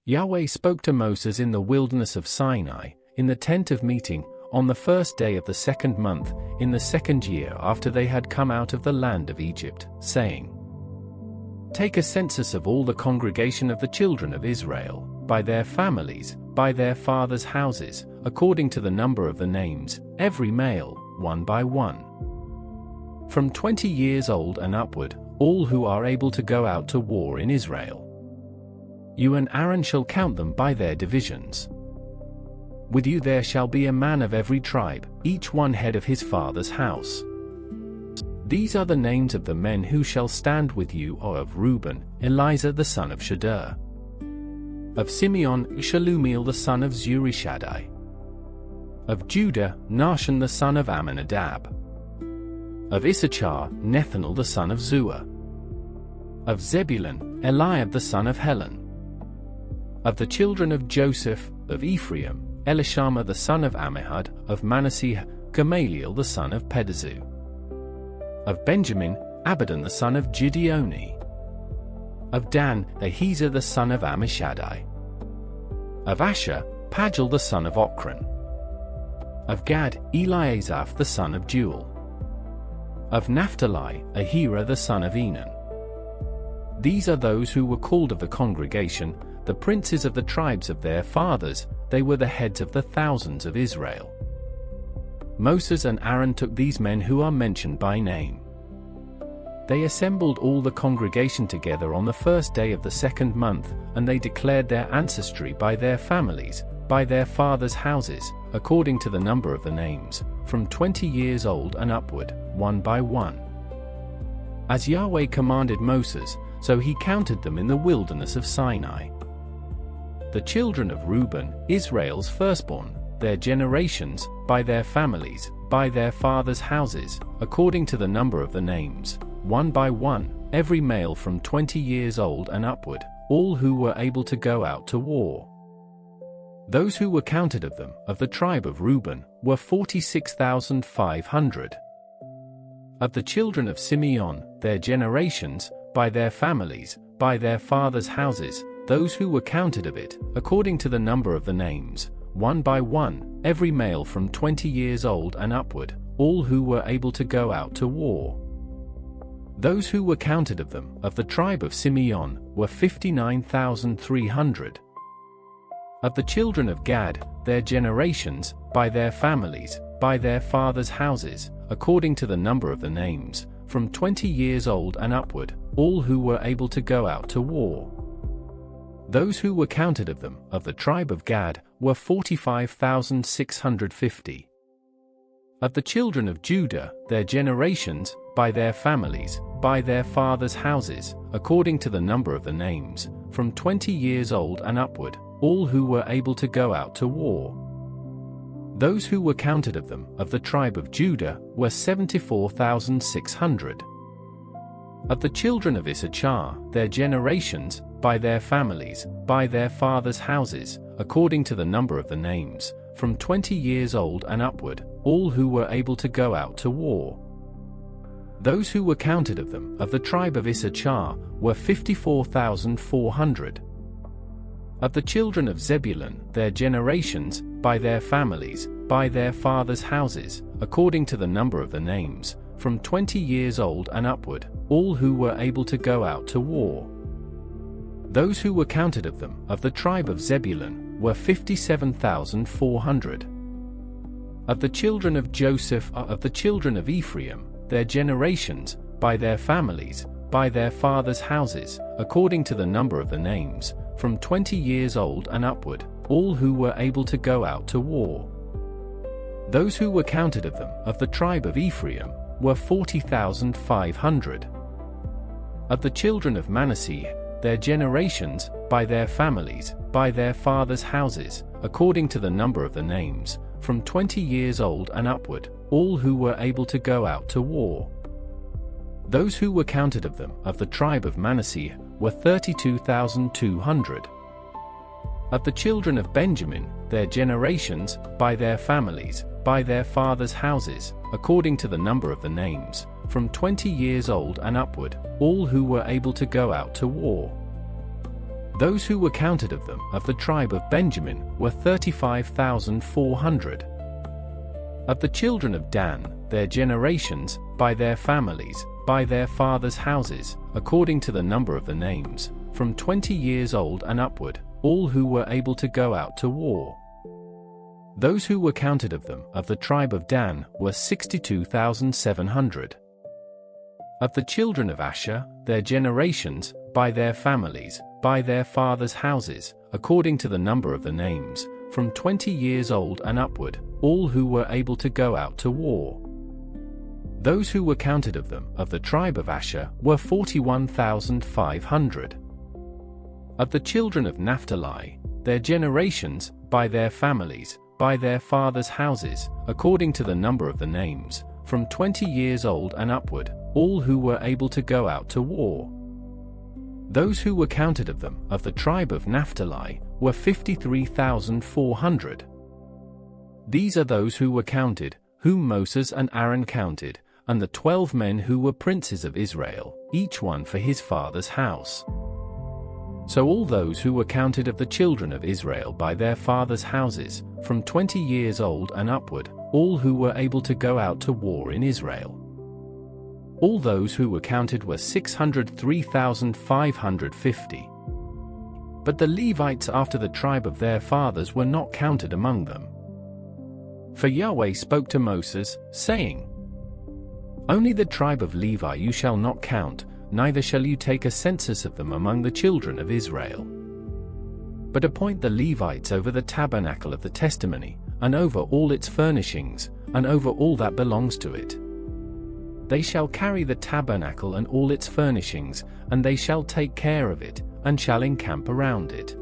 Yahweh spoke to Moses in the wilderness of Sinai, in the tent of meeting, on the first day of the second month, in the second year after they had come out of the land of Egypt, saying, Take a census of all the congregation of the children of Israel, by their families, by their fathers' houses, according to the number of the names, every male, one by one. From 20 years old and upward, all who are able to go out to war in Israel. You and Aaron shall count them by their divisions. With you there shall be a man of every tribe, each one head of his father's house. These are the names of the men who shall stand with you: of Reuben, Elizur the son of Shedeur. Of Simeon, Shalumiel the son of Zurishaddai. Of Judah, Nahshon the son of Amminadab. Of Issachar, Nethanel the son of Zuar. Of Zebulun, Eliab the son of Helon. Of the children of Joseph, of Ephraim, Elishama the son of Ammihud, of Manasseh, Gamaliel the son of Pedazur. Of Benjamin, Abidan the son of Gideoni. Of Dan, Ahiezer the son of Ammishaddai. Of Asher, Pagel the son of Ochran. Of Gad, Eliasaph the son of Jewel. Of Naphtali, Ahira the son of Enan. These are those who were called of the congregation, the princes of the tribes of their fathers. They were the heads of the thousands of Israel. Moses and Aaron took these men who are mentioned by name. They assembled all the congregation together on the first day of the second month, and they declared their ancestry by their families, by their fathers' houses, according to the number of the names, from 20 years old and upward, one by one. As Yahweh commanded Moses, so he counted them in the wilderness of Sinai. The children of Reuben, Israel's firstborn, their generations, by their families, by their fathers' houses, according to the number of the names, one by one, every male from 20 years old and upward, all who were able to go out to war. Those who were counted of them, of the tribe of Reuben, were 46,500. Of the children of Simeon, their generations, by their families, by their fathers' houses, those who were counted of it, according to the number of the names, one by one, every male from 20 years old and upward, all who were able to go out to war. Those who were counted of them, of the tribe of Simeon, were 59,300. Of the children of Gad, their generations, by their families, by their fathers' houses, according to the number of the names, from 20 years old and upward, all who were able to go out to war. Those who were counted of them, of the tribe of Gad, were 45,650. Of the children of Judah, their generations, by their families, by their fathers' houses, according to the number of the names, from 20 years old and upward, all who were able to go out to war. Those who were counted of them, of the tribe of Judah, were 74,600. Of the children of Issachar, their generations, by their families, by their fathers' houses, according to the number of the names, from 20 years old and upward, all who were able to go out to war. Those who were counted of them, of the tribe of Issachar, were 54,400. Of the children of Zebulun, their generations, by their families, by their fathers' houses, according to the number of the names, from 20 years old and upward, all who were able to go out to war. Those who were counted of them, of the tribe of Zebulun, were 57,400. Of the children of Joseph, of the children of Ephraim, their generations, by their families, by their fathers' houses, according to the number of the names, from 20 years old and upward, all who were able to go out to war. Those who were counted of them, of the tribe of Ephraim, were 40,500. Of the children of Manasseh, their generations, by their families, by their fathers' houses, according to the number of the names, from 20 years old and upward, all who were able to go out to war. Those who were counted of them, of the tribe of Manasseh, were 32,200. Of the children of Benjamin, their generations, by their families, by their fathers' houses, according to the number of the names, from 20 years old and upward, all who were able to go out to war. Those who were counted of them, of the tribe of Benjamin, were 35,400. Of the children of Dan, their generations, by their families, by their fathers' houses, according to the number of the names, from 20 years old and upward, all who were able to go out to war. Those who were counted of them, of the tribe of Dan, were 62,700. Of the children of Asher, their generations, by their families, by their fathers' houses, according to the number of the names, from 20 years old and upward, all who were able to go out to war. Those who were counted of them, of the tribe of Asher, were 41,500. Of the children of Naphtali, their generations, by their families, by their fathers' houses, according to the number of the names, from 20 years old and upward, all who were able to go out to war. Those who were counted of them, of the tribe of Naphtali, were 53,400. These are those who were counted, whom Moses and Aaron counted, and the 12 men who were princes of Israel, each one for his father's house. So all those who were counted of the children of Israel by their fathers' houses, from 20 years old and upward, all who were able to go out to war in Israel. All those who were counted were 603,550. But the Levites after the tribe of their fathers were not counted among them. For Yahweh spoke to Moses, saying, "Only the tribe of Levi you shall not count, neither shall you take a census of them among the children of Israel. But appoint the Levites over the tabernacle of the testimony, and over all its furnishings, and over all that belongs to it. They shall carry the tabernacle and all its furnishings, and they shall take care of it, and shall encamp around it.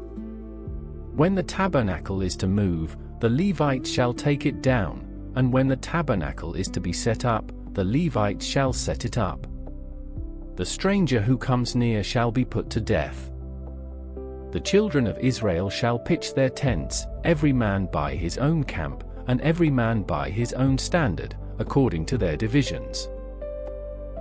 When the tabernacle is to move, the Levites shall take it down, and when the tabernacle is to be set up, the Levites shall set it up. The stranger who comes near shall be put to death. The children of Israel shall pitch their tents, every man by his own camp, and every man by his own standard, according to their divisions.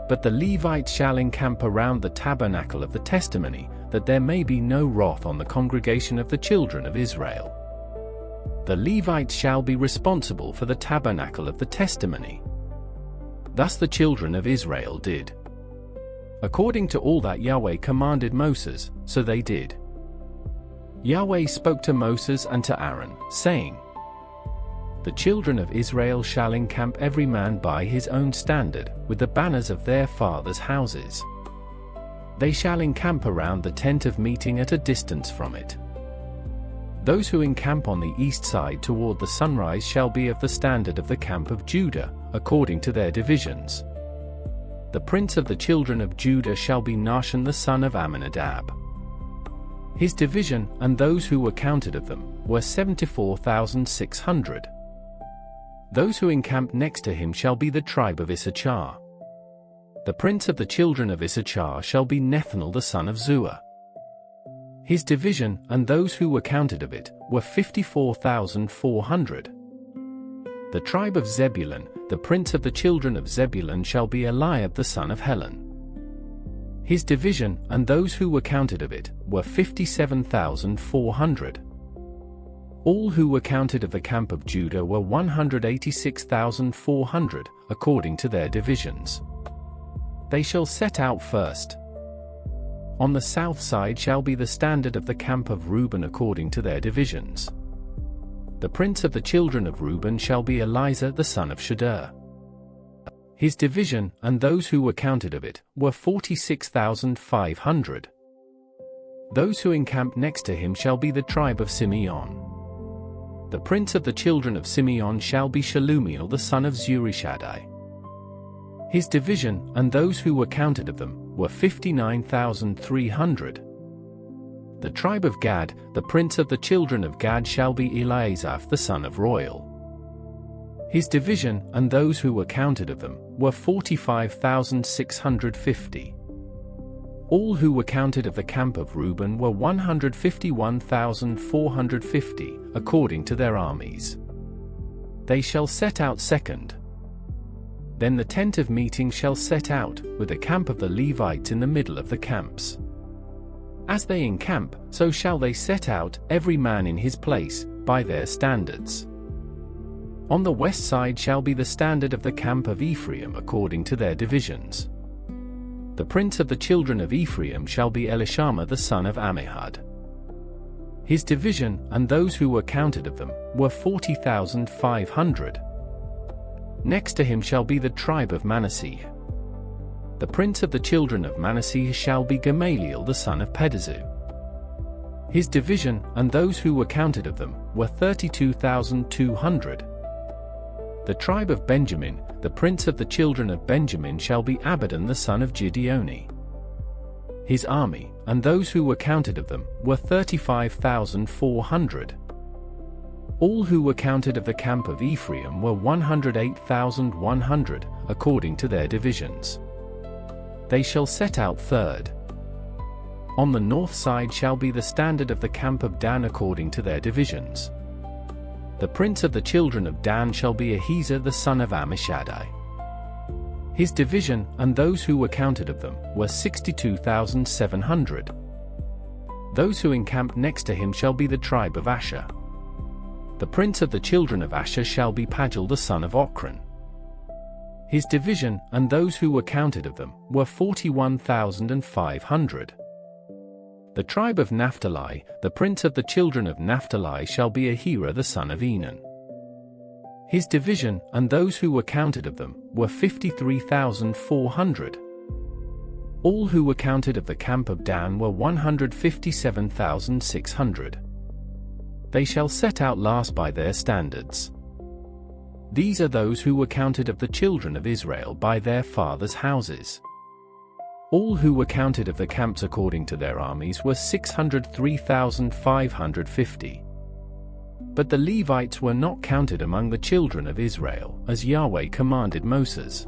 But the Levites shall encamp around the tabernacle of the testimony, that there may be no wrath on the congregation of the children of Israel. The Levites shall be responsible for the tabernacle of the testimony." Thus the children of Israel did. According to all that Yahweh commanded Moses, so they did. Yahweh spoke to Moses and to Aaron, saying, "The children of Israel shall encamp every man by his own standard, with the banners of their fathers' houses. They shall encamp around the tent of meeting at a distance from it. Those who encamp on the east side toward the sunrise shall be of the standard of the camp of Judah, according to their divisions. The prince of the children of Judah shall be Nahshon the son of Amminadab. His division, and those who were counted of them, were 74,600. Those who encamp next to him shall be the tribe of Issachar. The prince of the children of Issachar shall be Nethanel the son of Zuar. His division, and those who were counted of it, were 54,400. The tribe of Zebulun, the prince of the children of Zebulun shall be Eliab the son of Helon. His division, and those who were counted of it, were 57,400. All who were counted of the camp of Judah were 186,400, according to their divisions. They shall set out first. On the south side shall be the standard of the camp of Reuben according to their divisions. The prince of the children of Reuben shall be Elizur the son of Shedeur. His division, and those who were counted of it, were 46,500. Those who encamp next to him shall be the tribe of Simeon. The prince of the children of Simeon shall be Shelumiel the son of Zurishaddai. His division, and those who were counted of them, were 59,300. The tribe of Gad, the prince of the children of Gad shall be Eliasaph the son of Royal. His division, and those who were counted of them, were 45,650. All who were counted of the camp of Reuben were 151,450, according to their armies. They shall set out second. Then the tent of meeting shall set out, with the camp of the Levites in the middle of the camps. As they encamp, so shall they set out, every man in his place, by their standards. On the west side shall be the standard of the camp of Ephraim according to their divisions. The prince of the children of Ephraim shall be Elishama the son of Ammihud. His division, and those who were counted of them, were 40,500. Next to him shall be the tribe of Manasseh. The prince of the children of Manasseh shall be Gamaliel the son of Pedazur. His division, and those who were counted of them, were 32,200. The tribe of Benjamin, the prince of the children of Benjamin shall be Abidan the son of Gideoni. His army, and those who were counted of them, were 35,400. All who were counted of the camp of Ephraim were 108,100, according to their divisions. They shall set out third. On the north side shall be the standard of the camp of Dan according to their divisions. The prince of the children of Dan shall be Ahiezer the son of Ammishaddai. His division, and those who were counted of them, were 62,700. Those who encamp next to him shall be the tribe of Asher. The prince of the children of Asher shall be Pagel the son of Ochran. His division, and those who were counted of them, were 41,500. The tribe of Naphtali, the prince of the children of Naphtali shall be Ahira the son of Enan. His division, and those who were counted of them, were 53,400. All who were counted of the camp of Dan were 157,600. They shall set out last by their standards. These are those who were counted of the children of Israel by their fathers' houses. All who were counted of the camps according to their armies were 603,550. But the Levites were not counted among the children of Israel, as Yahweh commanded Moses.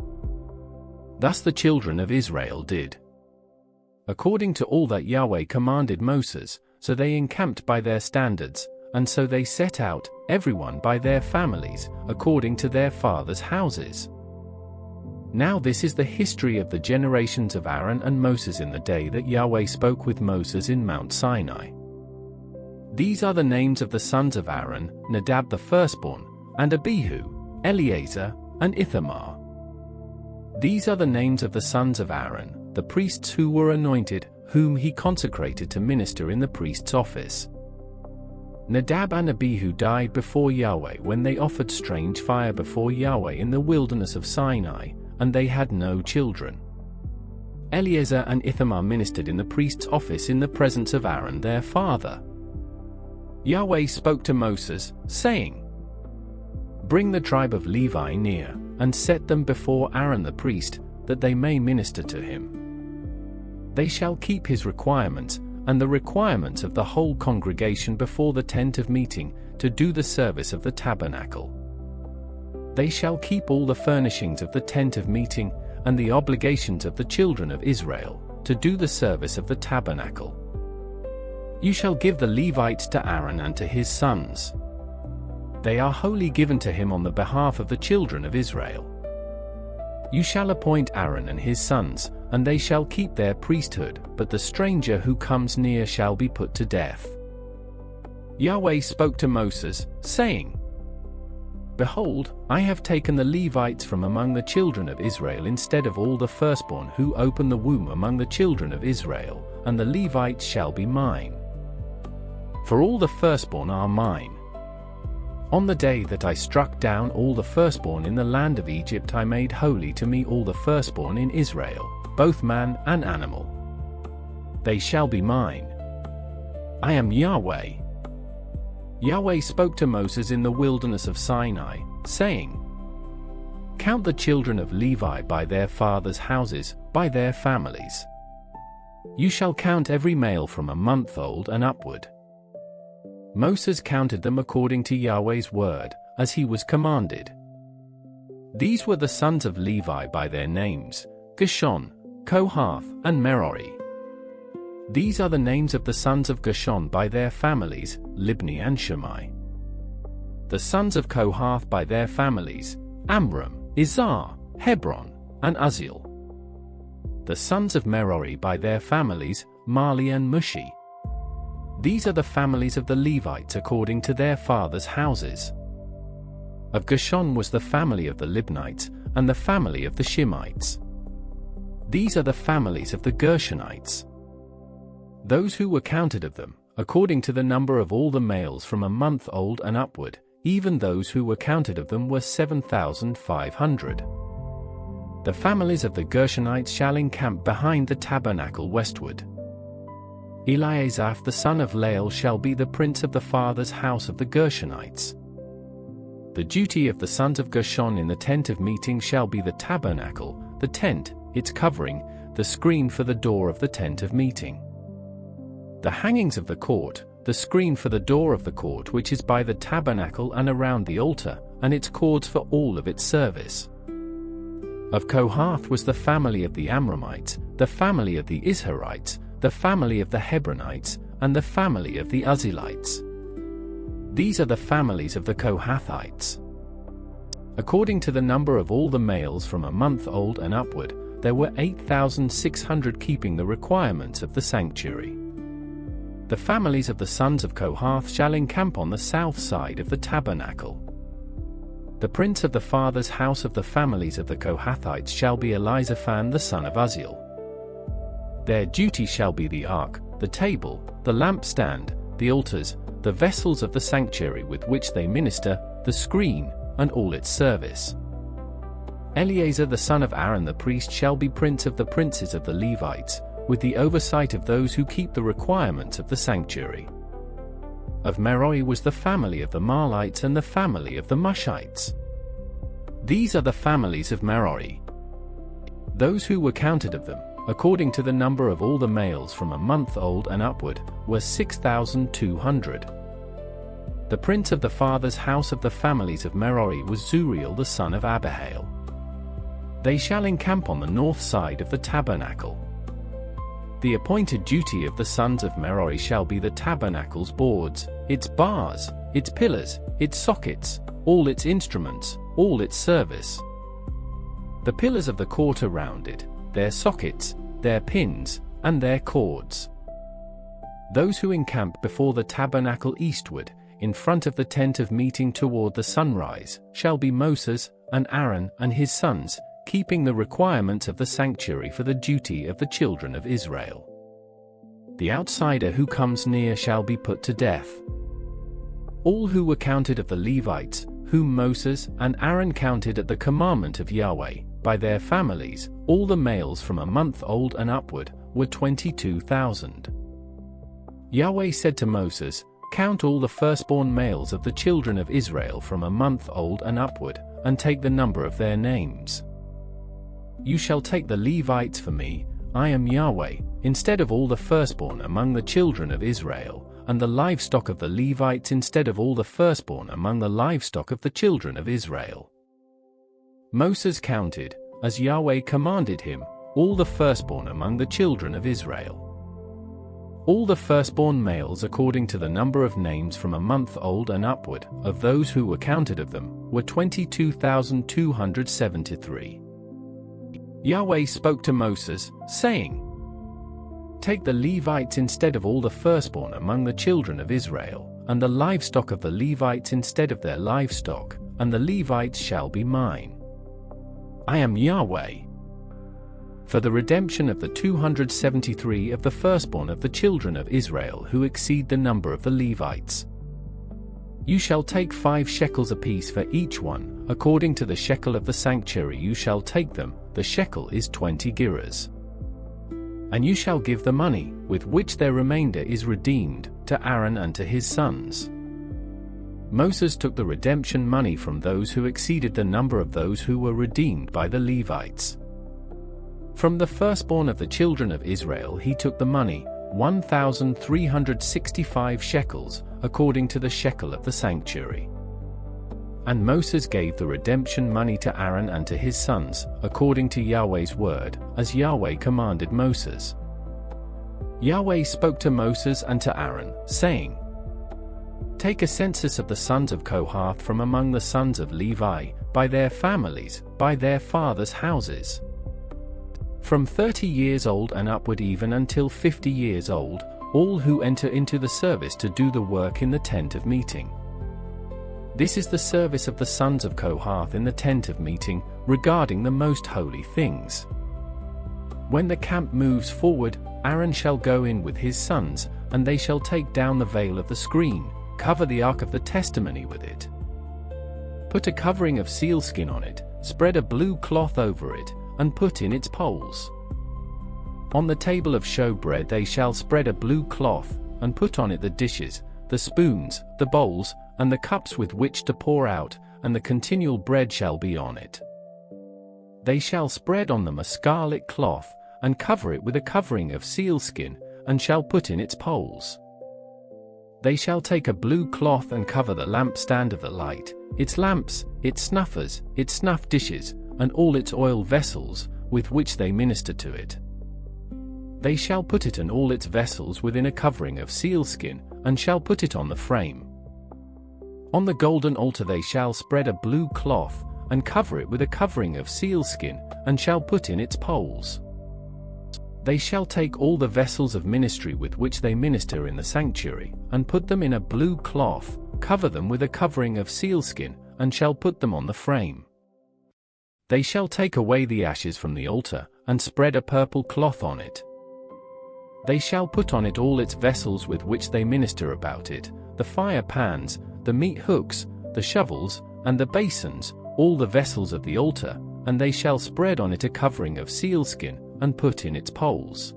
Thus the children of Israel did according to all that Yahweh commanded Moses, so they encamped by their standards, and so they set out, everyone by their families, according to their fathers' houses. Now this is the history of the generations of Aaron and Moses in the day that Yahweh spoke with Moses in Mount Sinai. These are the names of the sons of Aaron, Nadab the firstborn, and Abihu, Eleazar, and Ithamar. These are the names of the sons of Aaron, the priests who were anointed, whom he consecrated to minister in the priest's office. Nadab and Abihu died before Yahweh when they offered strange fire before Yahweh in the wilderness of Sinai, and they had no children. Eleazar and Ithamar ministered in the priest's office in the presence of Aaron their father. Yahweh spoke to Moses, saying, "Bring the tribe of Levi near, and set them before Aaron the priest, that they may minister to him. They shall keep his requirements, and the requirements of the whole congregation before the tent of meeting, to do the service of the tabernacle. They shall keep all the furnishings of the tent of meeting, and the obligations of the children of Israel, to do the service of the tabernacle. You shall give the Levites to Aaron and to his sons. They are wholly given to him on the behalf of the children of Israel. You shall appoint Aaron and his sons, and they shall keep their priesthood, but the stranger who comes near shall be put to death." Yahweh spoke to Moses, saying, "Behold, I have taken the Levites from among the children of Israel instead of all the firstborn who open the womb among the children of Israel, and the Levites shall be mine. For all the firstborn are mine. On the day that I struck down all the firstborn in the land of Egypt, I made holy to me all the firstborn in Israel, both man and animal. They shall be mine. I am Yahweh." Yahweh spoke to Moses in the wilderness of Sinai, saying, "Count the children of Levi by their fathers' houses, by their families. You shall count every male from a month old and upward." Moses counted them according to Yahweh's word, as he was commanded. These were the sons of Levi by their names: Gershon, Kohath, and Merari. These are the names of the sons of Gershon by their families: Libni and Shammai. The sons of Kohath by their families: Amram, Izhar, Hebron, and Uzziel. The sons of Merari by their families: Mahli and Mushi. These are the families of the Levites according to their fathers' houses. Of Gershon was the family of the Libnites, and the family of the Shimites. These are the families of the Gershonites. Those who were counted of them, according to the number of all the males from a month old and upward, even those who were counted of them were 7,500. The families of the Gershonites shall encamp behind the tabernacle westward. Eliasaph the son of Lael shall be the prince of the father's house of the Gershonites. The duty of the sons of Gershon in the tent of meeting shall be the tabernacle, the tent, its covering, the screen for the door of the tent of meeting. The hangings of the court, the screen for the door of the court which is by the tabernacle and around the altar, and its cords for all of its service. Of Kohath was the family of the Amramites, the family of the Izharites, the family of the Hebronites, and the family of the Uzzielites. These are the families of the Kohathites. According to the number of all the males from a month old and upward, there were 8,600 keeping the requirements of the sanctuary. The families of the sons of Kohath shall encamp on the south side of the tabernacle. The prince of the father's house of the families of the Kohathites shall be Elizaphan the son of Uzziel. Their duty shall be the ark, the table, the lampstand, the altars, the vessels of the sanctuary with which they minister, the screen, and all its service. Eleazar the son of Aaron the priest shall be prince of the princes of the Levites, with the oversight of those who keep the requirements of the sanctuary. Of Merari was the family of the Mahlites and the family of the Mushites. These are the families of Merari. Those who were counted of them, according to the number of all the males from a month old and upward, were 6,200. The prince of the father's house of the families of Merari was Zuriel the son of Abihail. They shall encamp on the north side of the tabernacle. The appointed duty of the sons of Merari shall be the tabernacle's boards, its bars, its pillars, its sockets, all its instruments, all its service. The pillars of the court around it, their sockets, their pins, and their cords. Those who encamp before the tabernacle eastward, in front of the tent of meeting toward the sunrise, shall be Moses, and Aaron and his sons, keeping the requirements of the sanctuary for the duty of the children of Israel. The outsider who comes near shall be put to death. All who were counted of the Levites, whom Moses and Aaron counted at the commandment of Yahweh, by their families, all the males from a month old and upward, were 22,000. Yahweh said to Moses, "Count all the firstborn males of the children of Israel from a month old and upward, and take the number of their names. You shall take the Levites for me, I am Yahweh, instead of all the firstborn among the children of Israel, and the livestock of the Levites instead of all the firstborn among the livestock of the children of Israel." Moses counted, as Yahweh commanded him, all the firstborn among the children of Israel. All the firstborn males according to the number of names from a month old and upward, of those who were counted of them, were 22,273. Yahweh spoke to Moses, saying, "Take the Levites instead of all the firstborn among the children of Israel, and the livestock of the Levites instead of their livestock, and the Levites shall be mine. I am Yahweh. For the redemption of the 273 of the firstborn of the children of Israel who exceed the number of the Levites. You shall take 5 shekels apiece for each one, according to the shekel of the sanctuary you shall take them, the shekel is 20 gerahs. And you shall give the money, with which their remainder is redeemed, to Aaron and to his sons." Moses took the redemption money from those who exceeded the number of those who were redeemed by the Levites. From the firstborn of the children of Israel he took the money, 1,365 shekels, according to the shekel of the sanctuary. And Moses gave the redemption money to Aaron and to his sons, according to Yahweh's word, as Yahweh commanded Moses. Yahweh spoke to Moses and to Aaron, saying, "Take a census of the sons of Kohath from among the sons of Levi, by their families, by their fathers' houses. From 30 years old and upward, even until 50 years old, all who enter into the service to do the work in the tent of meeting. This is the service of the sons of Kohath in the tent of meeting, regarding the most holy things. When the camp moves forward, Aaron shall go in with his sons, and they shall take down the veil of the screen, cover the ark of the testimony with it. Put a covering of sealskin on it, spread a blue cloth over it, and put in its poles. On the table of showbread they shall spread a blue cloth, and put on it the dishes, the spoons, the bowls, and the cups with which to pour out, and the continual bread shall be on it. They shall spread on them a scarlet cloth, and cover it with a covering of sealskin, and shall put in its poles. They shall take a blue cloth and cover the lampstand of the light, its lamps, its snuffers, its snuff dishes, and all its oil vessels, with which they minister to it. They shall put it and all its vessels within a covering of sealskin, and shall put it on the frame. On the golden altar they shall spread a blue cloth, and cover it with a covering of sealskin, and shall put in its poles. They shall take all the vessels of ministry with which they minister in the sanctuary, and put them in a blue cloth, cover them with a covering of sealskin, and shall put them on the frame. They shall take away the ashes from the altar, and spread a purple cloth on it. They shall put on it all its vessels with which they minister about it, the fire pans, the meat hooks, the shovels, and the basins, all the vessels of the altar, and they shall spread on it a covering of sealskin, and put in its poles.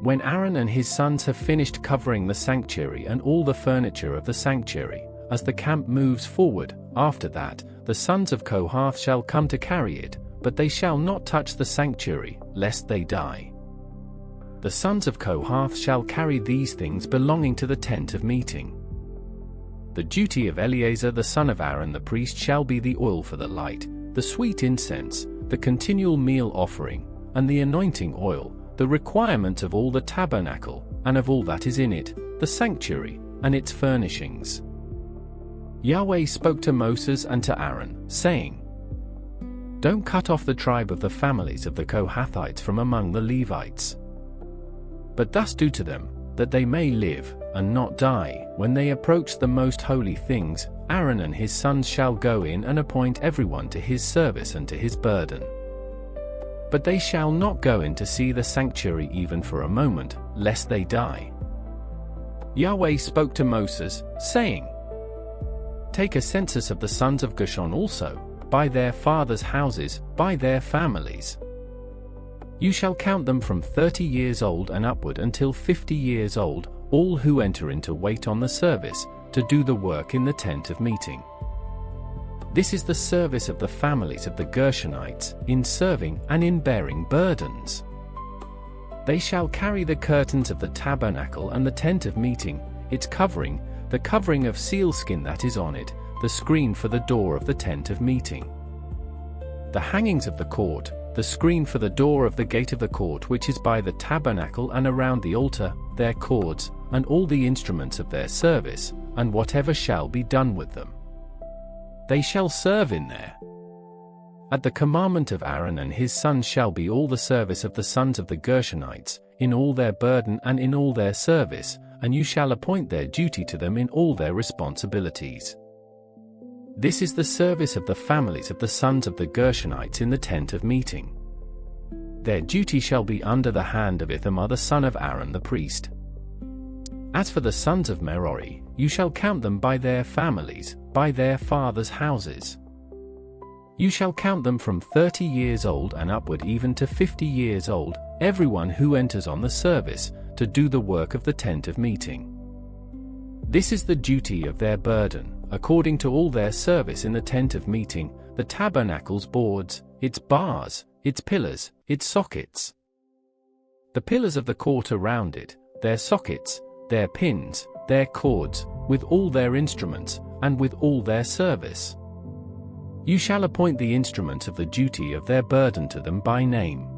When Aaron and his sons have finished covering the sanctuary and all the furniture of the sanctuary, as the camp moves forward, after that, the sons of Kohath shall come to carry it, but they shall not touch the sanctuary, lest they die. The sons of Kohath shall carry these things belonging to the tent of meeting. The duty of Eleazar the son of Aaron the priest shall be the oil for the light, the sweet incense, the continual meal offering, and the anointing oil, the requirement of all the tabernacle, and of all that is in it, the sanctuary, and its furnishings. Yahweh spoke to Moses and to Aaron, saying, Don't cut off the tribe of the families of the Kohathites from among the Levites. But thus do to them, that they may live, and not die. When they approach the most holy things, Aaron and his sons shall go in and appoint everyone to his service and to his burden. But they shall not go in to see the sanctuary even for a moment, lest they die. Yahweh spoke to Moses, saying, Take a census of the sons of Gershon also, by their fathers' houses, by their families. You shall count them from 30 years old and upward until 50 years old, all who enter into wait on the service, to do the work in the tent of meeting. This is the service of the families of the Gershonites, in serving and in bearing burdens. They shall carry the curtains of the tabernacle and the tent of meeting, its covering, the covering of sealskin that is on it, the screen for the door of the tent of meeting. The hangings of the court, the screen for the door of the gate of the court which is by the tabernacle and around the altar, their cords, and all the instruments of their service, and whatever shall be done with them. They shall serve in there. At the commandment of Aaron and his sons shall be all the service of the sons of the Gershonites, in all their burden and in all their service, and you shall appoint their duty to them in all their responsibilities. This is the service of the families of the sons of the Gershonites in the tent of meeting. Their duty shall be under the hand of Ithamar the son of Aaron the priest. As for the sons of Merari, you shall count them by their families, by their fathers' houses. You shall count them from 30 years old and upward even to 50 years old, everyone who enters on the service, to do the work of the tent of meeting. This is the duty of their burden, according to all their service in the tent of meeting, the tabernacle's boards, its bars, its pillars, its sockets. The pillars of the court around it, their sockets, their pins, their cords, with all their instruments, and with all their service. You shall appoint the instruments of the duty of their burden to them by name.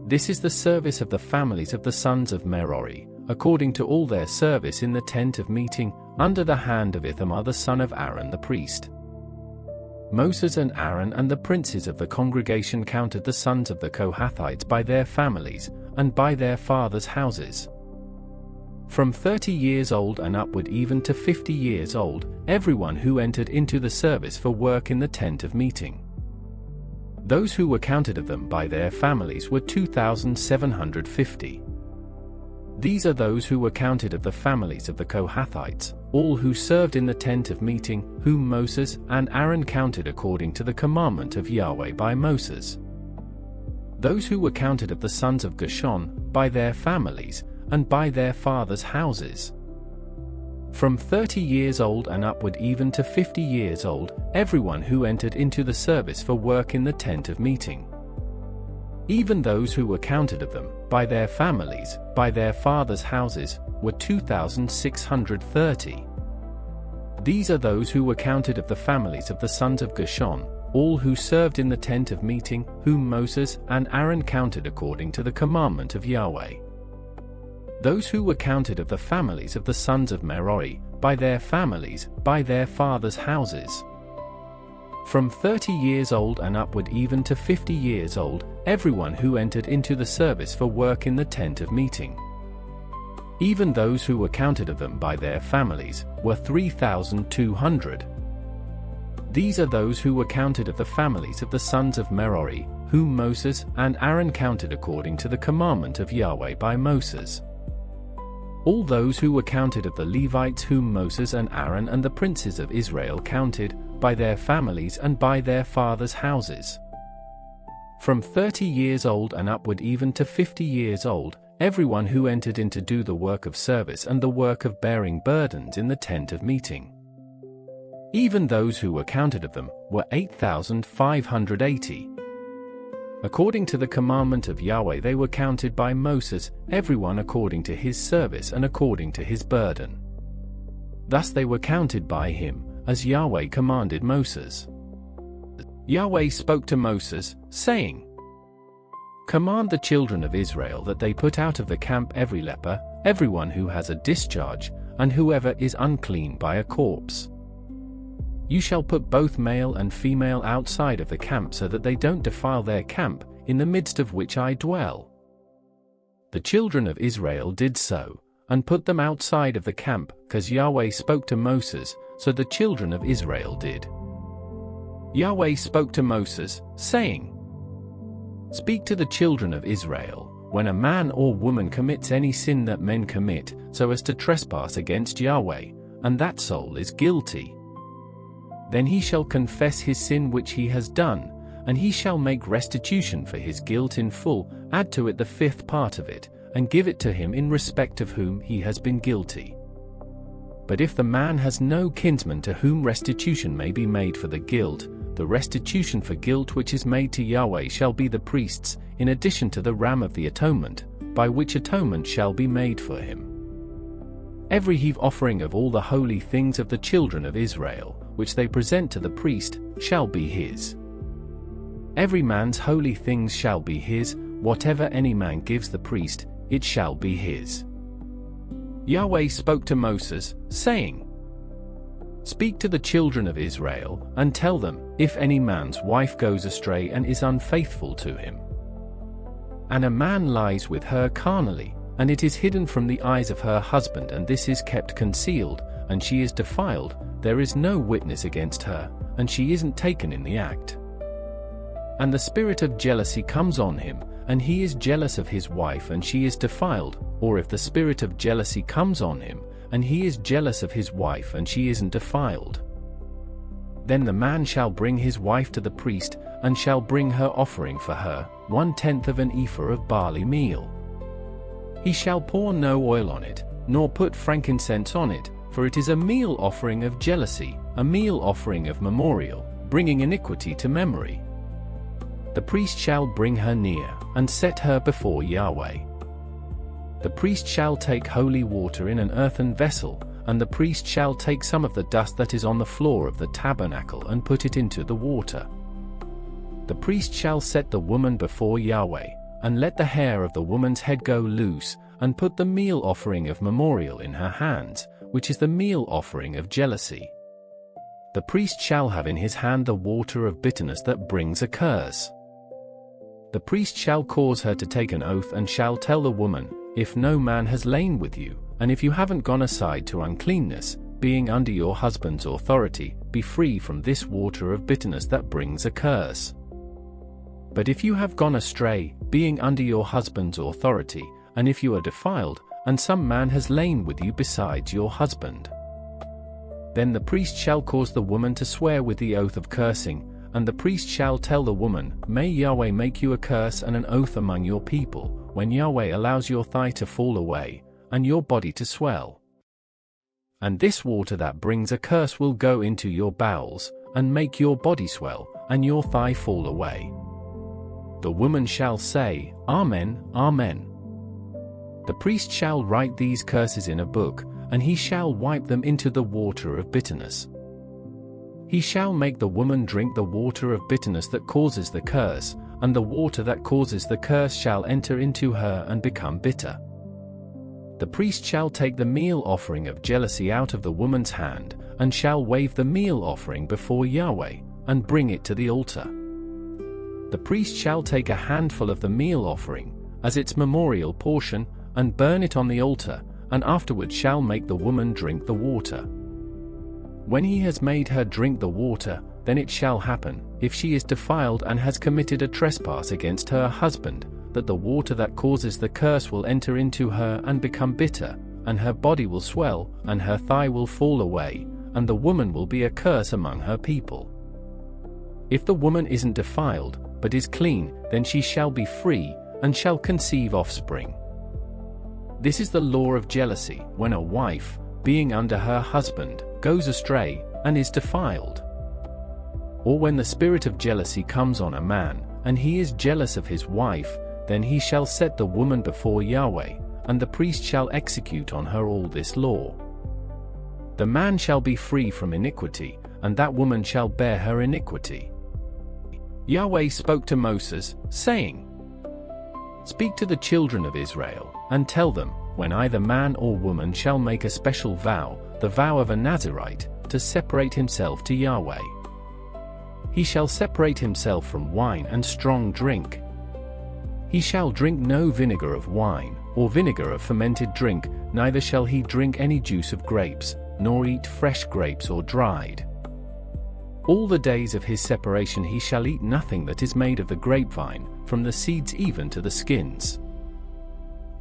This is the service of the families of the sons of Merari, according to all their service in the tent of meeting, under the hand of Ithamar the son of Aaron the priest. Moses and Aaron and the princes of the congregation counted the sons of the Kohathites by their families, and by their fathers' houses. From 30 years old and upward even to 50 years old, everyone who entered into the service for work in the tent of meeting. Those who were counted of them by their families were 2,750. These are those who were counted of the families of the Kohathites, all who served in the tent of meeting, whom Moses and Aaron counted according to the commandment of Yahweh by Moses. Those who were counted of the sons of Gershon, by their families, and by their fathers' houses. From 30 years old and upward even to 50 years old, everyone who entered into the service for work in the tent of meeting. Even those who were counted of them, by their families, by their fathers' houses, were 2,630. These are those who were counted of the families of the sons of Gershon, all who served in the tent of meeting, whom Moses and Aaron counted according to the commandment of Yahweh. Those who were counted of the families of the sons of Merari, by their families, by their fathers' houses. From 30 years old and upward even to 50 years old, everyone who entered into the service for work in the tent of meeting. Even those who were counted of them by their families, were 3,200. These are those who were counted of the families of the sons of Merari, whom Moses and Aaron counted according to the commandment of Yahweh by Moses. All those who were counted of the Levites whom Moses and Aaron and the princes of Israel counted, by their families and by their fathers' houses. From 30 years old and upward even to 50 years old, everyone who entered in to do the work of service and the work of bearing burdens in the tent of meeting. Even those who were counted of them, were 8,580. According to the commandment of Yahweh they were counted by Moses, everyone according to his service and according to his burden. Thus they were counted by him, as Yahweh commanded Moses. Yahweh spoke to Moses, saying, "Command the children of Israel that they put out of the camp every leper, everyone who has a discharge, and whoever is unclean by a corpse. You shall put both male and female outside of the camp so that they don't defile their camp, in the midst of which I dwell." The children of Israel did so, and put them outside of the camp, because Yahweh spoke to Moses, so the children of Israel did. Yahweh spoke to Moses, saying, "Speak to the children of Israel, when a man or woman commits any sin that men commit, so as to trespass against Yahweh, and that soul is guilty. Then he shall confess his sin which he has done, and he shall make restitution for his guilt in full, add to it the fifth part of it, and give it to him in respect of whom he has been guilty. But if the man has no kinsman to whom restitution may be made for the guilt, the restitution for guilt which is made to Yahweh shall be the priest's, in addition to the ram of the atonement, by which atonement shall be made for him. Every heave offering of all the holy things of the children of Israel, which they present to the priest, shall be his. Every man's holy things shall be his, whatever any man gives the priest, it shall be his." Yahweh spoke to Moses, saying, "Speak to the children of Israel, and tell them, if any man's wife goes astray and is unfaithful to him, and a man lies with her carnally, and it is hidden from the eyes of her husband, and this is kept concealed, and she is defiled, there is no witness against her, and she isn't taken in the act. And the spirit of jealousy comes on him, and he is jealous of his wife and she is defiled, or if the spirit of jealousy comes on him, and he is jealous of his wife and she isn't defiled. Then the man shall bring his wife to the priest, and shall bring her offering for her, 1/10 of an ephah of barley meal. He shall pour no oil on it, nor put frankincense on it, for it is a meal offering of jealousy, a meal offering of memorial, bringing iniquity to memory. The priest shall bring her near, and set her before Yahweh. The priest shall take holy water in an earthen vessel, and the priest shall take some of the dust that is on the floor of the tabernacle and put it into the water. The priest shall set the woman before Yahweh, and let the hair of the woman's head go loose, and put the meal offering of memorial in her hands, which is the meal offering of jealousy. The priest shall have in his hand the water of bitterness that brings a curse. The priest shall cause her to take an oath and shall tell the woman, if no man has lain with you, and if you haven't gone aside to uncleanness, being under your husband's authority, be free from this water of bitterness that brings a curse. But if you have gone astray, being under your husband's authority, and if you are defiled, and some man has lain with you besides your husband, then the priest shall cause the woman to swear with the oath of cursing, and the priest shall tell the woman, may Yahweh make you a curse and an oath among your people, when Yahweh allows your thigh to fall away, and your body to swell. And this water that brings a curse will go into your bowels, and make your body swell, and your thigh fall away. The woman shall say, Amen, Amen. The priest shall write these curses in a book, and he shall wipe them into the water of bitterness. He shall make the woman drink the water of bitterness that causes the curse, and the water that causes the curse shall enter into her and become bitter. The priest shall take the meal offering of jealousy out of the woman's hand, and shall wave the meal offering before Yahweh, and bring it to the altar. The priest shall take a handful of the meal offering, as its memorial portion, and burn it on the altar, and afterward shall make the woman drink the water. When he has made her drink the water, then it shall happen, if she is defiled and has committed a trespass against her husband, that the water that causes the curse will enter into her and become bitter, and her body will swell, and her thigh will fall away, and the woman will be a curse among her people. If the woman isn't defiled, but is clean, then she shall be free, and shall conceive offspring. This is the law of jealousy, when a wife, being under her husband, goes astray, and is defiled. Or when the spirit of jealousy comes on a man, and he is jealous of his wife, then he shall set the woman before Yahweh, and the priest shall execute on her all this law. The man shall be free from iniquity, and that woman shall bear her iniquity. Yahweh spoke to Moses, saying, Speak to the children of Israel, and tell them, when either man or woman shall make a special vow, the vow of a Nazirite, to separate himself to Yahweh. He shall separate himself from wine and strong drink. He shall drink no vinegar of wine, or vinegar of fermented drink, neither shall he drink any juice of grapes, nor eat fresh grapes or dried. All the days of his separation he shall eat nothing that is made of the grapevine, from the seeds even to the skins.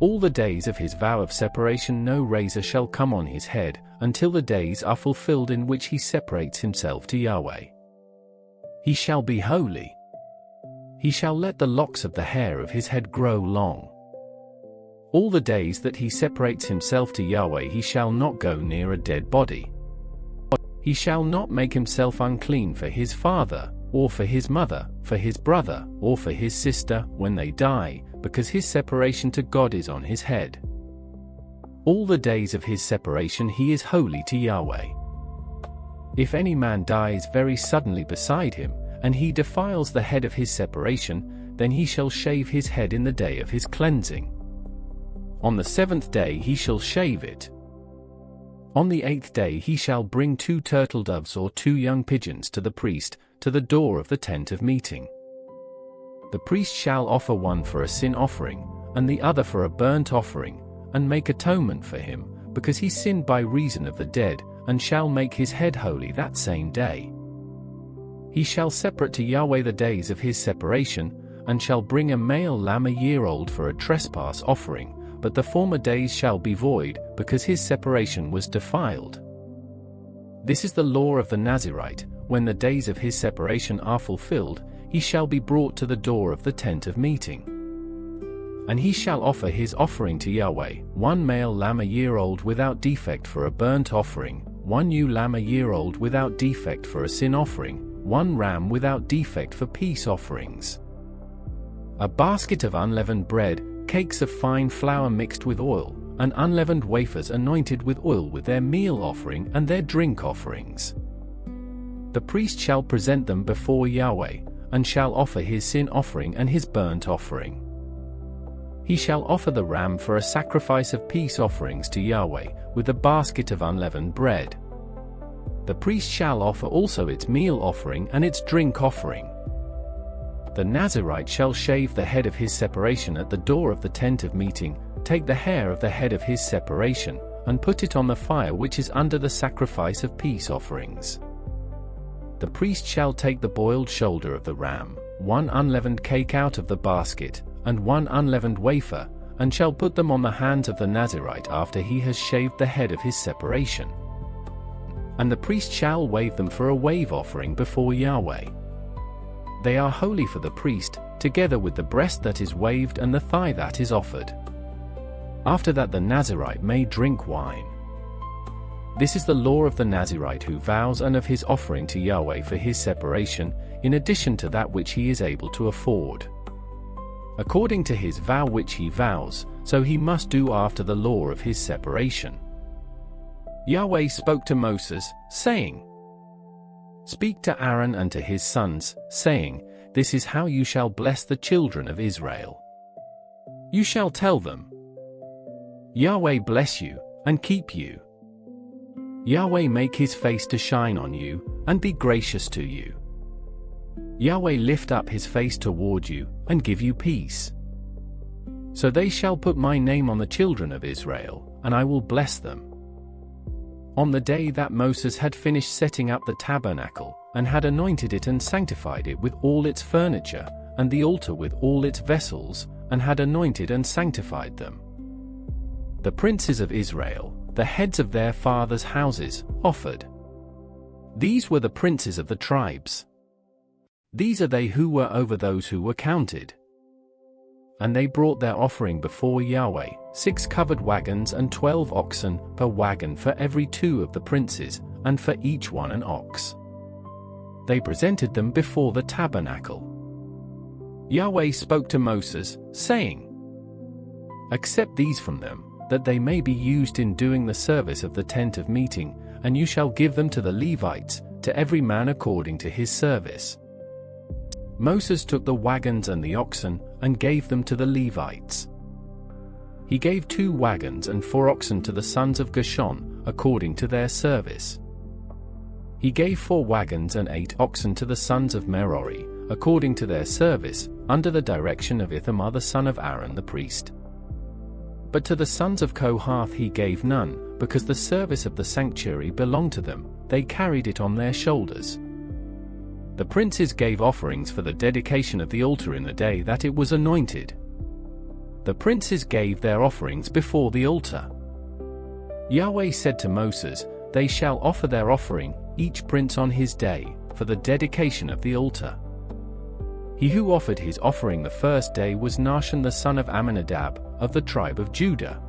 All the days of his vow of separation no razor shall come on his head, until the days are fulfilled in which he separates himself to Yahweh. He shall be holy. He shall let the locks of the hair of his head grow long. All the days that he separates himself to Yahweh he shall not go near a dead body. He shall not make himself unclean for his father, or for his mother, for his brother, or for his sister, when they die, because his separation to God is on his head. All the days of his separation he is holy to Yahweh. If any man dies very suddenly beside him, and he defiles the head of his separation, then he shall shave his head in the day of his cleansing. On the 7th day he shall shave it. On the 8th day he shall bring 2 turtle doves or 2 young pigeons to the priest, to the door of the tent of meeting. The priest shall offer one for a sin offering, and the other for a burnt offering, and make atonement for him, because he sinned by reason of the dead, and shall make his head holy that same day. He shall separate to Yahweh the days of his separation, and shall bring a male lamb a year old for a trespass offering, but the former days shall be void, because his separation was defiled. This is the law of the Nazirite. When the days of his separation are fulfilled, he shall be brought to the door of the tent of meeting. And he shall offer his offering to Yahweh, 1 male lamb a year old without defect for a burnt offering, 1 ewe lamb a year old without defect for a sin offering, 1 ram without defect for peace offerings. A basket of unleavened bread, cakes of fine flour mixed with oil, and unleavened wafers anointed with oil with their meal offering and their drink offerings. The priest shall present them before Yahweh, and shall offer his sin offering and his burnt offering. He shall offer the ram for a sacrifice of peace offerings to Yahweh, with a basket of unleavened bread. The priest shall offer also its meal offering and its drink offering. The Nazirite shall shave the head of his separation at the door of the tent of meeting, take the hair of the head of his separation, and put it on the fire which is under the sacrifice of peace offerings. The priest shall take the boiled shoulder of the ram, 1 unleavened cake out of the basket, and 1 unleavened wafer, and shall put them on the hands of the Nazirite after he has shaved the head of his separation. And the priest shall wave them for a wave offering before Yahweh. They are holy for the priest, together with the breast that is waved and the thigh that is offered. After that the Nazirite may drink wine. This is the law of the Nazirite who vows and of his offering to Yahweh for his separation, in addition to that which he is able to afford. According to his vow which he vows, so he must do after the law of his separation. Yahweh spoke to Moses, saying, Speak to Aaron and to his sons, saying, This is how you shall bless the children of Israel. You shall tell them, Yahweh bless you, and keep you. Yahweh make his face to shine on you, and be gracious to you. Yahweh lift up his face toward you, and give you peace. So they shall put my name on the children of Israel, and I will bless them. On the day that Moses had finished setting up the tabernacle, and had anointed it and sanctified it with all its furniture, and the altar with all its vessels, and had anointed and sanctified them, the princes of Israel, the heads of their fathers' houses, offered. These were the princes of the tribes. These are they who were over those who were counted. And they brought their offering before Yahweh, 6 covered wagons and 12 oxen per wagon for every 2 of the princes, and for each one an ox. They presented them before the tabernacle. Yahweh spoke to Moses, saying, Accept these from them, that they may be used in doing the service of the tent of meeting, and you shall give them to the Levites, to every man according to his service. Moses took the wagons and the oxen, and gave them to the Levites. He gave 2 wagons and 4 oxen to the sons of Gershon, according to their service. He gave 4 wagons and 8 oxen to the sons of Merari, according to their service, under the direction of Ithamar the son of Aaron the priest. But to the sons of Kohath he gave none, because the service of the sanctuary belonged to them, they carried it on their shoulders. The princes gave offerings for the dedication of the altar in the day that it was anointed. The princes gave their offerings before the altar. Yahweh said to Moses, They shall offer their offering, each prince on his day, for the dedication of the altar. He who offered his offering the first day was Nahshon the son of Amminadab, of the tribe of Judah.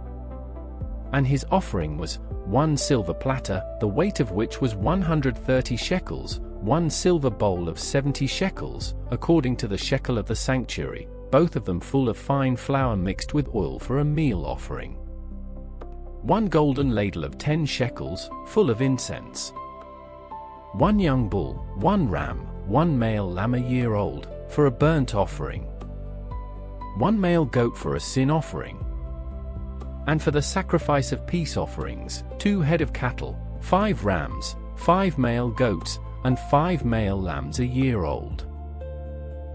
And his offering was 1 silver platter, the weight of which was 130 shekels, 1 silver bowl of 70 shekels, according to the shekel of the sanctuary, both of them full of fine flour mixed with oil for a meal offering. 1 golden ladle of 10 shekels, full of incense. 1 young bull, 1 ram, 1 male lamb a year old, for a burnt offering. 1 male goat for a sin offering. And for the sacrifice of peace offerings, 2 head of cattle, 5 rams, 5 male goats, and 5 male lambs a year old.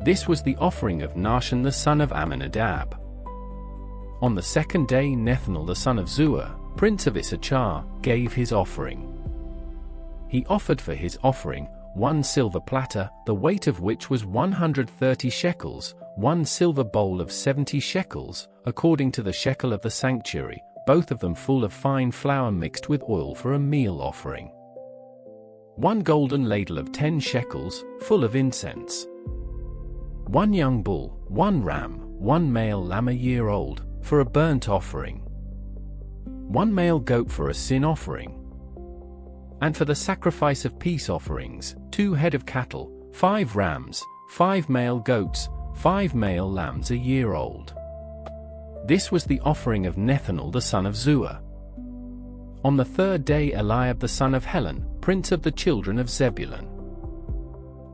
This was the offering of Nahshon the son of Amminadab. On the 2nd day Nethanel the son of Zuar, prince of Issachar, gave his offering. He offered for his offering 1 silver platter, the weight of which was 130 shekels, 1 silver bowl of 70 shekels, according to the shekel of the sanctuary, both of them full of fine flour mixed with oil for a meal offering. 1 golden ladle of 10 shekels, full of incense. 1 young bull, 1 ram, 1 male lamb a year old, for a burnt offering. 1 male goat for a sin offering. And for the sacrifice of peace offerings, 2 head of cattle, 5 rams, 5 male goats, 5 male lambs a year old. This was the offering of Nethanel the son of Zuar. On the 3rd day Eliab the son of Helon, prince of the children of Zebulun,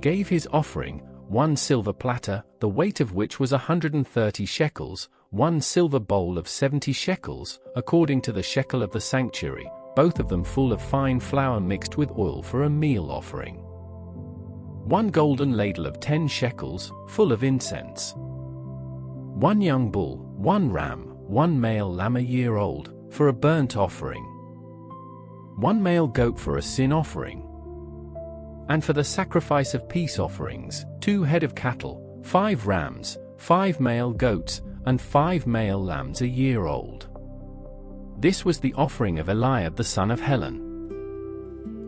gave his offering, 1 silver platter, the weight of which was 130 shekels, 1 silver bowl of 70 shekels, according to the shekel of the sanctuary, both of them full of fine flour mixed with oil for a meal offering. 1 golden ladle of 10 shekels, full of incense. 1 young bull, 1 ram, 1 male lamb a year old, for a burnt offering. 1 male goat for a sin offering. And for the sacrifice of peace offerings, 2 head of cattle, 5 rams, 5 male goats, and 5 male lambs a year old. This was the offering of Eliab the son of Helon.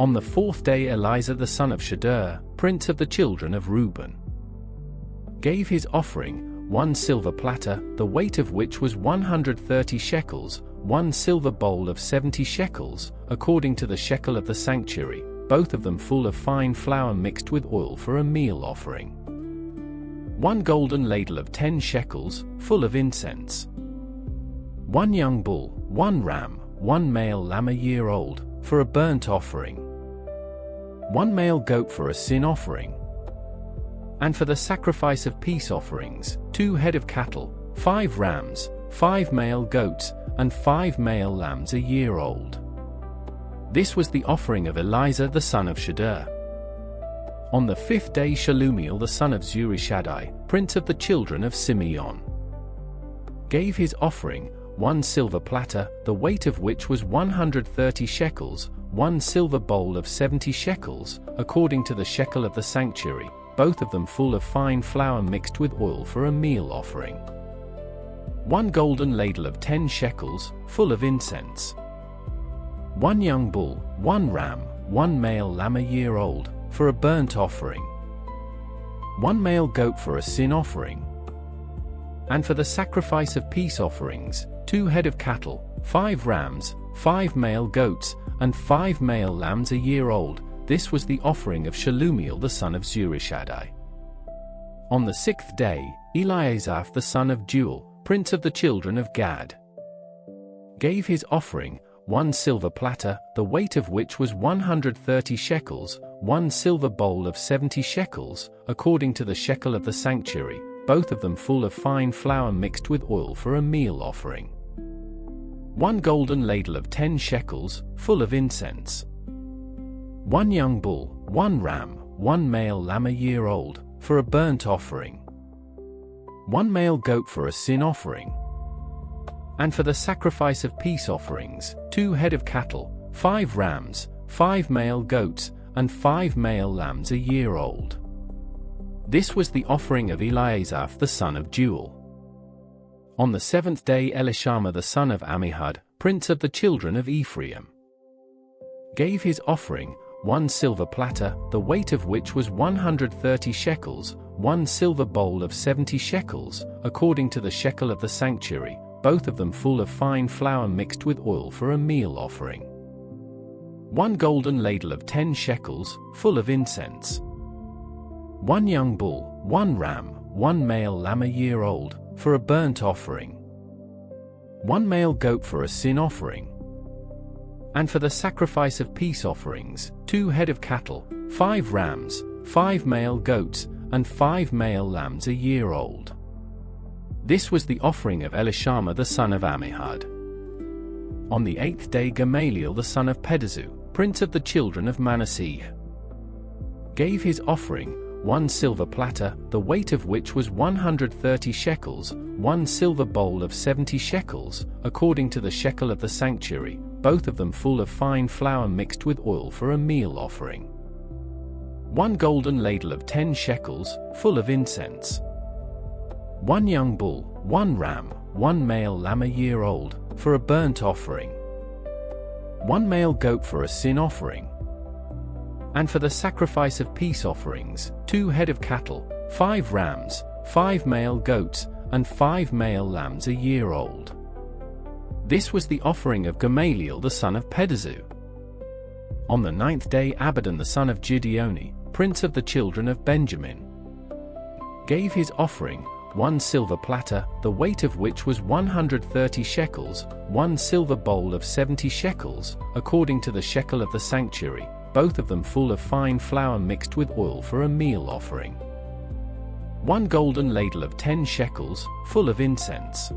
On the 4th day Eleazar the son of Shedeur, prince of the children of Reuben, gave his offering, 1 silver platter, the weight of which was 130 shekels, 1 silver bowl of 70 shekels, according to the shekel of the sanctuary, both of them full of fine flour mixed with oil for a meal offering. 1 golden ladle of 10 shekels, full of incense. 1 young bull, 1 ram, 1 male lamb a year old, for a burnt offering. 1 male goat for a sin offering. And for the sacrifice of peace offerings, 2 head of cattle, 5 rams, 5 male goats, and 5 male lambs a year old. This was the offering of Eleazar the son of Shedeur. On the 5th day Shelumiel the son of Zurishaddai, prince of the children of Simeon, gave his offering, 1 silver platter, the weight of which was 130 shekels, 1 silver bowl of 70 shekels, according to the shekel of the sanctuary, both of them full of fine flour mixed with oil for a meal offering. 1 golden ladle of 10 shekels, full of incense. 1 young bull, 1 ram, 1 male lamb a year old, for a burnt offering. 1 male goat for a sin offering. And for the sacrifice of peace offerings, 2 head of cattle, 5 rams, 5 male goats, and 5 male lambs a year old. This was the offering of Shelumiel the son of Zurishaddai. On the 6th day, Eleazar the son of Deuel, prince of the children of Gad, gave his offering, 1 silver platter, the weight of which was 130 shekels, 1 silver bowl of 70 shekels, according to the shekel of the sanctuary, both of them full of fine flour mixed with oil for a meal offering. 1 golden ladle of 10 shekels, full of incense. 1 young bull, 1 ram, 1 male lamb a year old, for a burnt offering. 1 male goat for a sin offering. And for the sacrifice of peace offerings, 2 head of cattle, 5 rams, 5 male goats, and 5 male lambs a year old. This was the offering of Eleazar the son of Deuel. On the 7th day Elishama the son of Ammihud, prince of the children of Ephraim, gave his offering, 1 silver platter, the weight of which was 130 shekels, 1 silver bowl of 70 shekels, according to the shekel of the sanctuary, both of them full of fine flour mixed with oil for a meal offering. 1 golden ladle of 10 shekels, full of incense. 1 young bull, 1 ram, 1 male lamb a year old, for a burnt offering. 1 male goat for a sin offering. And for the sacrifice of peace offerings, 2 head of cattle, 5 rams, 5 male goats, and 5 male lambs a year old. This was the offering of Elishama the son of Ammihud. On the 8th day Gamaliel the son of Pedazur, prince of the children of Manasseh, gave his offering, 1 silver platter, the weight of which was 130 shekels, 1 silver bowl of 70 shekels, according to the shekel of the sanctuary, both of them full of fine flour mixed with oil for a meal offering. 1 golden ladle of 10 shekels, full of incense. 1 young bull, 1 ram, 1 male lamb a year old, for a burnt offering. 1 male goat for a sin offering. And for the sacrifice of peace offerings, 2 head of cattle, 5 rams, 5 male goats, and 5 male lambs a year old. This was the offering of Gamaliel the son of Pedazur. On the 9th day Abidan the son of Gideoni, prince of the children of Benjamin, gave his offering, 1 silver platter, the weight of which was 130 shekels, 1 silver bowl of 70 shekels, according to the shekel of the sanctuary, both of them full of fine flour mixed with oil for a meal offering. 1 golden ladle of 10 shekels, full of incense.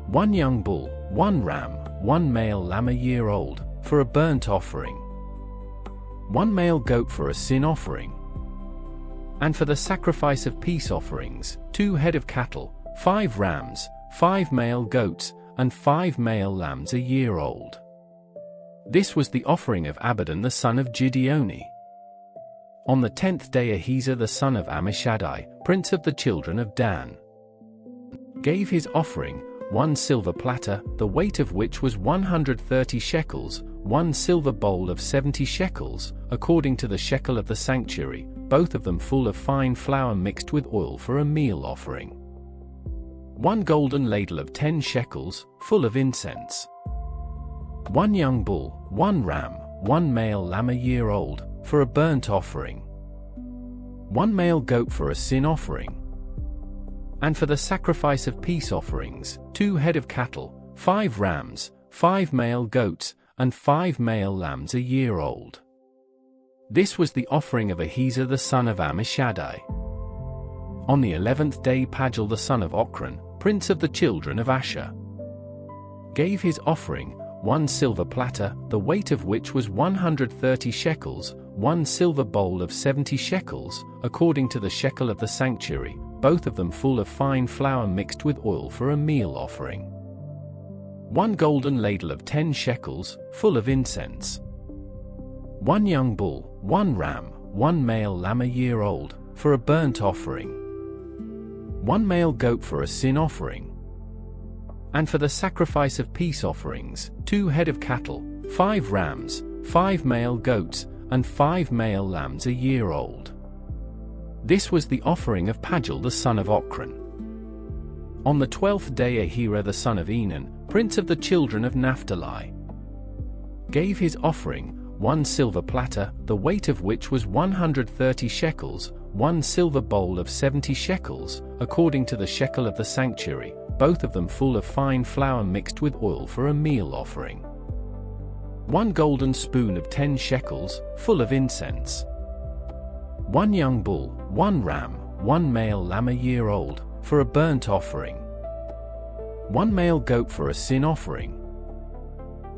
1 young bull, 1 ram, 1 male lamb a year old, for a burnt offering. 1 male goat for a sin offering. And for the sacrifice of peace offerings, 2 head of cattle, 5 rams, 5 male goats, and 5 male lambs a year old. This was the offering of Abidan the son of Gideoni. On the 10th day Ahiezer the son of Ammishaddai, prince of the children of Dan, gave his offering, 1 silver platter, the weight of which was 130 shekels, 1 silver bowl of 70 shekels, according to the shekel of the sanctuary, both of them full of fine flour mixed with oil for a meal offering. 1 golden ladle of 10 shekels, full of incense. 1 young bull, 1 ram, 1 male lamb a year old, for a burnt offering. 1 male goat for a sin offering. And for the sacrifice of peace offerings, 2 head of cattle, 5 rams, 5 male goats, and 5 male lambs a year old. This was the offering of Ahiezer the son of Ammishaddai. On the 11th day Pagel the son of Ochran, prince of the children of Asher, gave his offering, 1 silver platter, the weight of which was 130 shekels, 1 silver bowl of 70 shekels, according to the shekel of the sanctuary, both of them full of fine flour mixed with oil for a meal offering. 1 golden ladle of 10 shekels, full of incense. 1 young bull, 1 ram, 1 male lamb a year old, for a burnt offering. 1 male goat for a sin offering. And for the sacrifice of peace offerings, 2 head of cattle, 5 rams, 5 male goats, and 5 male lambs a year old. This was the offering of Pagel the son of Ochran. On the 12th day Ahira the son of Enan, prince of the children of Naphtali, gave his offering, 1 silver platter, the weight of which was 130 shekels, 1 silver bowl of 70 shekels, according to the shekel of the sanctuary, both of them full of fine flour mixed with oil for a meal offering. 1 golden spoon of 10 shekels, full of incense. 1 young bull, 1 ram, 1 male lamb a year old, for a burnt offering. 1 male goat for a sin offering.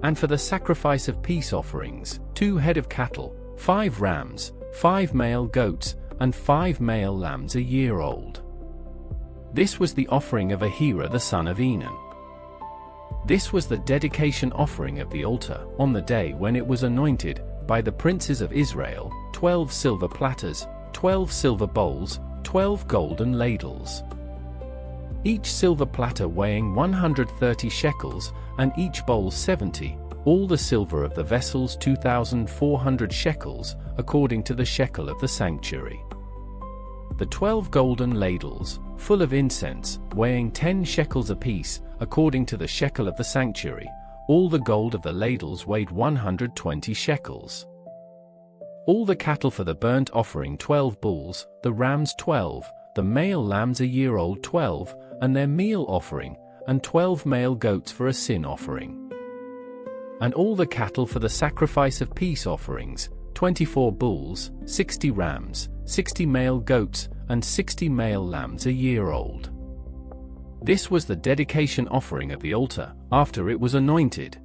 And for the sacrifice of peace offerings, 2 head of cattle, 5 rams, 5 male goats, and 5 male lambs a year old. This was the offering of Ahira the son of Enan. This was the dedication offering of the altar, on the day when it was anointed, by the princes of Israel, 12 silver platters, 12 silver bowls, 12 golden ladles. Each silver platter weighing 130 shekels, and each bowl 70, all the silver of the vessels 2,400 shekels, according to the shekel of the sanctuary. The 12 golden ladles, full of incense, weighing 10 shekels apiece, according to the shekel of the sanctuary, all the gold of the ladles weighed 120 shekels. All the cattle for the burnt offering 12 bulls, the rams 12, the male lambs a year old 12, and their meal offering, and 12 male goats for a sin offering. And all the cattle for the sacrifice of peace offerings, 24 bulls, 60 rams, 60 male goats, and 60 male lambs a year old. This was the dedication offering of the altar, after it was anointed.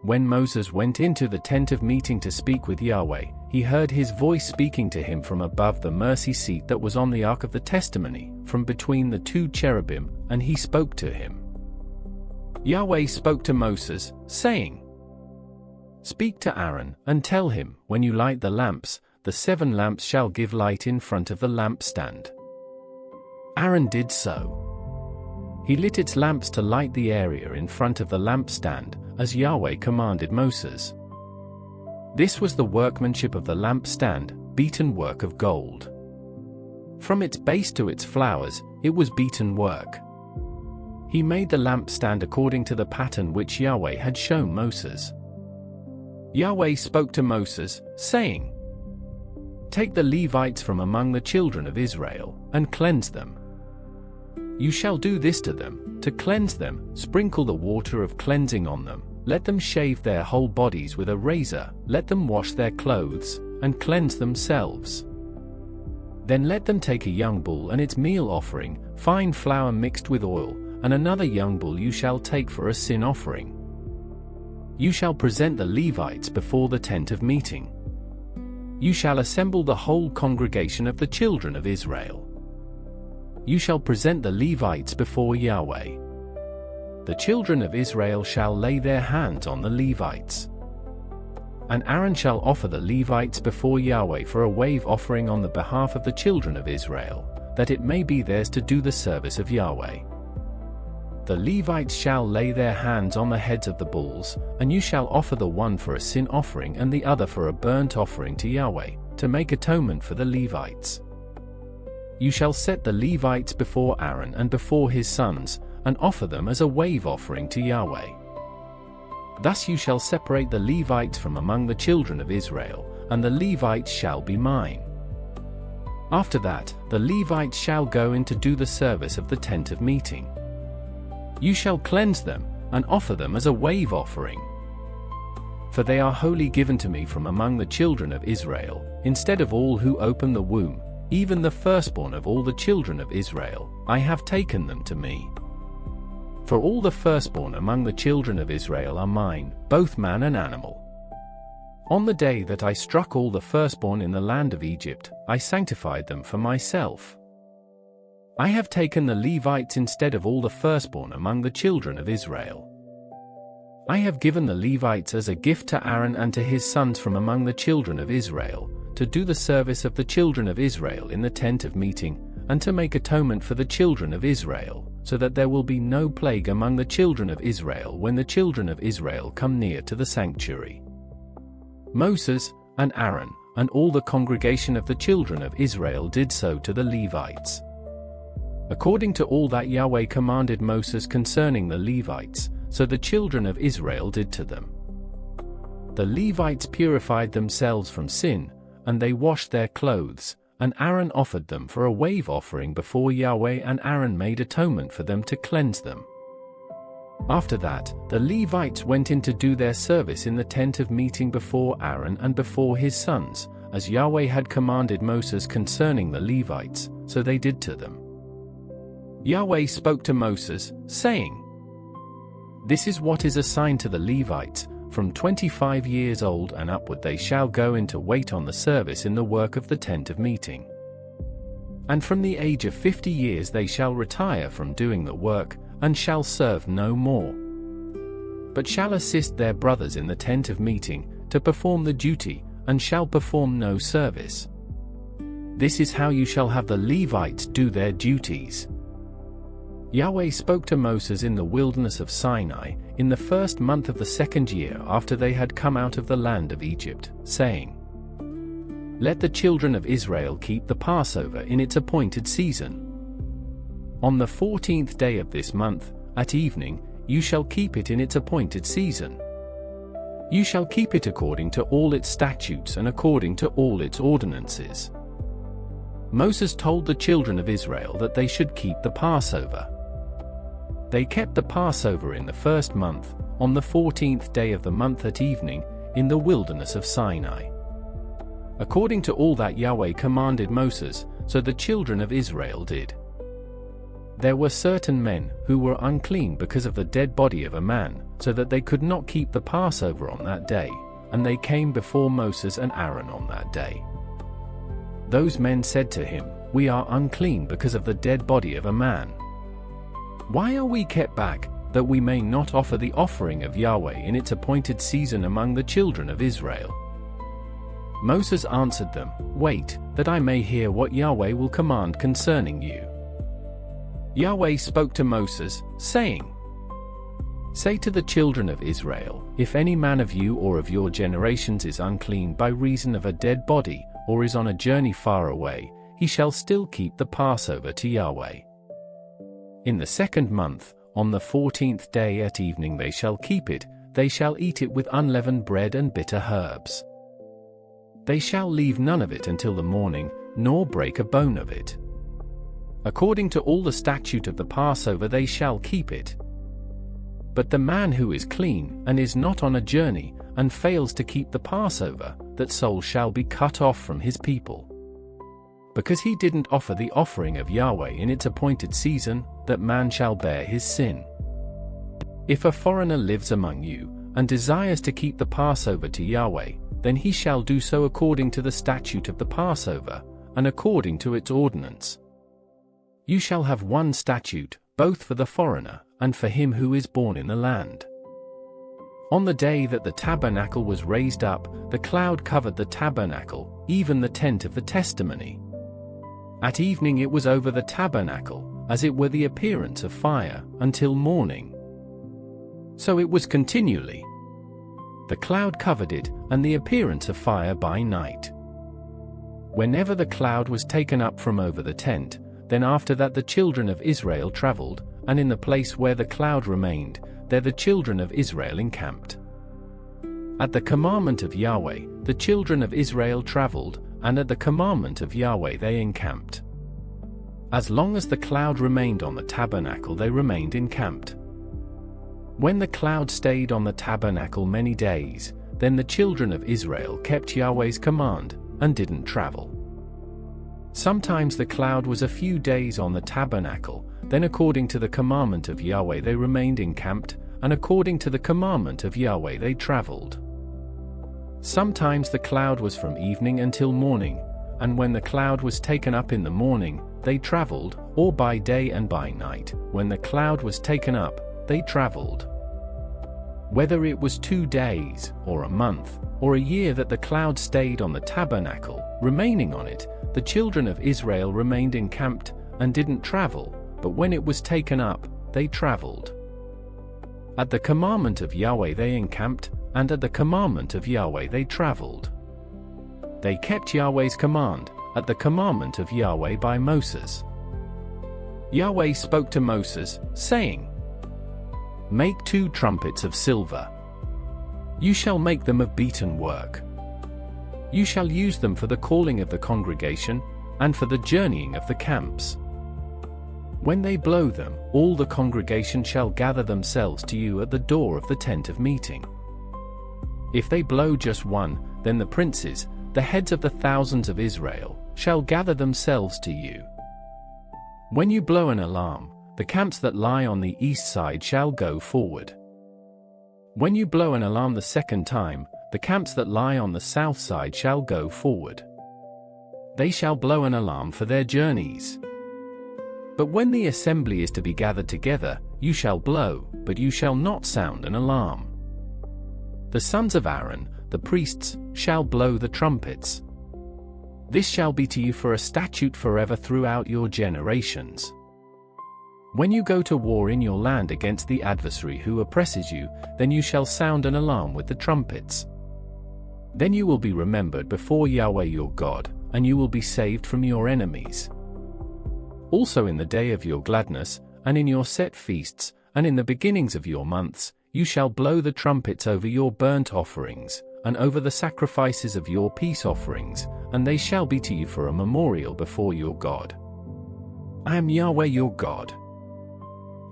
When Moses went into the tent of meeting to speak with Yahweh, he heard his voice speaking to him from above the mercy seat that was on the ark of the testimony, from between the 2 cherubim, and he spoke to him. Yahweh spoke to Moses, saying, "Speak to Aaron, and tell him, when you light the lamps, the 7 lamps shall give light in front of the lampstand." Aaron did so. He lit its lamps to light the area in front of the lampstand, as Yahweh commanded Moses. This was the workmanship of the lampstand, beaten work of gold. From its base to its flowers, it was beaten work. He made the lampstand according to the pattern which Yahweh had shown Moses. Yahweh spoke to Moses, saying, "Take the Levites from among the children of Israel, and cleanse them. You shall do this to them, to cleanse them, sprinkle the water of cleansing on them, let them shave their whole bodies with a razor, let them wash their clothes, and cleanse themselves. Then let them take a young bull and its meal offering, fine flour mixed with oil, and another young bull you shall take for a sin offering. You shall present the Levites before the tent of meeting. You shall assemble the whole congregation of the children of Israel. You shall present the Levites before Yahweh. The children of Israel shall lay their hands on the Levites. And Aaron shall offer the Levites before Yahweh for a wave offering on the behalf of the children of Israel, that it may be theirs to do the service of Yahweh. The Levites shall lay their hands on the heads of the bulls, and you shall offer the one for a sin offering and the other for a burnt offering to Yahweh, to make atonement for the Levites. You shall set the Levites before Aaron and before his sons, and offer them as a wave offering to Yahweh. Thus you shall separate the Levites from among the children of Israel, and the Levites shall be mine. After that, the Levites shall go in to do the service of the tent of meeting. You shall cleanse them, and offer them as a wave offering. For they are wholly given to me from among the children of Israel, instead of all who open the womb, even the firstborn of all the children of Israel, I have taken them to me. For all the firstborn among the children of Israel are mine, both man and animal. On the day that I struck all the firstborn in the land of Egypt, I sanctified them for myself. I have taken the Levites instead of all the firstborn among the children of Israel. I have given the Levites as a gift to Aaron and to his sons from among the children of Israel, to do the service of the children of Israel in the tent of meeting, and to make atonement for the children of Israel, so that there will be no plague among the children of Israel when the children of Israel come near to the sanctuary. Moses, and Aaron, and all the congregation of the children of Israel did so to the Levites, according to all that Yahweh commanded Moses concerning the Levites, so the children of Israel did to them. The Levites purified themselves from sin, and they washed their clothes, and Aaron offered them for a wave offering before Yahweh, and Aaron made atonement for them to cleanse them. After that, the Levites went in to do their service in the tent of meeting before Aaron and before his sons, as Yahweh had commanded Moses concerning the Levites, so they did to them. Yahweh spoke to Moses, saying, This is what is assigned to the Levites, from 25 years old and upward they shall go in to wait on the service in the work of the tent of meeting. And from the age of 50 years they shall retire from doing the work, and shall serve no more, but shall assist their brothers in the tent of meeting, to perform the duty, and shall perform no service. This is how you shall have the Levites do their duties. Yahweh spoke to Moses in the wilderness of Sinai, in the first month of the second year after they had come out of the land of Egypt, saying, Let the children of Israel keep the Passover in its appointed season. On the 14th day of this month, at evening, you shall keep it in its appointed season. You shall keep it according to all its statutes and according to all its ordinances. Moses told the children of Israel that they should keep the Passover. They kept the Passover in the first month, on the 14th day of the month at evening, in the wilderness of Sinai, according to all that Yahweh commanded Moses, so the children of Israel did. There were certain men who were unclean because of the dead body of a man, so that they could not keep the Passover on that day, and they came before Moses and Aaron on that day. Those men said to him, We are unclean because of the dead body of a man. Why are we kept back, that we may not offer the offering of Yahweh in its appointed season among the children of Israel? Moses answered them, Wait, that I may hear what Yahweh will command concerning you. Yahweh spoke to Moses, saying, Say to the children of Israel, If any man of you or of your generations is unclean by reason of a dead body, or is on a journey far away, he shall still keep the Passover to Yahweh. In the second month, on the 14th day at evening they shall keep it, they shall eat it with unleavened bread and bitter herbs. They shall leave none of it until the morning, nor break a bone of it. According to all the statute of the Passover they shall keep it. But the man who is clean, and is not on a journey, and fails to keep the Passover, that soul shall be cut off from his people. Because he didn't offer the offering of Yahweh in its appointed season, that man shall bear his sin. If a foreigner lives among you, and desires to keep the Passover to Yahweh, then he shall do so according to the statute of the Passover, and according to its ordinance. You shall have one statute, both for the foreigner, and for him who is born in the land. On the day that the tabernacle was raised up, the cloud covered the tabernacle, even the tent of the testimony. At evening it was over the tabernacle, as it were the appearance of fire, until morning. So it was continually. The cloud covered it, and the appearance of fire by night. Whenever the cloud was taken up from over the tent, then after that the children of Israel traveled, and in the place where the cloud remained, there the children of Israel encamped. At the commandment of Yahweh, the children of Israel traveled, and at the commandment of Yahweh they encamped. As long as the cloud remained on the tabernacle they remained encamped. When the cloud stayed on the tabernacle many days, then the children of Israel kept Yahweh's command, and didn't travel. Sometimes the cloud was a few days on the tabernacle, then according to the commandment of Yahweh they remained encamped, and according to the commandment of Yahweh they traveled. Sometimes the cloud was from evening until morning, and when the cloud was taken up in the morning, they traveled, or by day and by night, when the cloud was taken up, they traveled. Whether it was 2 days, or a month, or a year that the cloud stayed on the tabernacle, remaining on it, the children of Israel remained encamped, and didn't travel, but when it was taken up, they traveled. At the commandment of Yahweh they encamped, and at the commandment of Yahweh they traveled. They kept Yahweh's command, at the commandment of Yahweh by Moses. Yahweh spoke to Moses, saying, "Make 2 trumpets of silver. You shall make them of beaten work. You shall use them for the calling of the congregation, and for the journeying of the camps. When they blow them, all the congregation shall gather themselves to you at the door of the tent of meeting. If they blow just one, then the princes, the heads of the thousands of Israel, shall gather themselves to you. When you blow an alarm, the camps that lie on the east side shall go forward. When you blow an alarm the second time, the camps that lie on the south side shall go forward. They shall blow an alarm for their journeys. But when the assembly is to be gathered together, you shall blow, but you shall not sound an alarm. The sons of Aaron, the priests, shall blow the trumpets. This shall be to you for a statute forever throughout your generations. When you go to war in your land against the adversary who oppresses you, then you shall sound an alarm with the trumpets. Then you will be remembered before Yahweh your God, and you will be saved from your enemies. Also in the day of your gladness, and in your set feasts, and in the beginnings of your months, you shall blow the trumpets over your burnt offerings, and over the sacrifices of your peace offerings, and they shall be to you for a memorial before your God. I am Yahweh your God.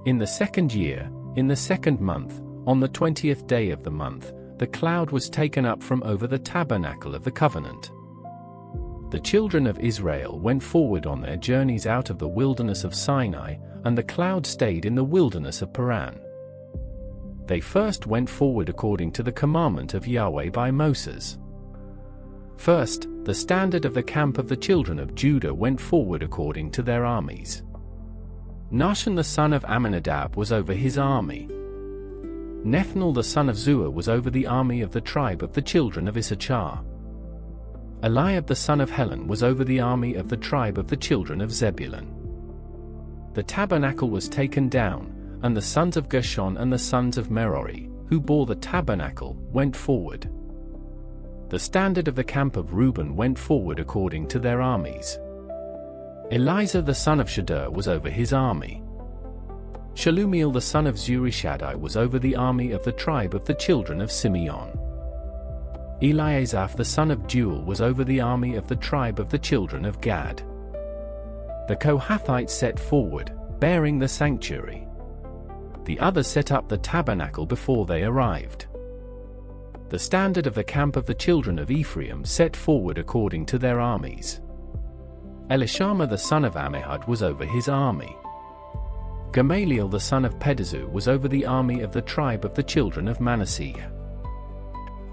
In the 2nd year, in the 2nd month, on the 20th day of the month, the cloud was taken up from over the tabernacle of the covenant. The children of Israel went forward on their journeys out of the wilderness of Sinai, and the cloud stayed in the wilderness of Paran. They first went forward according to the commandment of Yahweh by Moses. First, the standard of the camp of the children of Judah went forward according to their armies. Nahshon the son of Amminadab was over his army. Nethanel the son of Zuar was over the army of the tribe of the children of Issachar. Eliab the son of Helon was over the army of the tribe of the children of Zebulun. The tabernacle was taken down, and the sons of Gershon and the sons of Merari, who bore the tabernacle, went forward. The standard of the camp of Reuben went forward according to their armies. Elizur the son of Shadur was over his army. Shalumiel the son of Zurishaddai was over the army of the tribe of the children of Simeon. Eliasaph the son of Deuel was over the army of the tribe of the children of Gad. The Kohathites set forward, bearing the sanctuary. The others set up the tabernacle before they arrived. The standard of the camp of the children of Ephraim set forward according to their armies. Elishama the son of Ammihud was over his army. Gamaliel the son of Pedazur was over the army of the tribe of the children of Manasseh.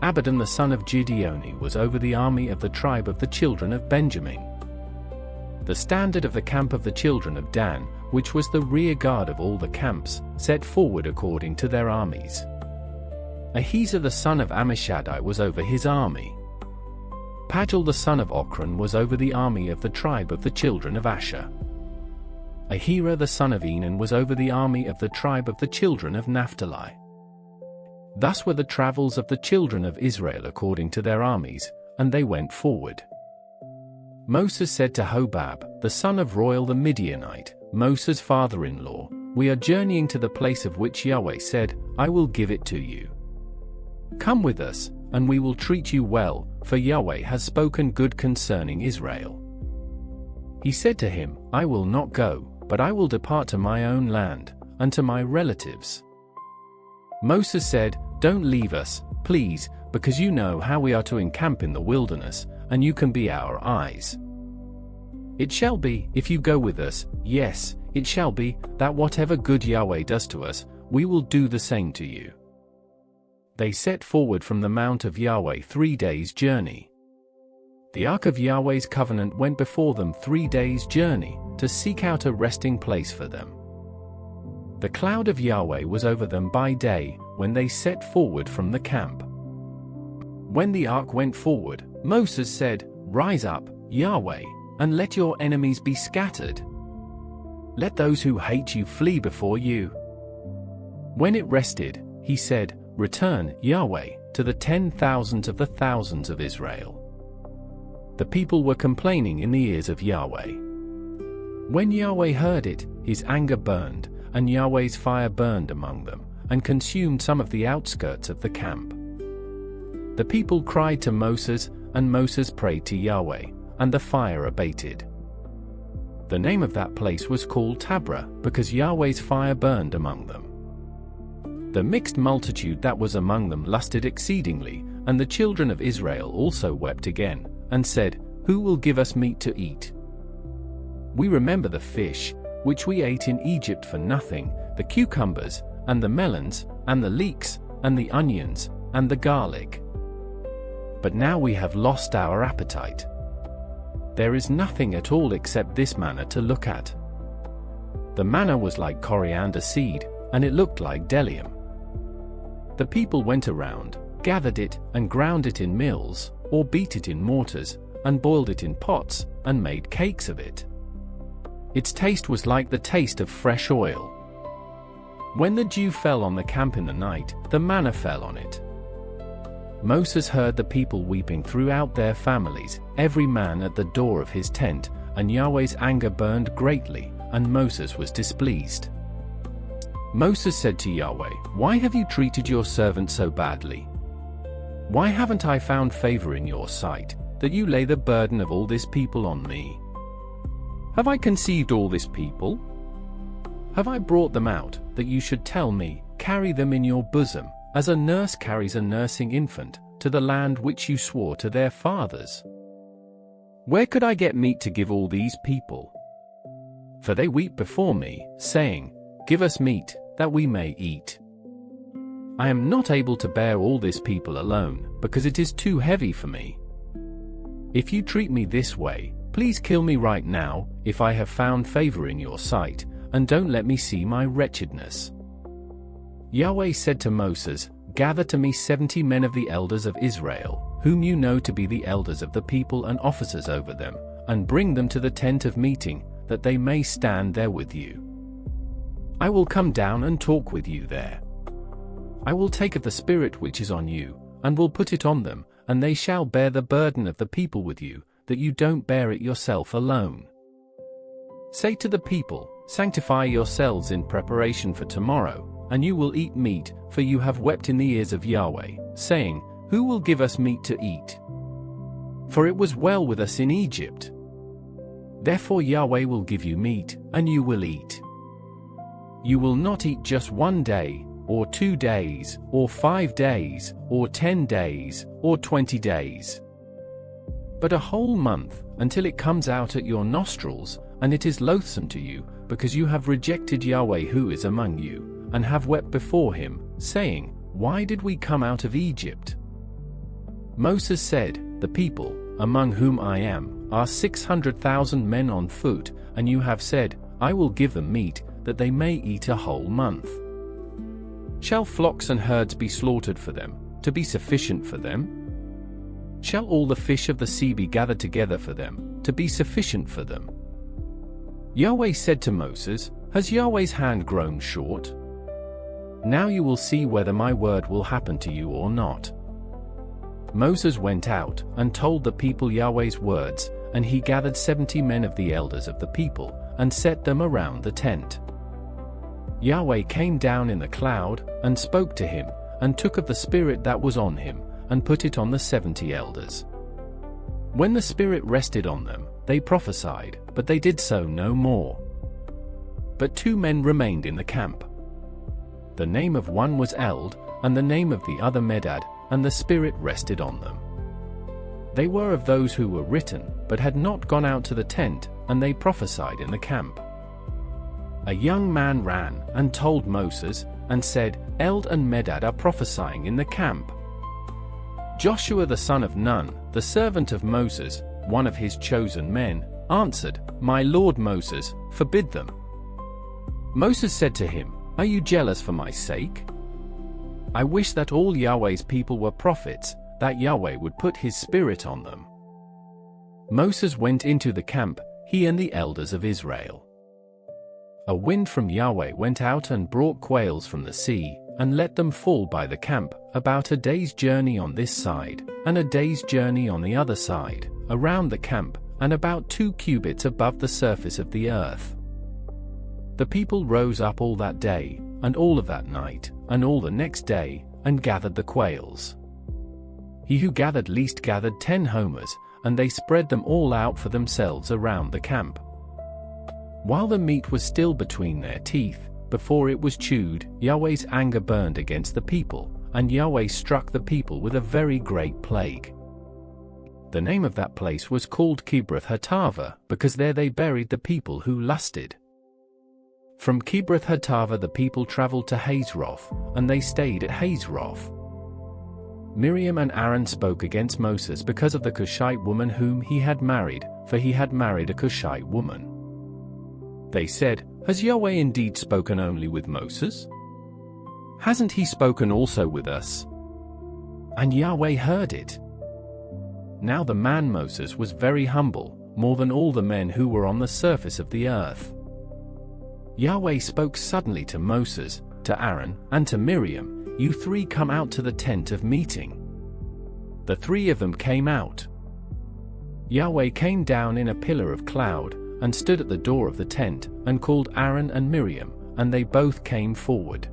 Abidan the son of Gideoni was over the army of the tribe of the children of Benjamin. The standard of the camp of the children of Dan, which was the rear guard of all the camps, set forward according to their armies. Ahiezer the son of Ammishaddai was over his army. Pagel the son of Ochran was over the army of the tribe of the children of Asher. Ahira the son of Enan was over the army of the tribe of the children of Naphtali. Thus were the travels of the children of Israel according to their armies, and they went forward. Moses said to Hobab, the son of Royal the Midianite, Moses' father-in-law, "We are journeying to the place of which Yahweh said, I will give it to you. Come with us, and we will treat you well, for Yahweh has spoken good concerning Israel." He said to him, "I will not go, but I will depart to my own land, and to my relatives." Moses said, "Don't leave us, please, because you know how we are to encamp in the wilderness, and you can be our eyes. It shall be, if you go with us, yes, it shall be, that whatever good Yahweh does to us, we will do the same to you." They set forward from the mount of Yahweh 3 days' journey. The ark of Yahweh's covenant went before them 3 days' journey, to seek out a resting place for them. The cloud of Yahweh was over them by day, when they set forward from the camp. When the ark went forward, Moses said, "Rise up, Yahweh, and let your enemies be scattered. Let those who hate you flee before you." When it rested, he said, "Return, Yahweh, to the 10,000s of the thousands of Israel." The people were complaining in the ears of Yahweh. When Yahweh heard it, his anger burned, and Yahweh's fire burned among them, and consumed some of the outskirts of the camp. The people cried to Moses, and Moses prayed to Yahweh, and the fire abated. The name of that place was called Taberah, because Yahweh's fire burned among them. The mixed multitude that was among them lusted exceedingly, and the children of Israel also wept again, and said, "Who will give us meat to eat? We remember the fish, which we ate in Egypt for nothing, the cucumbers, and the melons, and the leeks, and the onions, and the garlic. But now we have lost our appetite. There is nothing at all except this manna to look at." The manna was like coriander seed, and it looked like bdellium. The people went around, gathered it, and ground it in mills, or beat it in mortars, and boiled it in pots, and made cakes of it. Its taste was like the taste of fresh oil. When the dew fell on the camp in the night, the manna fell on it. Moses heard the people weeping throughout their families, every man at the door of his tent, and Yahweh's anger burned greatly, and Moses was displeased. Moses said to Yahweh, "Why have you treated your servant so badly? Why haven't I found favor in your sight, that you lay the burden of all this people on me? Have I conceived all this people? Have I brought them out, that you should tell me, carry them in your bosom, as a nurse carries a nursing infant, to the land which you swore to their fathers? Where could I get meat to give all these people? For they weep before me, saying, 'Give us meat, that we may eat.' I am not able to bear all this people alone, because it is too heavy for me. If you treat me this way, please kill me right now, if I have found favor in your sight, and don't let me see my wretchedness." Yahweh said to Moses, "Gather to me 70 men of the elders of Israel, whom you know to be the elders of the people and officers over them, and bring them to the tent of meeting, that they may stand there with you. I will come down and talk with you there. I will take of the Spirit which is on you, and will put it on them, and they shall bear the burden of the people with you, that you don't bear it yourself alone. Say to the people, 'Sanctify yourselves in preparation for tomorrow, and you will eat meat, for you have wept in the ears of Yahweh, saying, Who will give us meat to eat? For it was well with us in Egypt. Therefore Yahweh will give you meat, and you will eat. You will not eat just 1 day, or 2 days, or 5 days, or 10 days, or 20 days, but a whole month, until it comes out at your nostrils, and it is loathsome to you, because you have rejected Yahweh who is among you, and have wept before him, saying, Why did we come out of Egypt? Moses said, The people, among whom I am, are 600,000 men on foot, and you have said, I will give them meat, that they may eat a whole month. Shall flocks and herds be slaughtered for them, to be sufficient for them? Shall all the fish of the sea be gathered together for them, to be sufficient for them? Yahweh said to Moses, Has Yahweh's hand grown short? Now you will see whether my word will happen to you or not. Moses went out and told the people Yahweh's words, and he gathered 70 men of the elders of the people, and set them around the tent. Yahweh came down in the cloud, and spoke to him, and took of the Spirit that was on him, and put it on the 70 elders. When the Spirit rested on them, they prophesied, but they did so no more. But 2 men remained in the camp. The name of one was Eld, and the name of the other Medad, and the Spirit rested on them. They were of those who were written, but had not gone out to the tent, and they prophesied in the camp. A young man ran, and told Moses, and said, Eld and Medad are prophesying in the camp. Joshua the son of Nun, the servant of Moses, one of his chosen men, answered, My lord Moses, forbid them. Moses said to him, Are you jealous for my sake? I wish that all Yahweh's people were prophets, that Yahweh would put his Spirit on them. Moses went into the camp, he and the elders of Israel. A wind from Yahweh went out and brought quails from the sea, and let them fall by the camp, about a day's journey on this side, and a day's journey on the other side, around the camp, and about 2 cubits above the surface of the earth. The people rose up all that day, and all of that night, and all the next day, and gathered the quails. He who gathered least gathered 10 homers, and they spread them all out for themselves around the camp. While the meat was still between their teeth, before it was chewed, Yahweh's anger burned against the people, and Yahweh struck the people with a very great plague. The name of that place was called Kibroth Hattaavah, because there they buried the people who lusted. From Kibroth Hattaavah the people traveled to Hazeroth, and they stayed at Hazeroth. Miriam and Aaron spoke against Moses because of the Cushite woman whom he had married, for he had married a Cushite woman. They said, Has Yahweh indeed spoken only with Moses? Hasn't he spoken also with us? And Yahweh heard it. Now the man Moses was very humble, more than all the men who were on the surface of the earth. Yahweh spoke suddenly to Moses, to Aaron, and to Miriam, You 3 come out to the tent of meeting. The 3 of them came out. Yahweh came down in a pillar of cloud, and stood at the door of the tent, and called Aaron and Miriam, and they both came forward.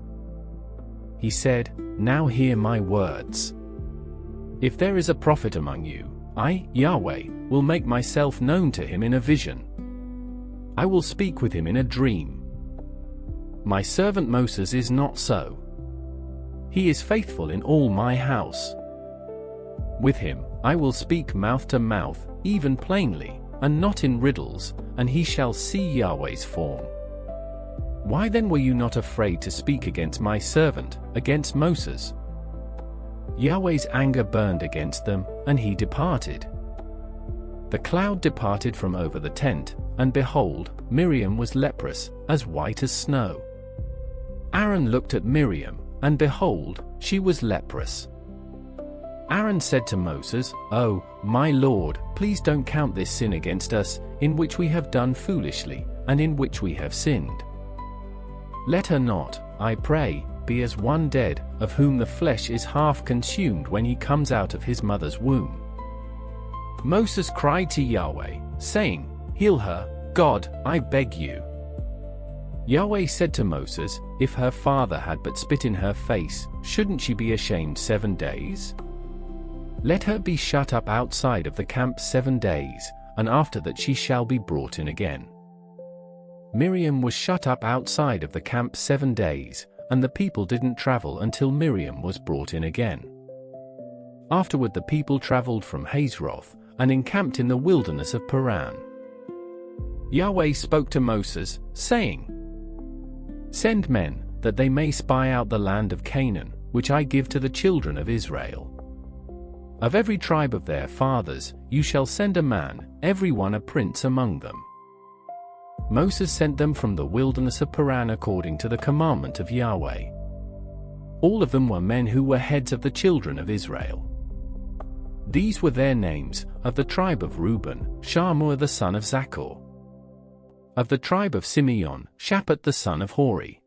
He said, Now hear my words. If there is a prophet among you, I, Yahweh, will make myself known to him in a vision. I will speak with him in a dream. My servant Moses is not so. He is faithful in all my house. With him, I will speak mouth to mouth, even plainly, and not in riddles, and he shall see Yahweh's form. Why then were you not afraid to speak against my servant, against Moses? Yahweh's anger burned against them, and he departed. The cloud departed from over the tent, and behold, Miriam was leprous, as white as snow. Aaron looked at Miriam, and behold, she was leprous. Aaron said to Moses, Oh, my Lord, please don't count this sin against us, in which we have done foolishly, and in which we have sinned. Let her not, I pray, be as one dead, of whom the flesh is half consumed when he comes out of his mother's womb. Moses cried to Yahweh, saying, Heal her, God, I beg you. Yahweh said to Moses, If her father had but spit in her face, shouldn't she be ashamed 7 days? Let her be shut up outside of the camp 7 days, and after that she shall be brought in again. Miriam was shut up outside of the camp 7 days, and the people didn't travel until Miriam was brought in again. Afterward the people traveled from Hazeroth, and encamped in the wilderness of Paran. Yahweh spoke to Moses, saying, "Send men, that they may spy out the land of Canaan, which I give to the children of Israel. Of every tribe of their fathers, you shall send a man, every one a prince among them." Moses sent them from the wilderness of Paran according to the commandment of Yahweh. All of them were men who were heads of the children of Israel. These were their names: of the tribe of Reuben, Shammua the son of Zaccur; of the tribe of Simeon, Shaphat the son of Hori;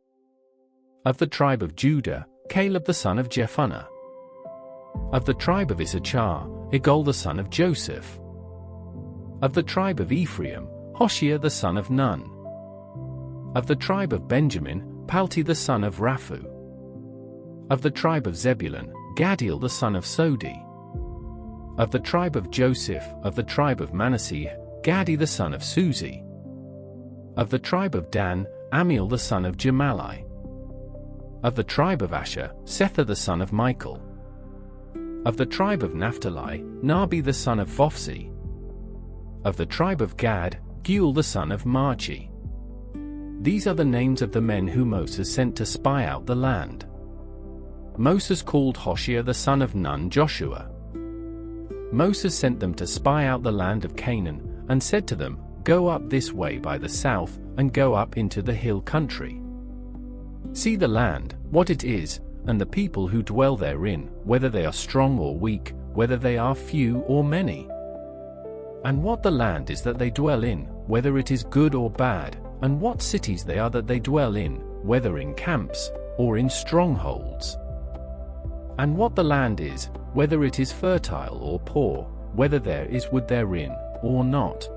of the tribe of Judah, Caleb the son of Jephunneh; of the tribe of Issachar, Igal the son of Joseph; of the tribe of Ephraim, Hoshea the son of Nun; of the tribe of Benjamin, Palti the son of Raphu; of the tribe of Zebulun, Gadiel the son of Sodi; of the tribe of Joseph, of the tribe of Manasseh, Gadi the son of Suzi; of the tribe of Dan, Amiel the son of Gemalli; of the tribe of Asher, Sether the son of Michael; of the tribe of Naphtali, Nabi the son of Vophsi; of the tribe of Gad, Geuel the son of Machi. These are the names of the men whom Moses sent to spy out the land. Moses called Hoshea the son of Nun Joshua. Moses sent them to spy out the land of Canaan, and said to them, "Go up this way by the south, and go up into the hill country. See the land, what it is, and the people who dwell therein, whether they are strong or weak, whether they are few or many. And what the land is that they dwell in, whether it is good or bad, and what cities they are that they dwell in, whether in camps, or in strongholds. And what the land is, whether it is fertile or poor, whether there is wood therein, or not.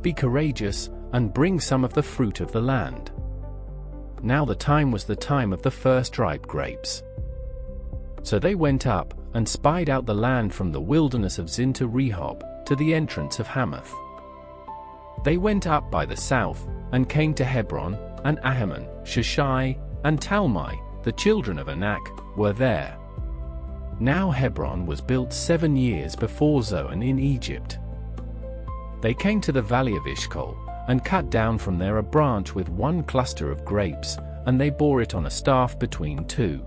Be courageous, and bring some of the fruit of the land." Now the time was the time of the first ripe grapes. So they went up, and spied out the land from the wilderness of Zin to Rehob, to the entrance of Hamath. They went up by the south, and came to Hebron, and Ahiman, Sheshai, and Talmai, the children of Anak, were there. Now Hebron was built 7 years before Zoan in Egypt. They came to the valley of Eshcol, and cut down from there a branch with one cluster of grapes, and they bore it on a staff between two.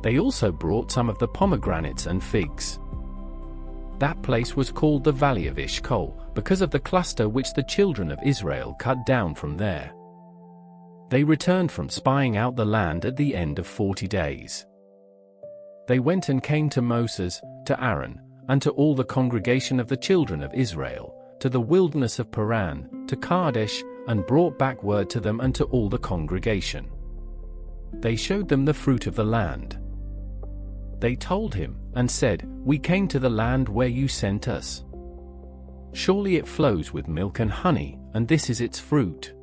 They also brought some of the pomegranates and figs. That place was called the valley of Eshcol, because of the cluster which the children of Israel cut down from there. They returned from spying out the land at the end of 40 days. They went and came to Moses, to Aaron, and to all the congregation of the children of Israel, to the wilderness of Paran, to Kadesh, and brought back word to them and to all the congregation. They showed them the fruit of the land. They told him, and said, "We came to the land where you sent us. Surely it flows with milk and honey, and this is its fruit.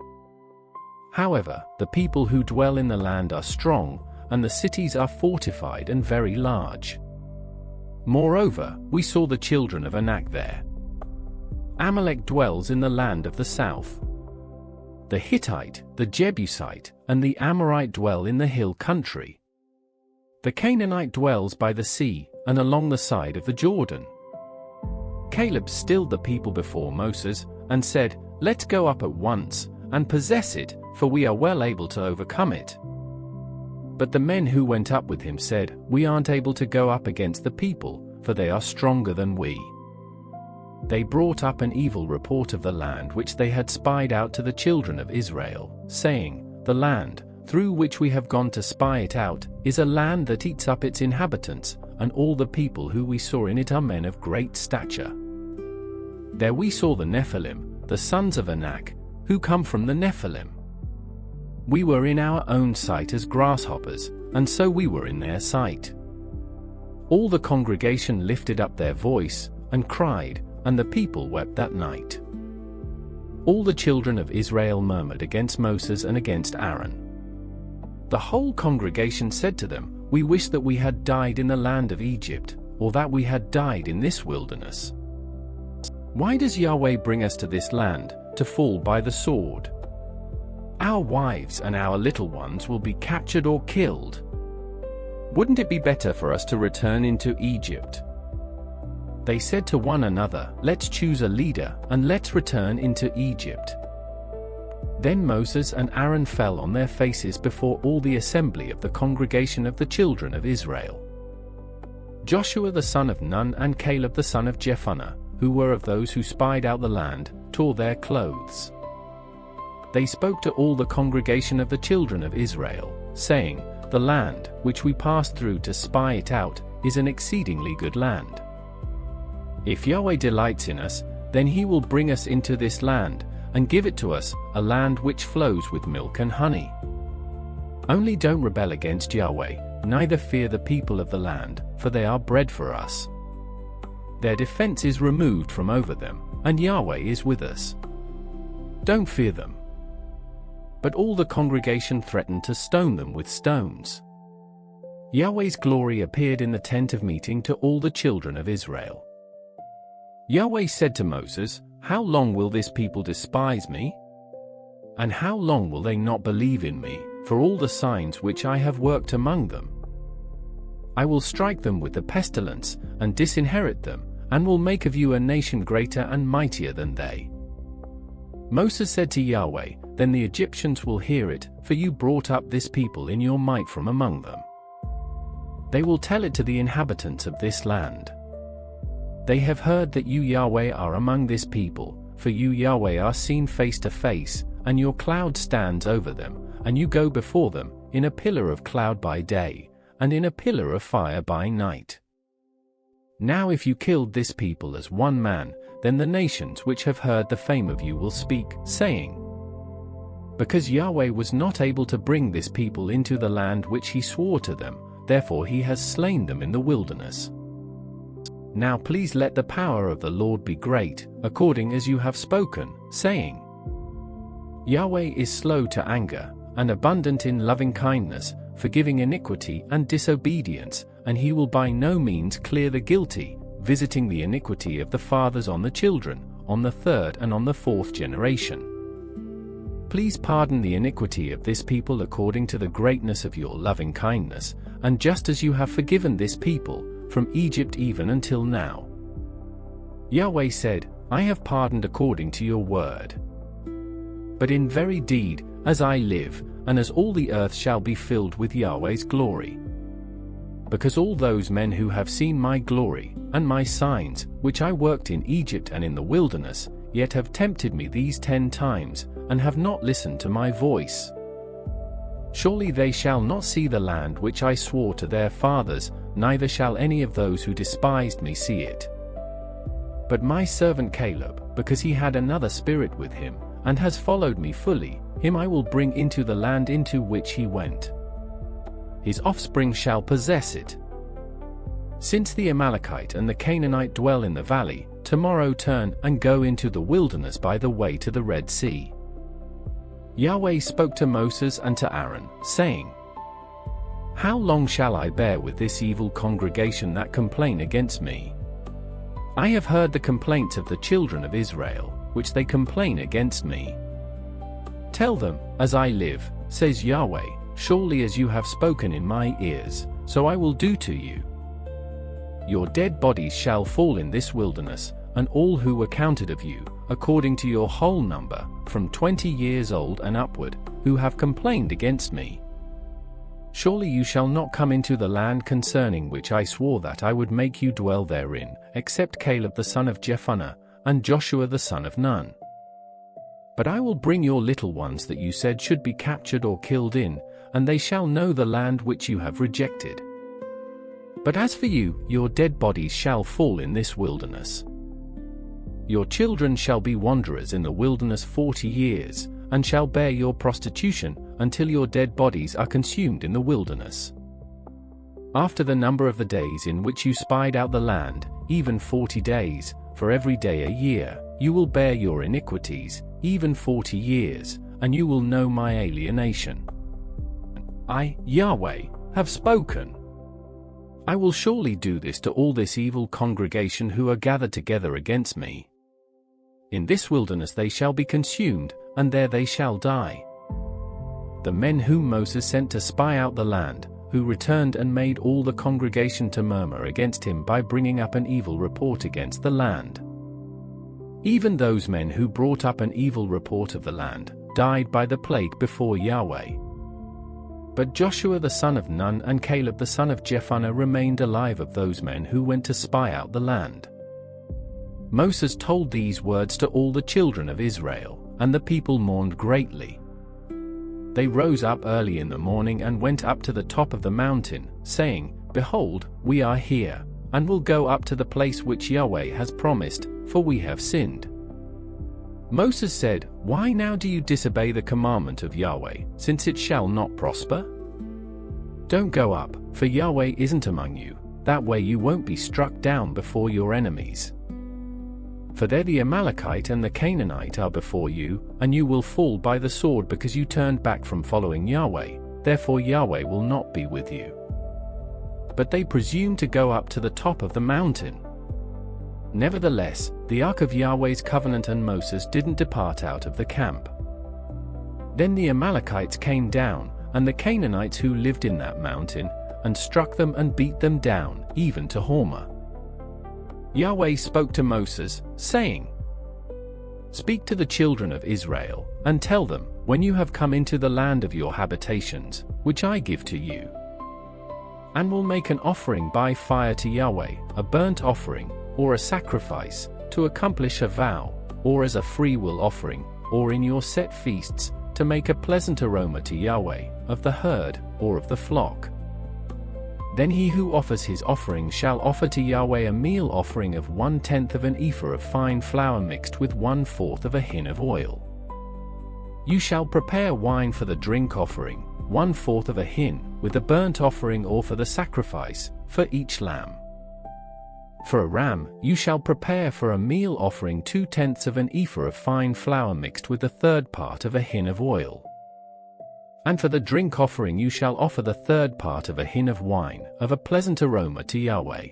However, the people who dwell in the land are strong, and the cities are fortified and very large. Moreover, we saw the children of Anak there. Amalek dwells in the land of the south. The Hittite, the Jebusite, and the Amorite dwell in the hill country. The Canaanite dwells by the sea, and along the side of the Jordan." Caleb stilled the people before Moses, and said, "Let's go up at once, and possess it, for we are well able to overcome it." But the men who went up with him said, "We aren't able to go up against the people, for they are stronger than we." They brought up an evil report of the land which they had spied out to the children of Israel, saying, "The land, through which we have gone to spy it out, is a land that eats up its inhabitants, and all the people who we saw in it are men of great stature. There we saw the Nephilim, the sons of Anak, who come from the Nephilim. We were in our own sight as grasshoppers, and so we were in their sight." All the congregation lifted up their voice, and cried, and the people wept that night. All the children of Israel murmured against Moses and against Aaron. The whole congregation said to them, "We wish that we had died in the land of Egypt, or that we had died in this wilderness. Why does Yahweh bring us to this land, to fall by the sword? Our wives and our little ones will be captured or killed. Wouldn't it be better for us to return into Egypt?" They said to one another, "Let's choose a leader, and let's return into Egypt." Then Moses and Aaron fell on their faces before all the assembly of the congregation of the children of Israel. Joshua the son of Nun and Caleb the son of Jephunneh, who were of those who spied out the land, tore their clothes. They spoke to all the congregation of the children of Israel, saying, "The land, which we passed through to spy it out, is an exceedingly good land. If Yahweh delights in us, then he will bring us into this land, and give it to us, a land which flows with milk and honey. Only don't rebel against Yahweh, neither fear the people of the land, for they are bread for us. Their defense is removed from over them, and Yahweh is with us. Don't fear them." But all the congregation threatened to stone them with stones. Yahweh's glory appeared in the tent of meeting to all the children of Israel. Yahweh said to Moses, "How long will this people despise me? And how long will they not believe in me, for all the signs which I have worked among them? I will strike them with the pestilence, and disinherit them, and will make of you a nation greater and mightier than they." Moses said to Yahweh, "Then the Egyptians will hear it, for you brought up this people in your might from among them. They will tell it to the inhabitants of this land. They have heard that you Yahweh are among this people, for you Yahweh are seen face to face, and your cloud stands over them, and you go before them, in a pillar of cloud by day, and in a pillar of fire by night. Now if you killed this people as one man, then the nations which have heard the fame of you will speak, saying, 'Because Yahweh was not able to bring this people into the land which he swore to them, therefore he has slain them in the wilderness. Now please let the power of the Lord be great, according as you have spoken, saying, Yahweh is slow to anger, and abundant in loving kindness, forgiving iniquity and disobedience, and he will by no means clear the guilty, visiting the iniquity of the fathers on the children, on the third and on the fourth generation. Please pardon the iniquity of this people according to the greatness of your loving kindness, and just as you have forgiven this people, from Egypt even until now.' Yahweh said, 'I have pardoned according to your word. But in very deed, as I live, and as all the earth shall be filled with Yahweh's glory. Because all those men who have seen my glory, and my signs, which I worked in Egypt and in the wilderness, yet have tempted me these 10 times, and have not listened to my voice. Surely they shall not see the land which I swore to their fathers, neither shall any of those who despised me see it. But my servant Caleb, because he had another spirit with him, and has followed me fully, him I will bring into the land into which he went. His offspring shall possess it. Since the Amalekite and the Canaanite dwell in the valley, tomorrow turn and go into the wilderness by the way to the Red Sea.' Yahweh spoke to Moses and to Aaron, saying, 'How long shall I bear with this evil congregation that complain against me? I have heard the complaints of the children of Israel, which they complain against me. Tell them, as I live, says Yahweh, surely as you have spoken in my ears, so I will do to you. Your dead bodies shall fall in this wilderness, and all who were counted of you, according to your whole number, from 20 years old and upward, who have complained against me. Surely you shall not come into the land concerning which I swore that I would make you dwell therein, except Caleb the son of Jephunneh, and Joshua the son of Nun. But I will bring your little ones that you said should be captured or killed in, and they shall know the land which you have rejected. But as for you, your dead bodies shall fall in this wilderness. Your children shall be wanderers in the wilderness 40 years, and shall bear your prostitution, until your dead bodies are consumed in the wilderness. After the number of the days in which you spied out the land, even 40 days, for every day a year, you will bear your iniquities, even 40 years, and you will know my alienation. I, Yahweh, have spoken. I will surely do this to all this evil congregation who are gathered together against me. In this wilderness they shall be consumed, and there they shall die. The men whom Moses sent to spy out the land, who returned and made all the congregation to murmur against him by bringing up an evil report against the land. Even those men who brought up an evil report of the land died by the plague before Yahweh. But Joshua the son of Nun and Caleb the son of Jephunneh remained alive of those men who went to spy out the land. Moses told these words to all the children of Israel, and the people mourned greatly. They rose up early in the morning and went up to the top of the mountain, saying, Behold, we are here, and will go up to the place which Yahweh has promised, for we have sinned. Moses said, Why now do you disobey the commandment of Yahweh, since it shall not prosper? Don't go up, for Yahweh isn't among you, that way you won't be struck down before your enemies. For there the Amalekite and the Canaanite are before you, and you will fall by the sword because you turned back from following Yahweh, therefore Yahweh will not be with you. But they presumed to go up to the top of the mountain. Nevertheless, the ark of Yahweh's covenant and Moses didn't depart out of the camp. Then the Amalekites came down, and the Canaanites who lived in that mountain, and struck them and beat them down, even to Hormah. Yahweh spoke to Moses, saying, Speak to the children of Israel, and tell them, when you have come into the land of your habitations, which I give to you, and will make an offering by fire to Yahweh, a burnt offering, or a sacrifice, to accomplish a vow, or as a freewill offering, or in your set feasts, to make a pleasant aroma to Yahweh, of the herd, or of the flock. Then he who offers his offering shall offer to Yahweh a meal offering of 1/10 of an ephah of fine flour mixed with 1/4 of a hin of oil. You shall prepare wine for the drink offering, 1/4 of a hin, with the burnt offering or for the sacrifice, for each lamb. For a ram, you shall prepare for a meal offering 2/10 of an ephah of fine flour mixed with the 1/3 part of a hin of oil. And for the drink offering you shall offer the 1/3 part of a hin of wine, of a pleasant aroma to Yahweh.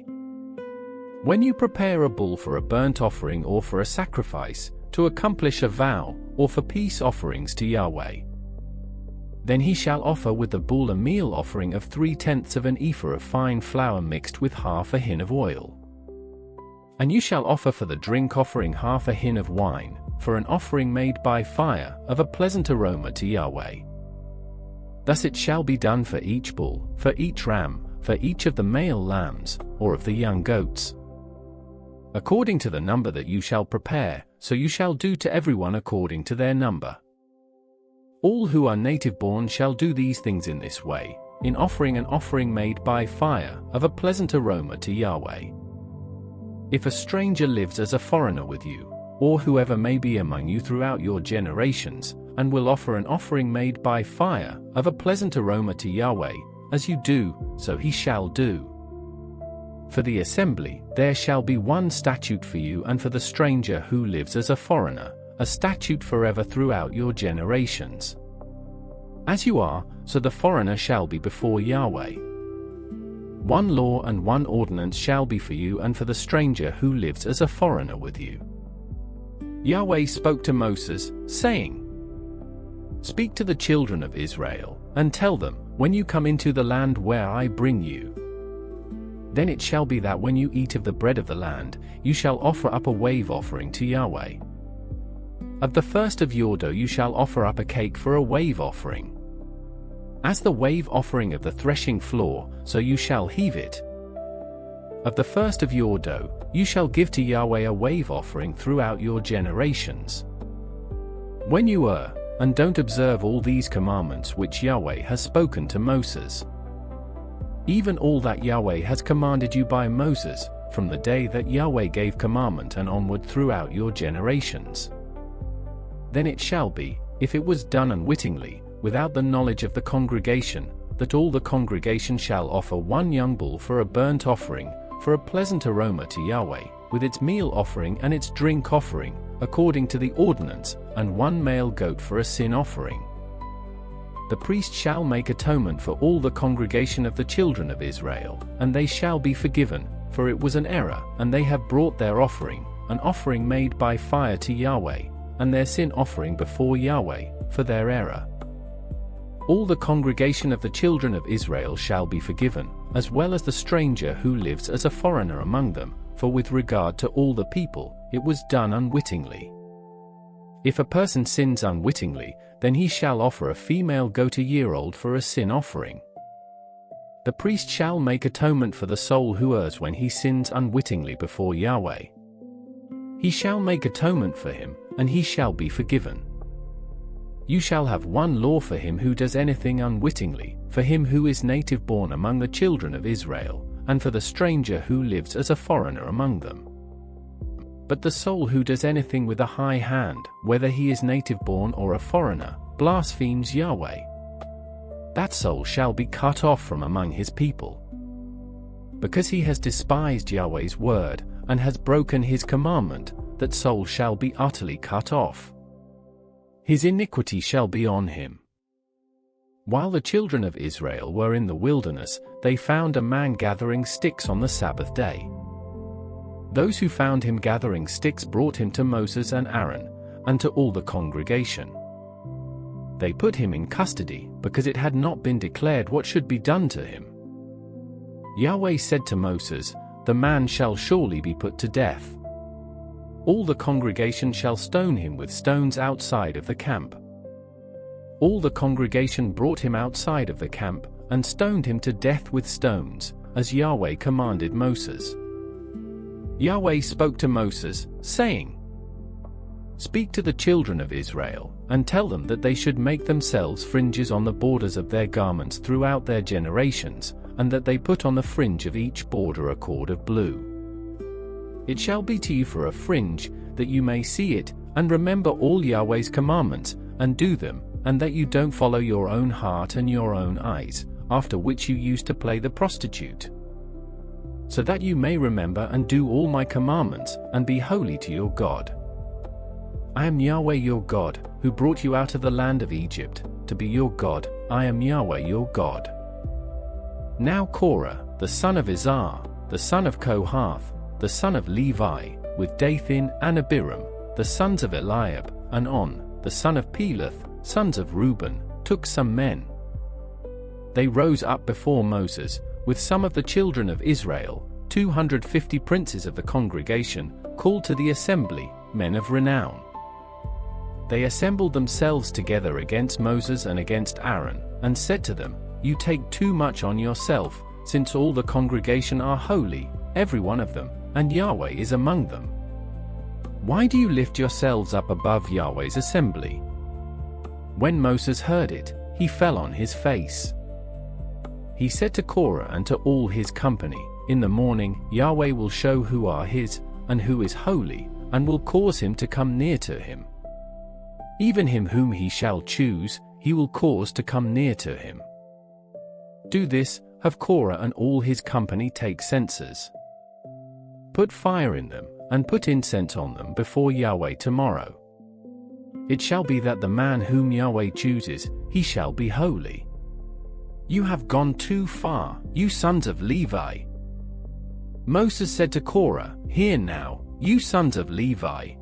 When you prepare a bull for a burnt offering or for a sacrifice, to accomplish a vow, or for peace offerings to Yahweh, then he shall offer with the bull a meal offering of 3/10 of an ephah of fine flour mixed with 1/2 a hin of oil. And you shall offer for the drink offering 1/2 a hin of wine, for an offering made by fire, of a pleasant aroma to Yahweh. Thus it shall be done for each bull, for each ram, for each of the male lambs, or of the young goats. According to the number that you shall prepare, so you shall do to everyone according to their number. All who are native-born shall do these things in this way, in offering an offering made by fire, of a pleasant aroma to Yahweh. If a stranger lives as a foreigner with you, or whoever may be among you throughout your generations, and will offer an offering made by fire, of a pleasant aroma to Yahweh, as you do, so he shall do. For the assembly, there shall be one statute for you, and for the stranger who lives as a foreigner, a statute forever throughout your generations. As you are, so the foreigner shall be before Yahweh. One law and one ordinance shall be for you and for the stranger who lives as a foreigner with you. Yahweh spoke to Moses, saying, Speak to the children of Israel, and tell them, when you come into the land where I bring you, then it shall be that when you eat of the bread of the land, you shall offer up a wave offering to Yahweh. Of the first of your dough you shall offer up a cake for a wave offering. As the wave offering of the threshing floor, so you shall heave it. Of the first of your dough, you shall give to Yahweh a wave offering throughout your generations. When you err, and don't observe all these commandments which Yahweh has spoken to Moses, even all that Yahweh has commanded you by Moses, from the day that Yahweh gave commandment and onward throughout your generations, then it shall be, if it was done unwittingly, without the knowledge of the congregation, that all the congregation shall offer one young bull for a burnt offering, for a pleasant aroma to Yahweh, with its meal offering and its drink offering, according to the ordinance, and one male goat for a sin offering. The priest shall make atonement for all the congregation of the children of Israel, and they shall be forgiven, for it was an error, and they have brought their offering, an offering made by fire to Yahweh, and their sin offering before Yahweh, for their error. All the congregation of the children of Israel shall be forgiven, as well as the stranger who lives as a foreigner among them, for with regard to all the people, it was done unwittingly. If a person sins unwittingly, then he shall offer a female goat-a-year-old for a sin offering. The priest shall make atonement for the soul who errs when he sins unwittingly before Yahweh. He shall make atonement for him, and he shall be forgiven. You shall have one law for him who does anything unwittingly, for him who is native born among the children of Israel, and for the stranger who lives as a foreigner among them. But the soul who does anything with a high hand, whether he is native born or a foreigner, blasphemes Yahweh. That soul shall be cut off from among his people. Because he has despised Yahweh's word, and has broken his commandment, that soul shall be utterly cut off. His iniquity shall be on him. While the children of Israel were in the wilderness, they found a man gathering sticks on the Sabbath day. Those who found him gathering sticks brought him to Moses and Aaron, and to all the congregation. They put him in custody, because it had not been declared what should be done to him. Yahweh said to Moses, "The man shall surely be put to death. All the congregation shall stone him with stones outside of the camp." All the congregation brought him outside of the camp, and stoned him to death with stones, as Yahweh commanded Moses. Yahweh spoke to Moses, saying, "Speak to the children of Israel, and tell them that they should make themselves fringes on the borders of their garments throughout their generations, and that they put on the fringe of each border a cord of blue. It shall be to you for a fringe, that you may see it, and remember all Yahweh's commandments, and do them, and that you don't follow your own heart and your own eyes, after which you used to play the prostitute. So that you may remember and do all my commandments, and be holy to your God. I am Yahweh your God, who brought you out of the land of Egypt, to be your God. I am Yahweh your God." Now Korah, the son of Izhar, the son of Kohath, the son of Levi, with Dathan and Abiram, the sons of Eliab, and On, the son of Peleth, sons of Reuben, took some men. They rose up before Moses, with some of the children of Israel, 250 princes of the congregation, called to the assembly, men of renown. They assembled themselves together against Moses and against Aaron, and said to them, "You take too much on yourself, since all the congregation are holy, every one of them, and Yahweh is among them. Why do you lift yourselves up above Yahweh's assembly?" When Moses heard it, he fell on his face. He said to Korah and to all his company, "In the morning, Yahweh will show who are his, and who is holy, and will cause him to come near to him. Even him whom he shall choose, he will cause to come near to him. Do this, have Korah and all his company take censers. Put fire in them, and put incense on them before Yahweh tomorrow. It shall be that the man whom Yahweh chooses, he shall be holy. You have gone too far, you sons of Levi." Moses said to Korah, "Hear now, you sons of Levi.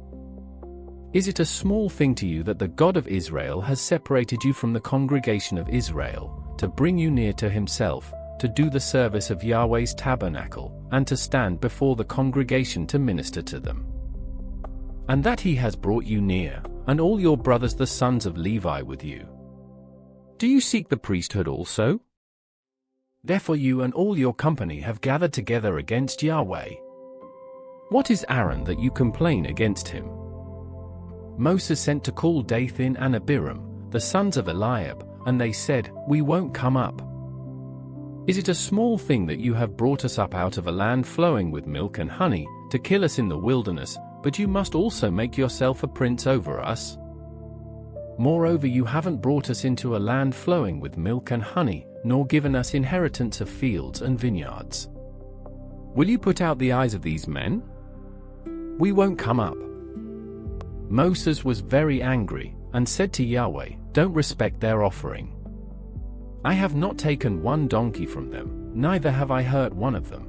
Is it a small thing to you that the God of Israel has separated you from the congregation of Israel, to bring you near to himself, to do the service of Yahweh's tabernacle, and to stand before the congregation to minister to them? And that he has brought you near, and all your brothers the sons of Levi with you? Do you seek the priesthood also? Therefore you and all your company have gathered together against Yahweh. What is Aaron that you complain against him?" Moses sent to call Dathan and Abiram, the sons of Eliab, and they said, "We won't come up. Is it a small thing that you have brought us up out of a land flowing with milk and honey, to kill us in the wilderness, but you must also make yourself a prince over us? Moreover, you haven't brought us into a land flowing with milk and honey, nor given us inheritance of fields and vineyards. Will you put out the eyes of these men? We won't come up." Moses was very angry, and said to Yahweh, "Don't respect their offering. I have not taken one donkey from them, neither have I hurt one of them."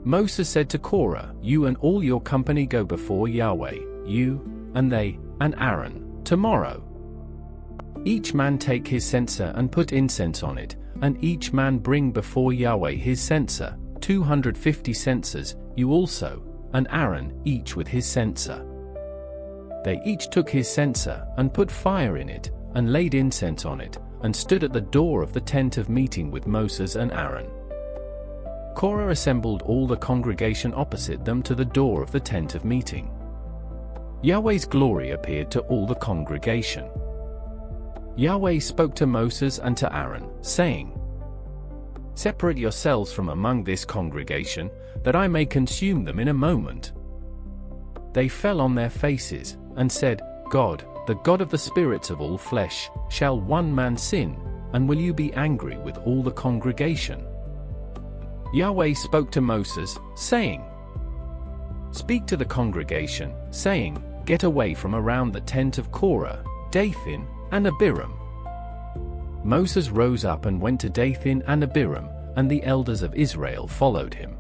Moses said to Korah, "You and all your company go before Yahweh, you, and they, and Aaron, tomorrow. Each man take his censer and put incense on it, and each man bring before Yahweh his censer, 250 censers, you also, and Aaron, each with his censer. They each took his censer, and put fire in it, and laid incense on it, and stood at the door of the tent of meeting with Moses and Aaron. Korah assembled all the congregation opposite them to the door of the tent of meeting. Yahweh's glory appeared to all the congregation. Yahweh spoke to Moses and to Aaron, saying, "Separate yourselves from among this congregation, that I may consume them in a moment." They fell on their faces, and said, "God, the God of the spirits of all flesh, shall one man sin, and will you be angry with all the congregation?" Yahweh spoke to Moses, saying, "Speak to the congregation, saying, Get away from around the tent of Korah, Dathan, and Abiram." Moses rose up and went to Dathan and Abiram, and the elders of Israel followed him.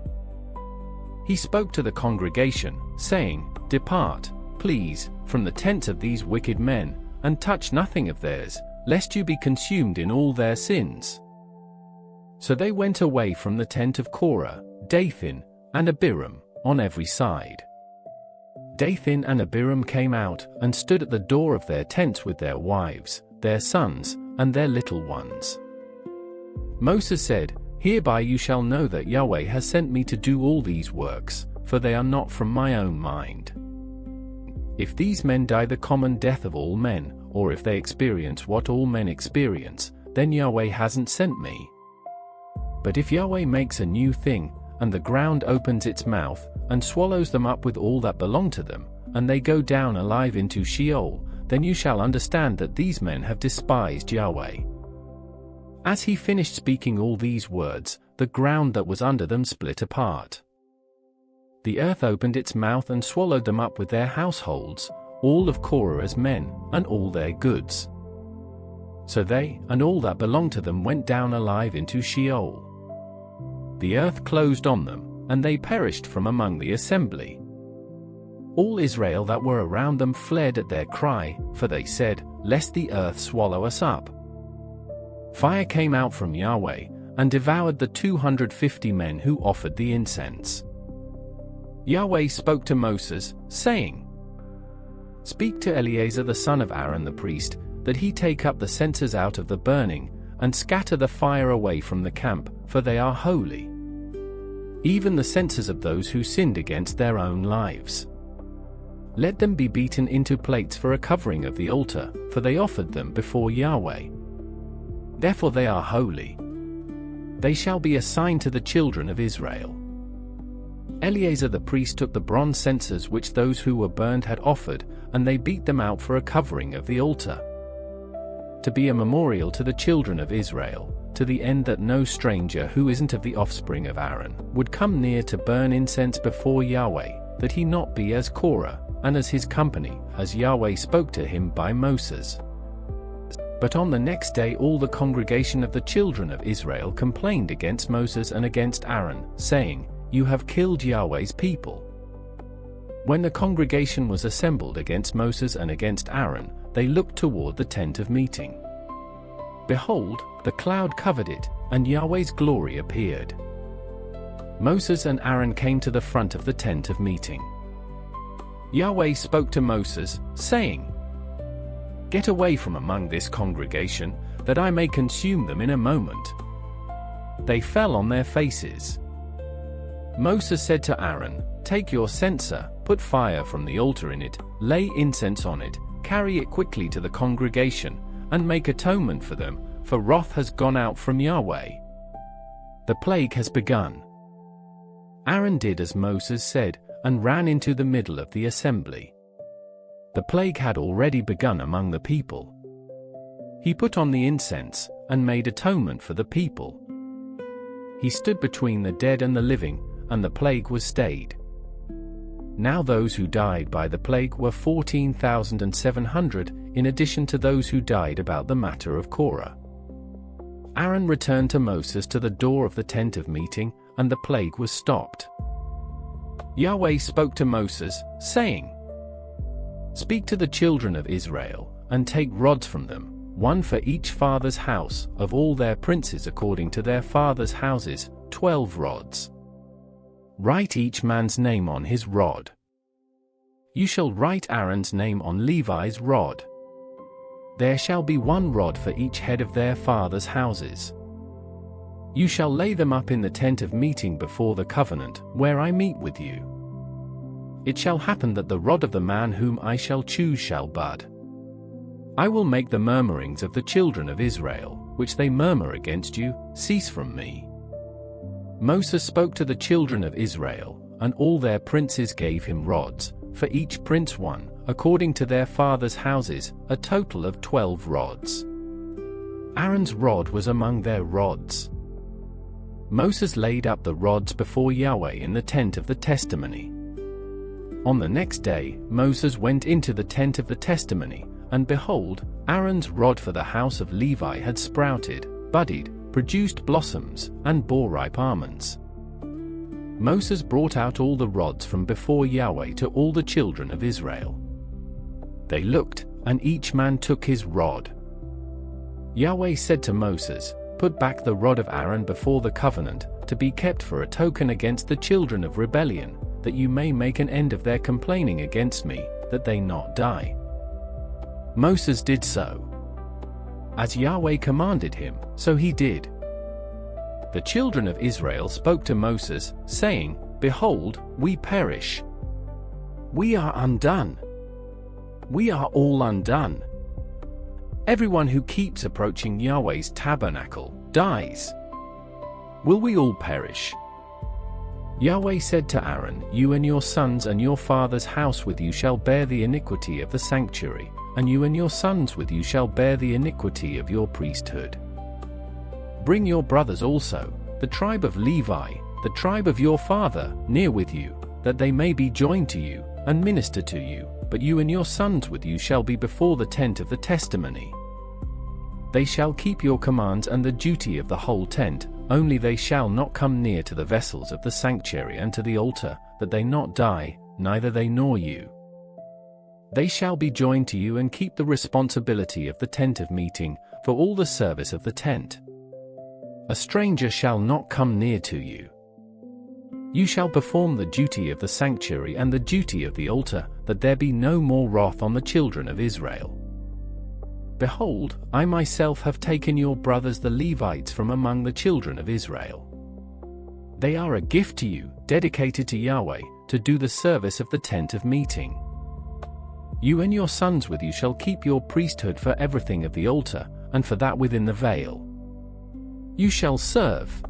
He spoke to the congregation, saying, "Depart, please, from the tents of these wicked men, and touch nothing of theirs, lest you be consumed in all their sins." So they went away from the tent of Korah, Dathan, and Abiram, on every side. Dathan and Abiram came out, and stood at the door of their tents with their wives, their sons, and their little ones. Moses said, "Hereby you shall know that Yahweh has sent me to do all these works, for they are not from my own mind. If these men die the common death of all men, or if they experience what all men experience, then Yahweh hasn't sent me. But if Yahweh makes a new thing, and the ground opens its mouth, and swallows them up with all that belong to them, and they go down alive into Sheol, then you shall understand that these men have despised Yahweh." As he finished speaking all these words, the ground that was under them split apart. The earth opened its mouth and swallowed them up with their households, all of Korah's men, and all their goods. So they, and all that belonged to them, went down alive into Sheol. The earth closed on them, and they perished from among the assembly. All Israel that were around them fled at their cry, for they said, "Lest the earth swallow us up." Fire came out from Yahweh, and devoured the 250 men who offered the incense. Yahweh spoke to Moses, saying, "Speak to Eleazar the son of Aaron the priest, that he take up the censers out of the burning, and scatter the fire away from the camp, for they are holy. Even the censers of those who sinned against their own lives. Let them be beaten into plates for a covering of the altar, for they offered them before Yahweh. Therefore they are holy. They shall be a sign to the children of Israel." Eleazar the priest took the bronze censers which those who were burned had offered, and they beat them out for a covering of the altar, to be a memorial to the children of Israel, to the end that no stranger who isn't of the offspring of Aaron would come near to burn incense before Yahweh, that he not be as Korah, and as his company, as Yahweh spoke to him by Moses. But on the next day all the congregation of the children of Israel complained against Moses and against Aaron, saying, "You have killed Yahweh's people." When the congregation was assembled against Moses and against Aaron, they looked toward the tent of meeting. Behold, the cloud covered it, and Yahweh's glory appeared. Moses and Aaron came to the front of the tent of meeting. Yahweh spoke to Moses, saying, "Get away from among this congregation, that I may consume them in a moment." They fell on their faces. Moses said to Aaron, "Take your censer, put fire from the altar in it, lay incense on it, carry it quickly to the congregation, and make atonement for them, for wrath has gone out from Yahweh. The plague has begun." Aaron did as Moses said, and ran into the middle of the assembly. The plague had already begun among the people. He put on the incense, and made atonement for the people. He stood between the dead and the living, and the plague was stayed. Now those who died by the plague were 14,700, in addition to those who died about the matter of Korah. Aaron returned to Moses to the door of the tent of meeting, and the plague was stopped. Yahweh spoke to Moses, saying, "Speak to the children of Israel, and take rods from them, one for each father's house, of all their princes according to their father's houses, 12 rods. Write each man's name on his rod. You shall write Aaron's name on Levi's rod. There shall be 1 rod for each head of their father's houses. You shall lay them up in the tent of meeting before the covenant, where I meet with you. It shall happen that the rod of the man whom I shall choose shall bud. I will make the murmurings of the children of Israel, which they murmur against you, cease from me. Moses spoke to the children of Israel, and all their princes gave him rods, for each prince 1, according to their father's houses, a total of 12 rods. Aaron's rod was among their rods. Moses laid up the rods before Yahweh in the tent of the testimony. On the next day, Moses went into the tent of the testimony, and behold, Aaron's rod for the house of Levi had sprouted, budded, produced blossoms, and bore ripe almonds. Moses brought out all the rods from before Yahweh to all the children of Israel. They looked, and each man took his rod. Yahweh said to Moses, "Put back the rod of Aaron before the covenant, to be kept for a token against the children of rebellion, that you may make an end of their complaining against me, that they not die." Moses did so. As Yahweh commanded him, so he did. The children of Israel spoke to Moses, saying, "Behold, we perish. We are undone. We are all undone. Everyone who keeps approaching Yahweh's tabernacle dies. Will we all perish?" Yahweh said to Aaron, "You and your sons and your father's house with you shall bear the iniquity of the sanctuary, and you and your sons with you shall bear the iniquity of your priesthood. Bring your brothers also, the tribe of Levi, the tribe of your father, near with you, that they may be joined to you, and minister to you, but you and your sons with you shall be before the tent of the testimony. They shall keep your commands and the duty of the whole tent, only they shall not come near to the vessels of the sanctuary and to the altar, that they not die, neither they nor you. They shall be joined to you and keep the responsibility of the tent of meeting, for all the service of the tent. A stranger shall not come near to you. You shall perform the duty of the sanctuary and the duty of the altar, that there be no more wrath on the children of Israel. Behold, I myself have taken your brothers the Levites from among the children of Israel. They are a gift to you, dedicated to Yahweh, to do the service of the tent of meeting. You and your sons with you shall keep your priesthood for everything of the altar, and for that within the veil. You shall serve.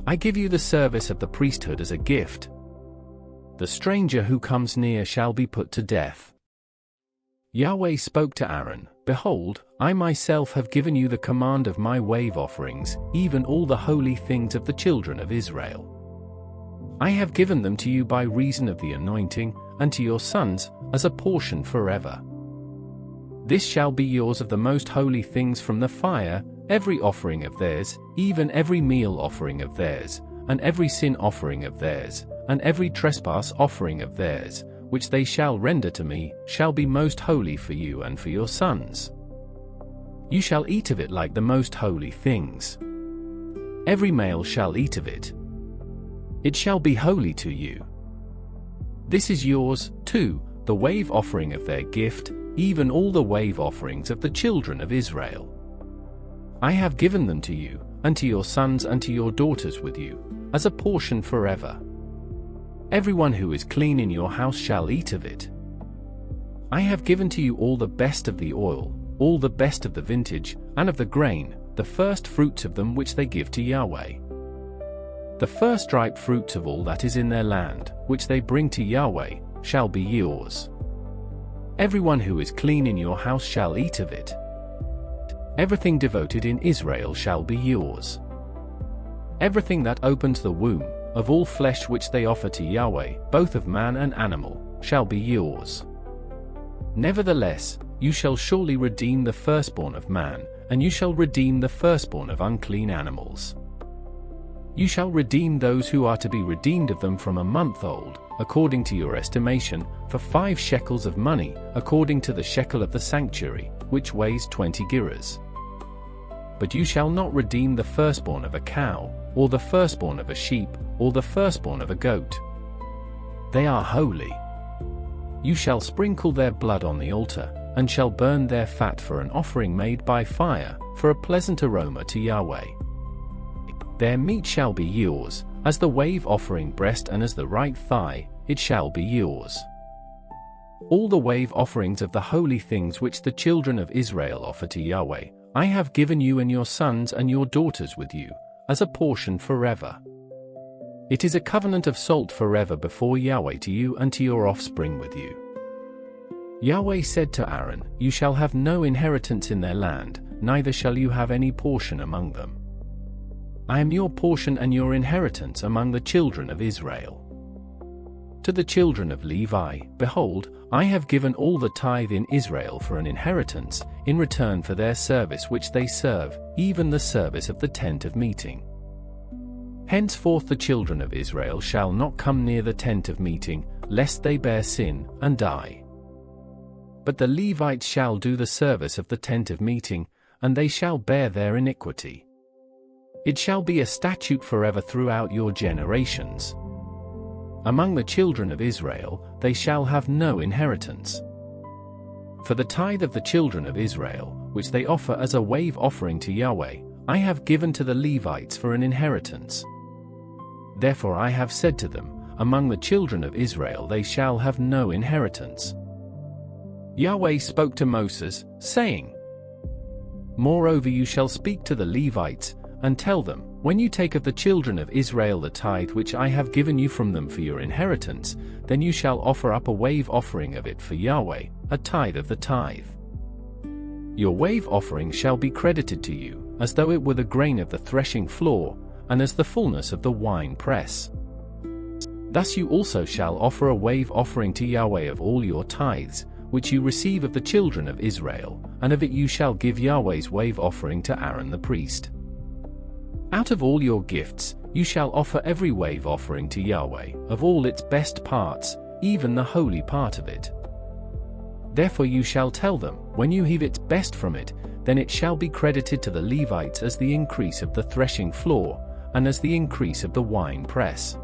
I give you the service of the priesthood as a gift. The stranger who comes near shall be put to death." Yahweh spoke to Aaron, "Behold, I myself have given you the command of my wave offerings, even all the holy things of the children of Israel. I have given them to you by reason of the anointing, and to your sons, as a portion forever. This shall be yours of the most holy things from the fire, every offering of theirs, even every meal offering of theirs, and every sin offering of theirs, and every trespass offering of theirs, which they shall render to me, shall be most holy for you and for your sons. You shall eat of it like the most holy things. Every male shall eat of it. It shall be holy to you. This is yours, too, the wave offering of their gift, even all the wave offerings of the children of Israel. I have given them to you, and to your sons and to your daughters with you, as a portion forever. Everyone who is clean in your house shall eat of it. I have given to you all the best of the oil, all the best of the vintage, and of the grain, the first fruits of them which they give to Yahweh. The first ripe fruits of all that is in their land, which they bring to Yahweh, shall be yours. Everyone who is clean in your house shall eat of it. Everything devoted in Israel shall be yours. Everything that opens the womb, of all flesh which they offer to Yahweh, both of man and animal, shall be yours. Nevertheless, you shall surely redeem the firstborn of man, and you shall redeem the firstborn of unclean animals. You shall redeem those who are to be redeemed of them from a month old, according to your estimation, for 5 shekels of money, according to the shekel of the sanctuary, which weighs 20 gerahs. But you shall not redeem the firstborn of a cow, or the firstborn of a sheep, or the firstborn of a goat. They are holy. You shall sprinkle their blood on the altar, and shall burn their fat for an offering made by fire, for a pleasant aroma to Yahweh. Their meat shall be yours, as the wave offering breast and as the right thigh, it shall be yours. All the wave offerings of the holy things which the children of Israel offer to Yahweh, I have given you and your sons and your daughters with you, as a portion forever. It is a covenant of salt forever before Yahweh to you and to your offspring with you. Yahweh said to Aaron, You shall have no inheritance in their land, neither shall you have any portion among them. I am your portion and your inheritance among the children of Israel. To the children of Levi, behold, I have given all the tithe in Israel for an inheritance, in return for their service which they serve, even the service of the tent of meeting. Henceforth the children of Israel shall not come near the tent of meeting, lest they bear sin, and die. But the Levites shall do the service of the tent of meeting, and they shall bear their iniquity. It shall be a statute forever throughout your generations. Among the children of Israel, they shall have no inheritance. For the tithe of the children of Israel, which they offer as a wave offering to Yahweh, I have given to the Levites for an inheritance. Therefore I have said to them, Among the children of Israel they shall have no inheritance. Yahweh spoke to Moses, saying, Moreover you shall speak to the Levites, and tell them, When you take of the children of Israel the tithe which I have given you from them for your inheritance, then you shall offer up a wave offering of it for Yahweh, a tithe of the tithe. Your wave offering shall be credited to you, as though it were the grain of the threshing floor, and as the fullness of the wine press. Thus you also shall offer a wave offering to Yahweh of all your tithes, which you receive of the children of Israel, and of it you shall give Yahweh's wave offering to Aaron the priest. Out of all your gifts, you shall offer every wave offering to Yahweh, of all its best parts, even the holy part of it. Therefore you shall tell them, when you heave its best from it, then it shall be credited to the Levites as the increase of the threshing floor, and as the increase of the wine press.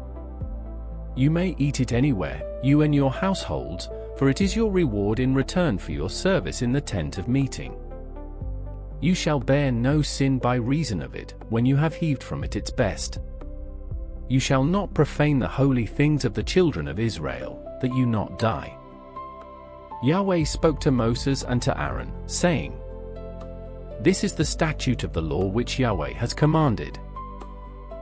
You may eat it anywhere, you and your households, for it is your reward in return for your service in the tent of meeting. You shall bear no sin by reason of it, when you have heaved from it its best. You shall not profane the holy things of the children of Israel, that you not die. Yahweh spoke to Moses and to Aaron, saying, This is the statute of the law which Yahweh has commanded.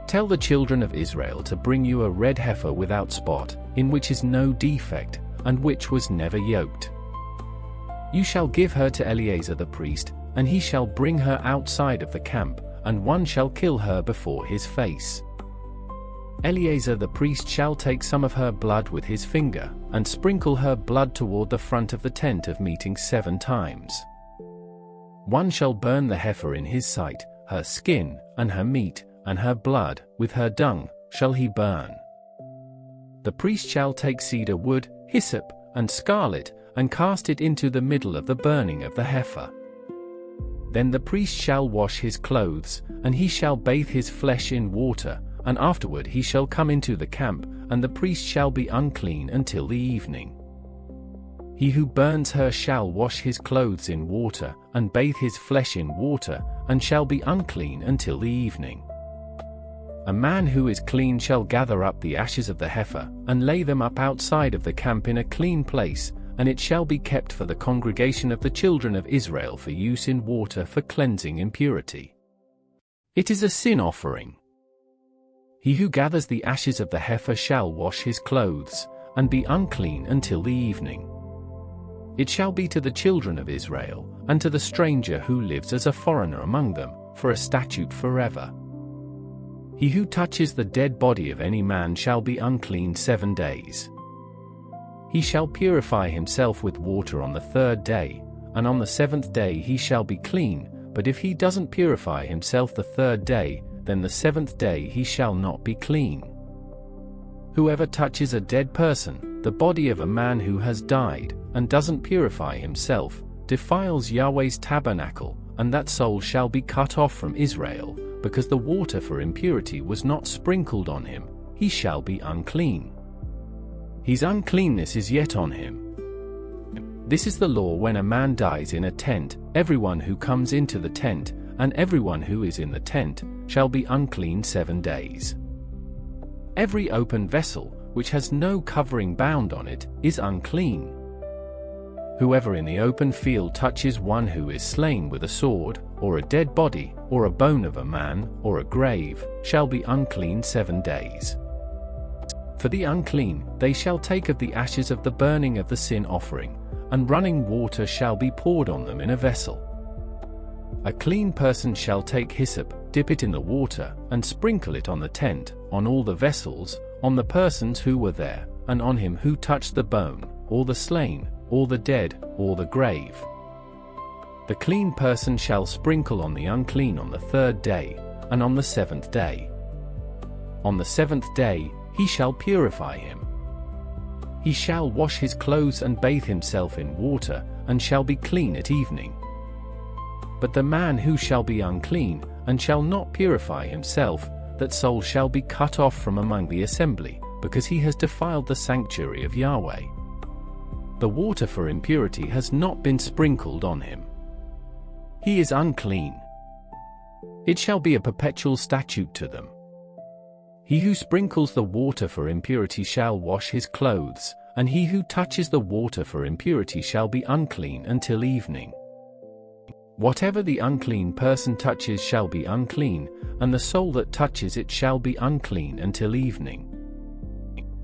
Tell the children of Israel to bring you a red heifer without spot, in which is no defect, and which was never yoked. You shall give her to Eleazar the priest, and he shall bring her outside of the camp, and one shall kill her before his face. Eleazar the priest shall take some of her blood with his finger, and sprinkle her blood toward the front of the tent of meeting 7 times. One shall burn the heifer in his sight, her skin, and her meat, and her blood, with her dung, shall he burn. The priest shall take cedar wood, hyssop, and scarlet, and cast it into the middle of the burning of the heifer. Then the priest shall wash his clothes, and he shall bathe his flesh in water, and afterward he shall come into the camp, and the priest shall be unclean until the evening. He who burns her shall wash his clothes in water, and bathe his flesh in water, and shall be unclean until the evening. A man who is clean shall gather up the ashes of the heifer, and lay them up outside of the camp in a clean place, and it shall be kept for the congregation of the children of Israel for use in water for cleansing impurity. It is a sin offering. He who gathers the ashes of the heifer shall wash his clothes, and be unclean until the evening. It shall be to the children of Israel, and to the stranger who lives as a foreigner among them, for a statute forever. He who touches the dead body of any man shall be unclean 7 days. He shall purify himself with water on the 3rd day, and on the 7th day he shall be clean, but if he doesn't purify himself the 3rd day, then the 7th day he shall not be clean. Whoever touches a dead person, the body of a man who has died, and doesn't purify himself, defiles Yahweh's tabernacle, and that soul shall be cut off from Israel, because the water for impurity was not sprinkled on him, he shall be unclean. His uncleanness is yet on him. This is the law when a man dies in a tent, everyone who comes into the tent, and everyone who is in the tent, shall be unclean 7 days. Every open vessel, which has no covering bound on it, is unclean. Whoever in the open field touches one who is slain with a sword, or a dead body, or a bone of a man, or a grave, shall be unclean 7 days. For the unclean, they shall take of the ashes of the burning of the sin offering, and running water shall be poured on them in a vessel. A clean person shall take hyssop, dip it in the water, and sprinkle it on the tent, on all the vessels, on the persons who were there, and on him who touched the bone, or the slain, or the dead, or the grave. The clean person shall sprinkle on the unclean on the 3rd day, and on the 7th day. On the 7th day, he shall purify him. He shall wash his clothes and bathe himself in water, and shall be clean at evening. But the man who shall be unclean, and shall not purify himself, that soul shall be cut off from among the assembly, because he has defiled the sanctuary of Yahweh. The water for impurity has not been sprinkled on him. He is unclean. It shall be a perpetual statute to them. He who sprinkles the water for impurity shall wash his clothes, and he who touches the water for impurity shall be unclean until evening. Whatever the unclean person touches shall be unclean, and the soul that touches it shall be unclean until evening.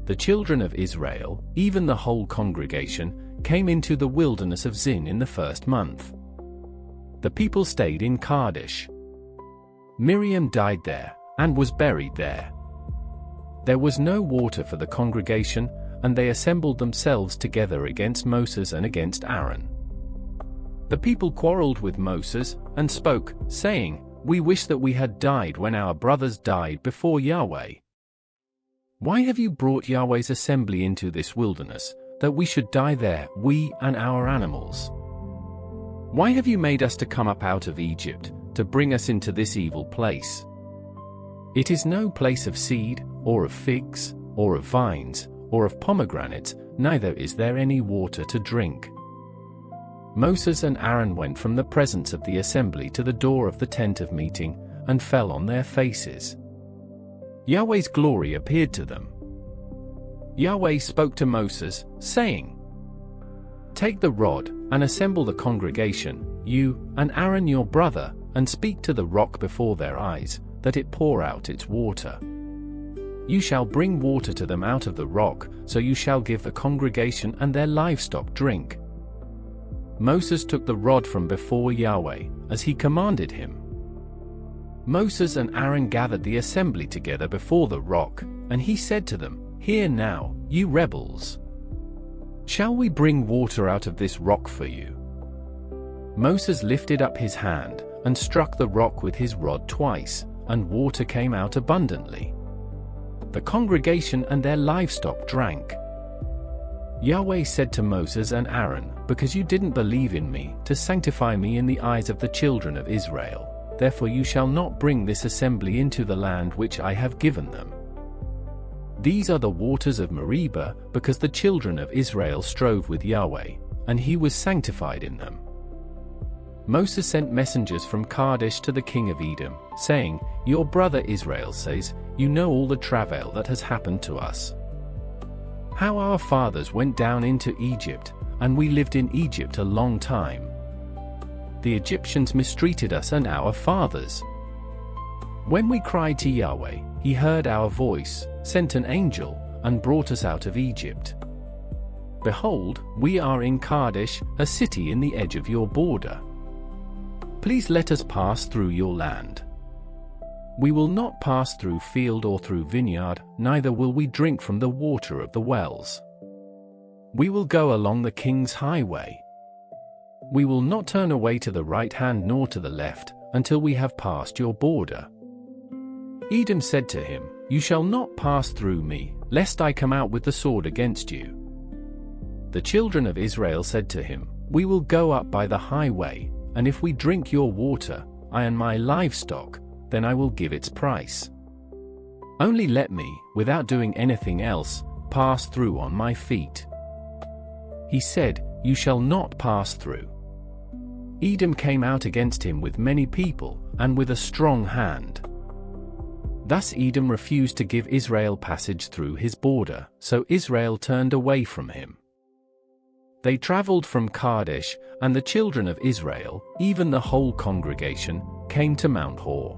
The children of Israel, even the whole congregation, came into the wilderness of Zin in the 1st month. The people stayed in Kadesh. Miriam died there, and was buried there. There was no water for the congregation, and they assembled themselves together against Moses and against Aaron. The people quarreled with Moses, and spoke, saying, "We wish that we had died when our brothers died before Yahweh. Why have you brought Yahweh's assembly into this wilderness, that we should die there, we and our animals? Why have you made us to come up out of Egypt, to bring us into this evil place? It is no place of seed, or of figs, or of vines, or of pomegranates, neither is there any water to drink." Moses and Aaron went from the presence of the assembly to the door of the tent of meeting, and fell on their faces. Yahweh's glory appeared to them. Yahweh spoke to Moses, saying, "Take the rod, and assemble the congregation, you, and Aaron your brother, and speak to the rock before their eyes, that it pour out its water. You shall bring water to them out of the rock, so you shall give the congregation and their livestock drink." Moses took the rod from before Yahweh, as he commanded him. Moses and Aaron gathered the assembly together before the rock, and he said to them, "Hear now, you rebels. Shall we bring water out of this rock for you?" Moses lifted up his hand, and struck the rock with his rod twice, and water came out abundantly. The congregation and their livestock drank. Yahweh said to Moses and Aaron, "Because you didn't believe in me, to sanctify me in the eyes of the children of Israel, therefore you shall not bring this assembly into the land which I have given them. These are the waters of Meribah, because the children of Israel strove with Yahweh, and he was sanctified in them." Moses sent messengers from Kadesh to the king of Edom, saying, "Your brother Israel says, you know all the travail that has happened to us. How our fathers went down into Egypt, and we lived in Egypt a long time. The Egyptians mistreated us and our fathers. When we cried to Yahweh, he heard our voice, sent an angel, and brought us out of Egypt. Behold, we are in Kadesh, a city in the edge of your border. Please let us pass through your land. We will not pass through field or through vineyard, neither will we drink from the water of the wells. We will go along the king's highway. We will not turn away to the right hand nor to the left, until we have passed your border." Edom said to him, "You shall not pass through me, lest I come out with the sword against you." The children of Israel said to him, "We will go up by the highway, and if we drink your water, I and my livestock, then I will give its price. Only let me, without doing anything else, pass through on my feet." He said, "You shall not pass through." Edom came out against him with many people, and with a strong hand. Thus Edom refused to give Israel passage through his border, so Israel turned away from him. They traveled from Kadesh, and the children of Israel, even the whole congregation, came to Mount Hor.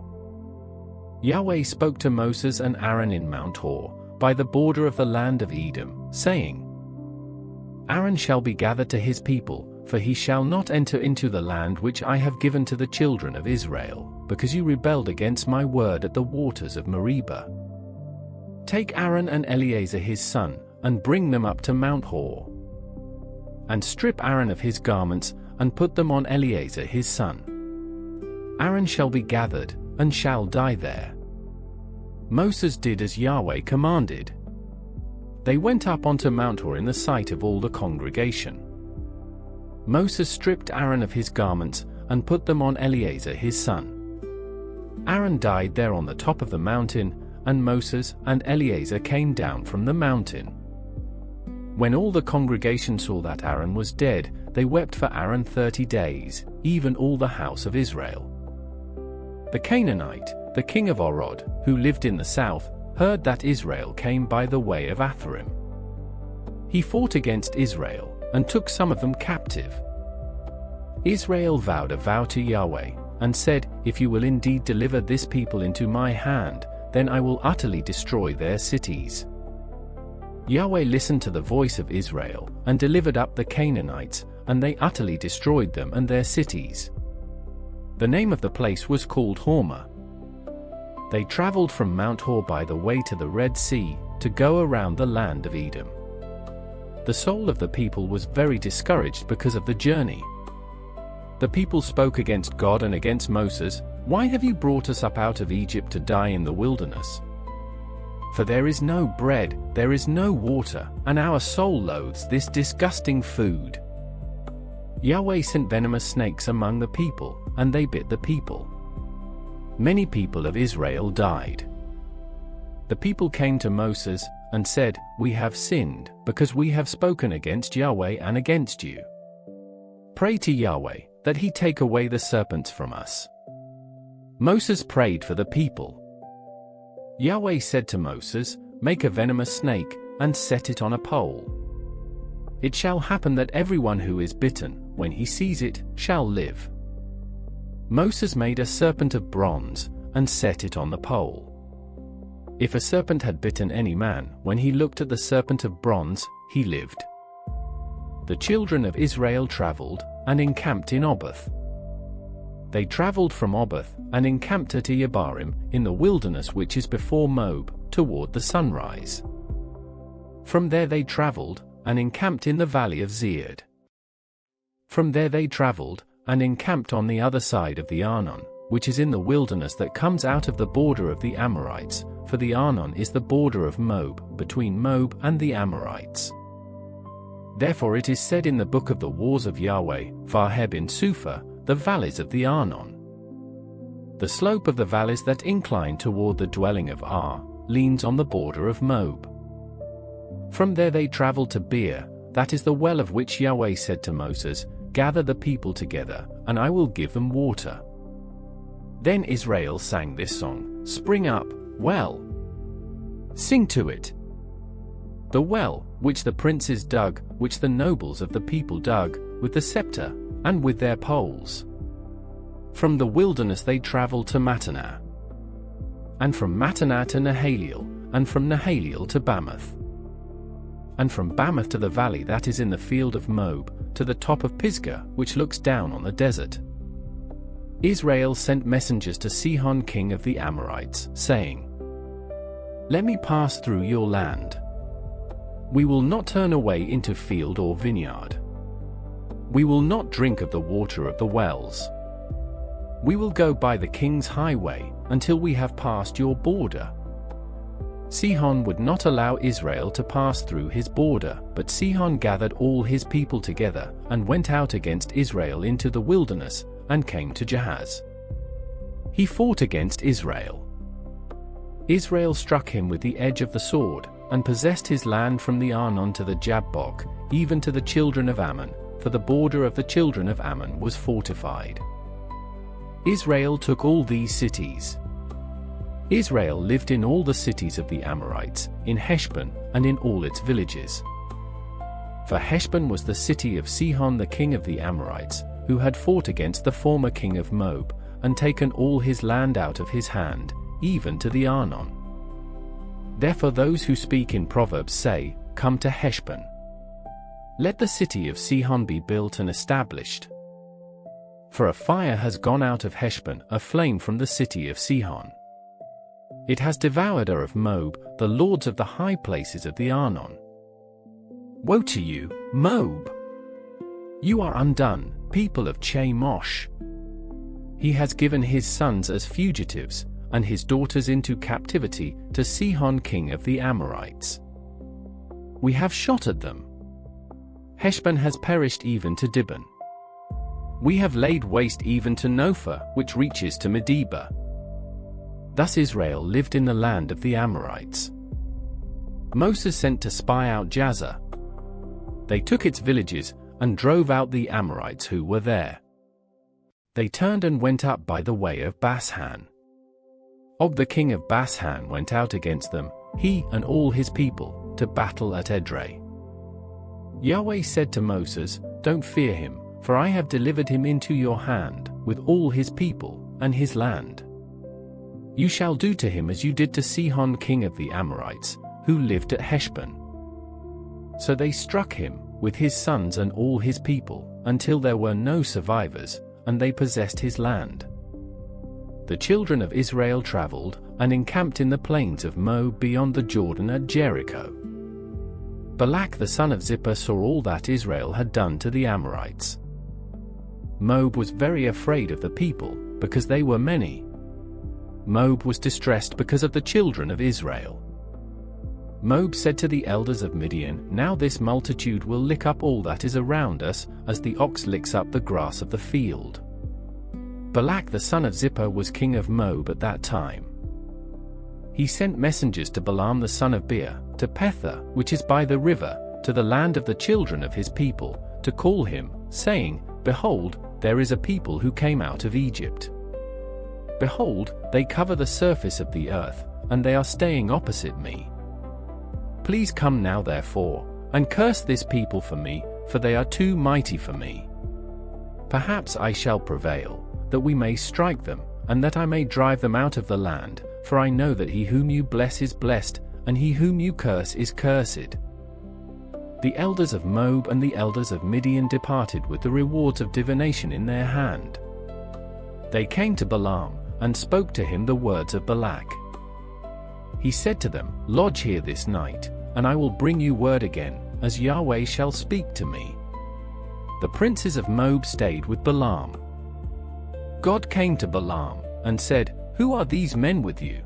Yahweh spoke to Moses and Aaron in Mount Hor, by the border of the land of Edom, saying, "Aaron shall be gathered to his people, for he shall not enter into the land which I have given to the children of Israel, because you rebelled against my word at the waters of Meribah. Take Aaron and Eleazar his son, and bring them up to Mount Hor. And strip Aaron of his garments, and put them on Eleazar his son. Aaron shall be gathered, and shall die there." Moses did as Yahweh commanded. They went up onto Mount Hor in the sight of all the congregation. Moses stripped Aaron of his garments, and put them on Eleazar his son. Aaron died there on the top of the mountain, and Moses and Eleazar came down from the mountain. When all the congregation saw that Aaron was dead, they wept for Aaron 30 days, even all the house of Israel. The Canaanite, the king of Arod, who lived in the south, heard that Israel came by the way of Atharim. He fought against Israel, and took some of them captive. Israel vowed a vow to Yahweh, and said, "If you will indeed deliver this people into my hand, then I will utterly destroy their cities." Yahweh listened to the voice of Israel, and delivered up the Canaanites, and they utterly destroyed them and their cities. The name of the place was called Hormah. They traveled from Mount Hor by the way to the Red Sea, to go around the land of Edom. The soul of the people was very discouraged because of the journey. The people spoke against God and against Moses, "Why have you brought us up out of Egypt to die in the wilderness? For there is no bread, there is no water, and our soul loathes this disgusting food." Yahweh sent venomous snakes among the people, and they bit the people. Many people of Israel died. The people came to Moses, and said, "We have sinned, because we have spoken against Yahweh and against you. Pray to Yahweh, that he take away the serpents from us." Moses prayed for the people. Yahweh said to Moses, "Make a venomous snake, and set it on a pole. It shall happen that everyone who is bitten, when he sees it, shall live." Moses made a serpent of bronze, and set it on the pole. If a serpent had bitten any man, when he looked at the serpent of bronze, he lived. The children of Israel traveled, and encamped in Oboth. They traveled from Oboth, and encamped at Ibarim, in the wilderness which is before Moab, toward the sunrise. From there they traveled, and encamped in the valley of Zered. From there they traveled, and encamped on the other side of the Arnon, which is in the wilderness that comes out of the border of the Amorites, for the Arnon is the border of Moab, between Moab and the Amorites. Therefore it is said in the book of the wars of Yahweh, Farheb in Suphah, the valleys of the Arnon. The slope of the valleys that incline toward the dwelling of Ar, leans on the border of Moab. From there they traveled to Beer, that is the well of which Yahweh said to Moses, "Gather the people together, and I will give them water." Then Israel sang this song, "Spring up, well. Sing to it. The well, which the princes dug, which the nobles of the people dug, with the scepter, and with their poles." From the wilderness they traveled to Mattanah, and from Mattanah to Nahaliel, and from Nahaliel to Bamoth, and from Bamoth to the valley that is in the field of Moab, to the top of Pisgah, which looks down on the desert. Israel sent messengers to Sihon king of the Amorites, saying, "Let me pass through your land. We will not turn away into field or vineyard. We will not drink of the water of the wells. We will go by the king's highway, until we have passed your border." Sihon would not allow Israel to pass through his border, but Sihon gathered all his people together, and went out against Israel into the wilderness, and came to Jahaz. He fought against Israel. Israel struck him with the edge of the sword, and possessed his land from the Arnon to the Jabbok, even to the children of Ammon, for the border of the children of Ammon was fortified. Israel took all these cities. Israel lived in all the cities of the Amorites, in Heshbon, and in all its villages. For Heshbon was the city of Sihon the king of the Amorites, who had fought against the former king of Moab, and taken all his land out of his hand, even to the Arnon. Therefore those who speak in Proverbs say, "Come to Heshbon. Let the city of Sihon be built and established. For a fire has gone out of Heshbon, a flame from the city of Sihon. It has devoured Ar of Moab, the lords of the high places of the Arnon. Woe to you, Moab! You are undone, people of Chemosh. He has given his sons as fugitives, and his daughters into captivity, to Sihon king of the Amorites. We have shot at them. Heshbon has perished even to Dibon. We have laid waste even to Nophah, which reaches to Medeba." Thus Israel lived in the land of the Amorites. Moses sent to spy out Jazer. They took its villages, and drove out the Amorites who were there. They turned and went up by the way of Bashan. Og the king of Bashan went out against them, he and all his people, to battle at Edrei. Yahweh said to Moses, "Don't fear him, for I have delivered him into your hand, with all his people, and his land. You shall do to him as you did to Sihon king of the Amorites, who lived at Heshbon." So they struck him, with his sons and all his people, until there were no survivors, and they possessed his land. The children of Israel traveled, and encamped in the plains of Moab beyond the Jordan at Jericho. Balak the son of Zippor saw all that Israel had done to the Amorites. Moab was very afraid of the people, because they were many. Moab was distressed because of the children of Israel. Moab said to the elders of Midian, "Now this multitude will lick up all that is around us, as the ox licks up the grass of the field." Balak the son of Zippor was king of Moab at that time. He sent messengers to Balaam the son of Beor, to Pethah, which is by the river, to the land of the children of his people, to call him, saying, "Behold, there is a people who came out of Egypt. Behold, they cover the surface of the earth, and they are staying opposite me. Please come now therefore, and curse this people for me, for they are too mighty for me. Perhaps I shall prevail, that we may strike them, and that I may drive them out of the land, for I know that he whom you bless is blessed, and he whom you curse is cursed." The elders of Moab and the elders of Midian departed with the rewards of divination in their hand. They came to Balaam, and spoke to him the words of Balak. He said to them, "Lodge here this night, and I will bring you word again, as Yahweh shall speak to me." The princes of Moab stayed with Balaam. God came to Balaam, and said, "Who are these men with you?"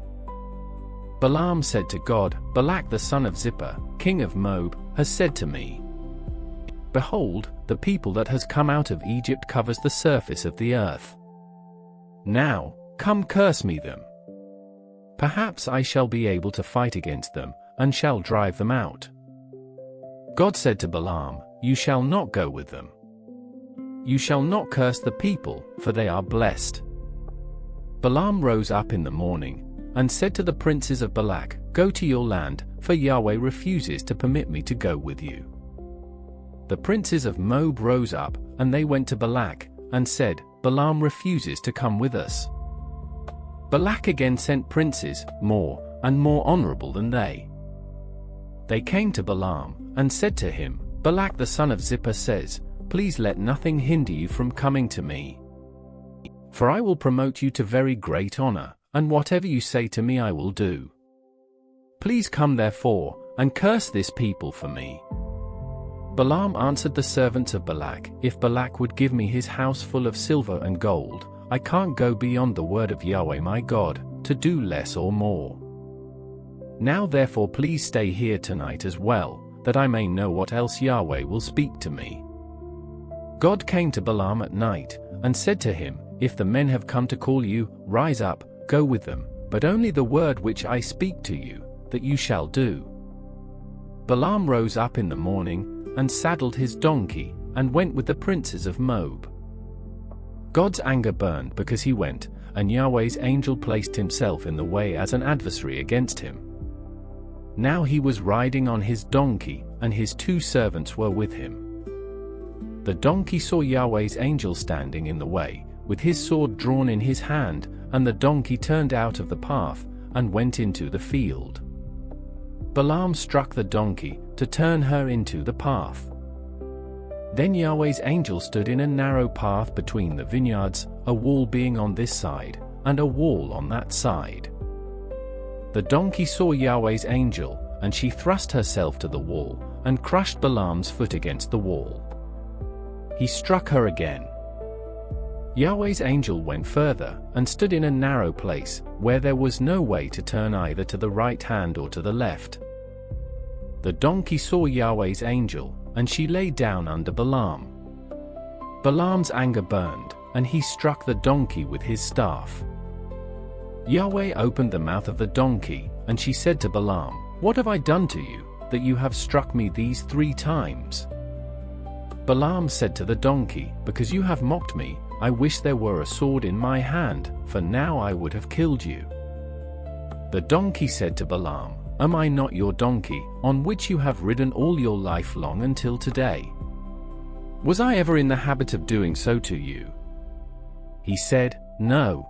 Balaam said to God, "Balak the son of Zippor, king of Moab, has said to me, Behold, the people that has come out of Egypt covers the surface of the earth. Now, come curse me them. Perhaps I shall be able to fight against them, and shall drive them out." God said to Balaam, "You shall not go with them. You shall not curse the people, for they are blessed." Balaam rose up in the morning, and said to the princes of Balak, "Go to your land, for Yahweh refuses to permit me to go with you." The princes of Moab rose up, and they went to Balak, and said, "Balaam refuses to come with us." Balak again sent princes, more and more honorable than they. They came to Balaam, and said to him, "Balak the son of Zippor says, Please let nothing hinder you from coming to me. For I will promote you to very great honor, and whatever you say to me I will do. Please come therefore, and curse this people for me." Balaam answered the servants of Balak, "If Balak would give me his house full of silver and gold, I can't go beyond the word of Yahweh my God, to do less or more." Now therefore please stay here tonight as well, that I may know what else Yahweh will speak to me." God came to Balaam at night, and said to him, "If the men have come to call you, rise up, go with them, but only the word which I speak to you, that you shall do." Balaam rose up in the morning, and saddled his donkey, and went with the princes of Moab. God's anger burned because he went, and Yahweh's angel placed himself in the way as an adversary against him. Now he was riding on his donkey, and his 2 servants were with him. The donkey saw Yahweh's angel standing in the way, with his sword drawn in his hand, and the donkey turned out of the path, and went into the field. Balaam struck the donkey, to turn her into the path. Then Yahweh's angel stood in a narrow path between the vineyards, a wall being on this side, and a wall on that side. The donkey saw Yahweh's angel, and she thrust herself to the wall, and crushed Balaam's foot against the wall. He struck her again. Yahweh's angel went further, and stood in a narrow place, where there was no way to turn either to the right hand or to the left. The donkey saw Yahweh's angel, and she lay down under Balaam. Balaam's anger burned, and he struck the donkey with his staff. Yahweh opened the mouth of the donkey, and she said to Balaam, "What have I done to you, that you have struck me these 3 times?" Balaam said to the donkey, "Because you have mocked me, I wish there were a sword in my hand, for now I would have killed you." The donkey said to Balaam, "Am I not your donkey, on which you have ridden all your life long until today? Was I ever in the habit of doing so to you?" He said, "No."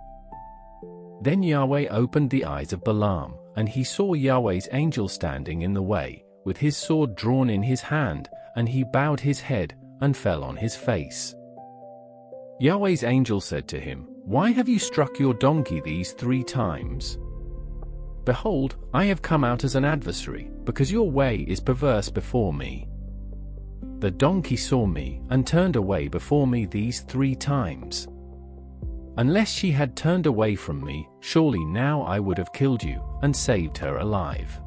Then Yahweh opened the eyes of Balaam, and he saw Yahweh's angel standing in the way, with his sword drawn in his hand, and he bowed his head, and fell on his face. Yahweh's angel said to him, "Why have you struck your donkey these 3 times? Behold, I have come out as an adversary, because your way is perverse before me. The donkey saw me, and turned away before me these 3 times. Unless she had turned away from me, surely now I would have killed you, and saved her alive."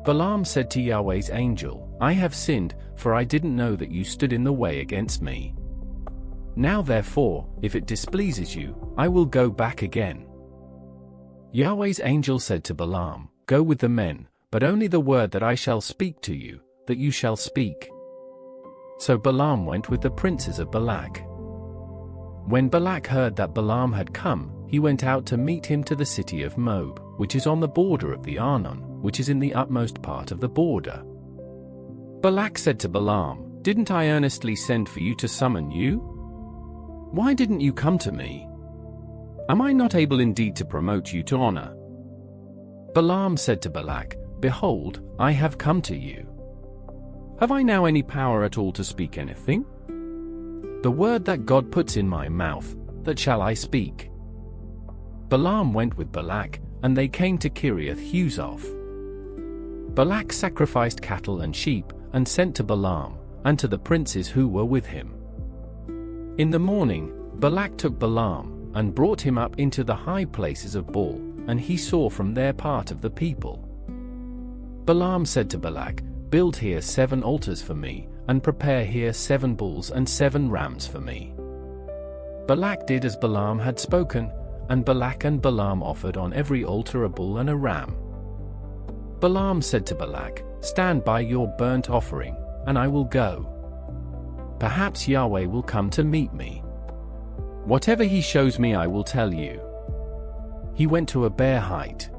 Balaam said to Yahweh's angel, "I have sinned, for I didn't know that you stood in the way against me. Now therefore, if it displeases you, I will go back again." Yahweh's angel said to Balaam, "Go with the men, but only the word that I shall speak to you, that you shall speak." So Balaam went with the princes of Balak. When Balak heard that Balaam had come, he went out to meet him to the city of Moab, which is on the border of the Arnon, which is in the utmost part of the border. Balak said to Balaam, "Didn't I earnestly send for you to summon you? Why didn't you come to me? Am I not able indeed to promote you to honor?" Balaam said to Balak, "Behold, I have come to you. Have I now any power at all to speak anything? The word that God puts in my mouth, that shall I speak." Balaam went with Balak, and they came to Kiriath-Huzoth. Balak sacrificed cattle and sheep, and sent to Balaam, and to the princes who were with him. In the morning, Balak took Balaam, and brought him up into the high places of Baal, and he saw from there part of the people. Balaam said to Balak, "Build here 7 altars for me, and prepare here 7 bulls and 7 rams for me." Balak did as Balaam had spoken, and Balak and Balaam offered on every altar a bull and a ram. Balaam said to Balak, "Stand by your burnt offering, and I will go. Perhaps Yahweh will come to meet me. Whatever he shows me I will tell you." He went to a bare height.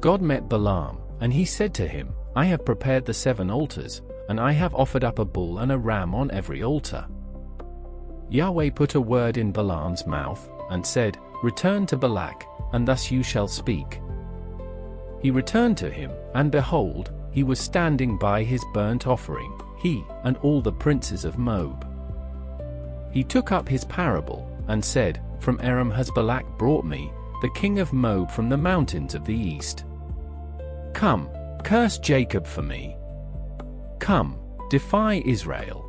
God met Balaam, and he said to him, "I have prepared the 7 altars, and I have offered up a bull and a ram on every altar." Yahweh put a word in Balaam's mouth, and said, "Return to Balak, and thus you shall speak." He returned to him, and behold, he was standing by his burnt offering, he and all the princes of Moab. He took up his parable, and said, "From Aram has Balak brought me, the king of Moab from the mountains of the east. Come, curse Jacob for me. Come, defy Israel.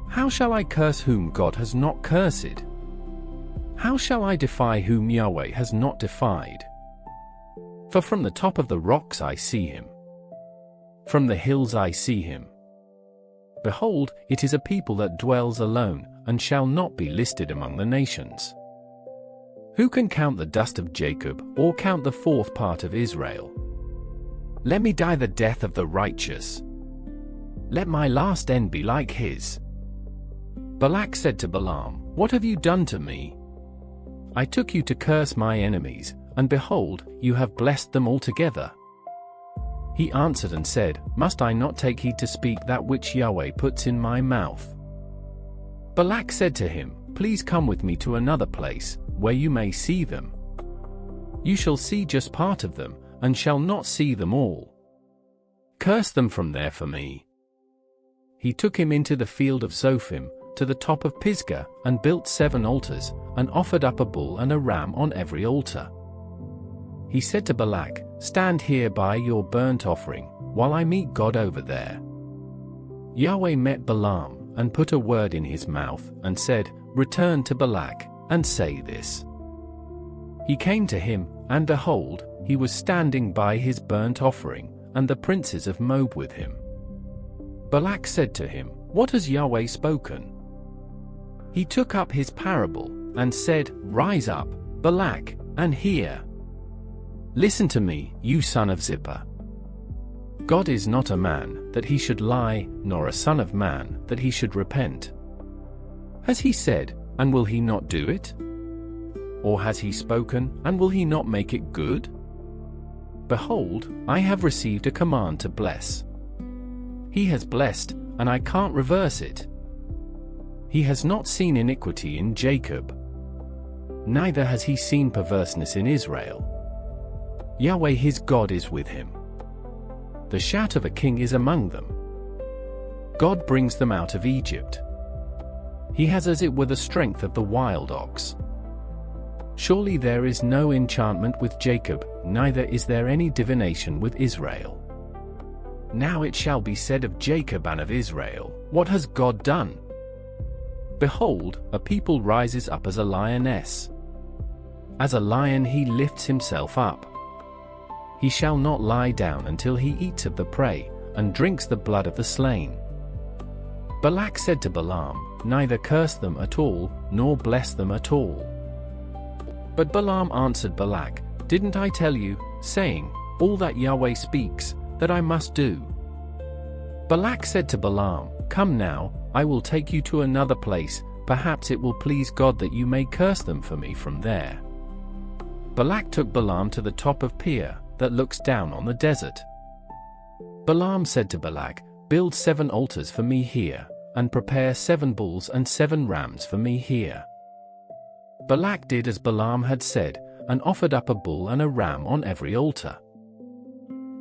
How shall I curse whom God has not cursed? How shall I defy whom Yahweh has not defied? For from the top of the rocks I see him. From the hills I see him. Behold, it is a people that dwells alone, and shall not be listed among the nations. Who can count the dust of Jacob, or count the fourth part of Israel? Let me die the death of the righteous. Let my last end be like his. Balak said to Balaam, What have you done to me? I took you to curse my enemies, and behold, you have blessed them altogether. He answered and said, Must I not take heed to speak that which Yahweh puts in my mouth? Balak said to him, Please come with me to another place, where you may see them. You shall see just part of them, and shall not see them all. Curse them from there for me. He took him into the field of Zophim, to the top of Pisgah, and built 7 altars, and offered up a bull and a ram on every altar. He said to Balak, Stand here by your burnt offering, while I meet God over there. Yahweh met Balaam, and put a word in his mouth, and said, Return to Balak, and say this. He came to him, and behold, he was standing by his burnt offering, and the princes of Moab with him. Balak said to him, What has Yahweh spoken? He took up his parable, and said, Rise up, Balak, and hear. Listen to me, you son of Zippor. God is not a man, that he should lie, nor a son of man, that he should repent. Has he said, and will he not do it? Or has he spoken, and will he not make it good? Behold, I have received a command to bless. He has blessed, and I can't reverse it. He has not seen iniquity in Jacob. Neither has he seen perverseness in Israel. Yahweh his God is with him. The shout of a king is among them. God brings them out of Egypt. He has as it were the strength of the wild ox. Surely there is no enchantment with Jacob, neither is there any divination with Israel. Now it shall be said of Jacob and of Israel, What has God done? Behold, a people rises up as a lioness. As a lion he lifts himself up. He shall not lie down until he eats of the prey, and drinks the blood of the slain. Balak said to Balaam, Neither curse them at all, nor bless them at all. But Balaam answered Balak, Didn't I tell you, saying, All that Yahweh speaks, that I must do? Balak said to Balaam, Come now, I will take you to another place, perhaps it will please God that you may curse them for me from there. Balak took Balaam to the top of Peor, that looks down on the desert. Balaam said to Balak, Build 7 altars for me here, and prepare 7 bulls and 7 rams for me here. Balak did as Balaam had said, and offered up a bull and a ram on every altar.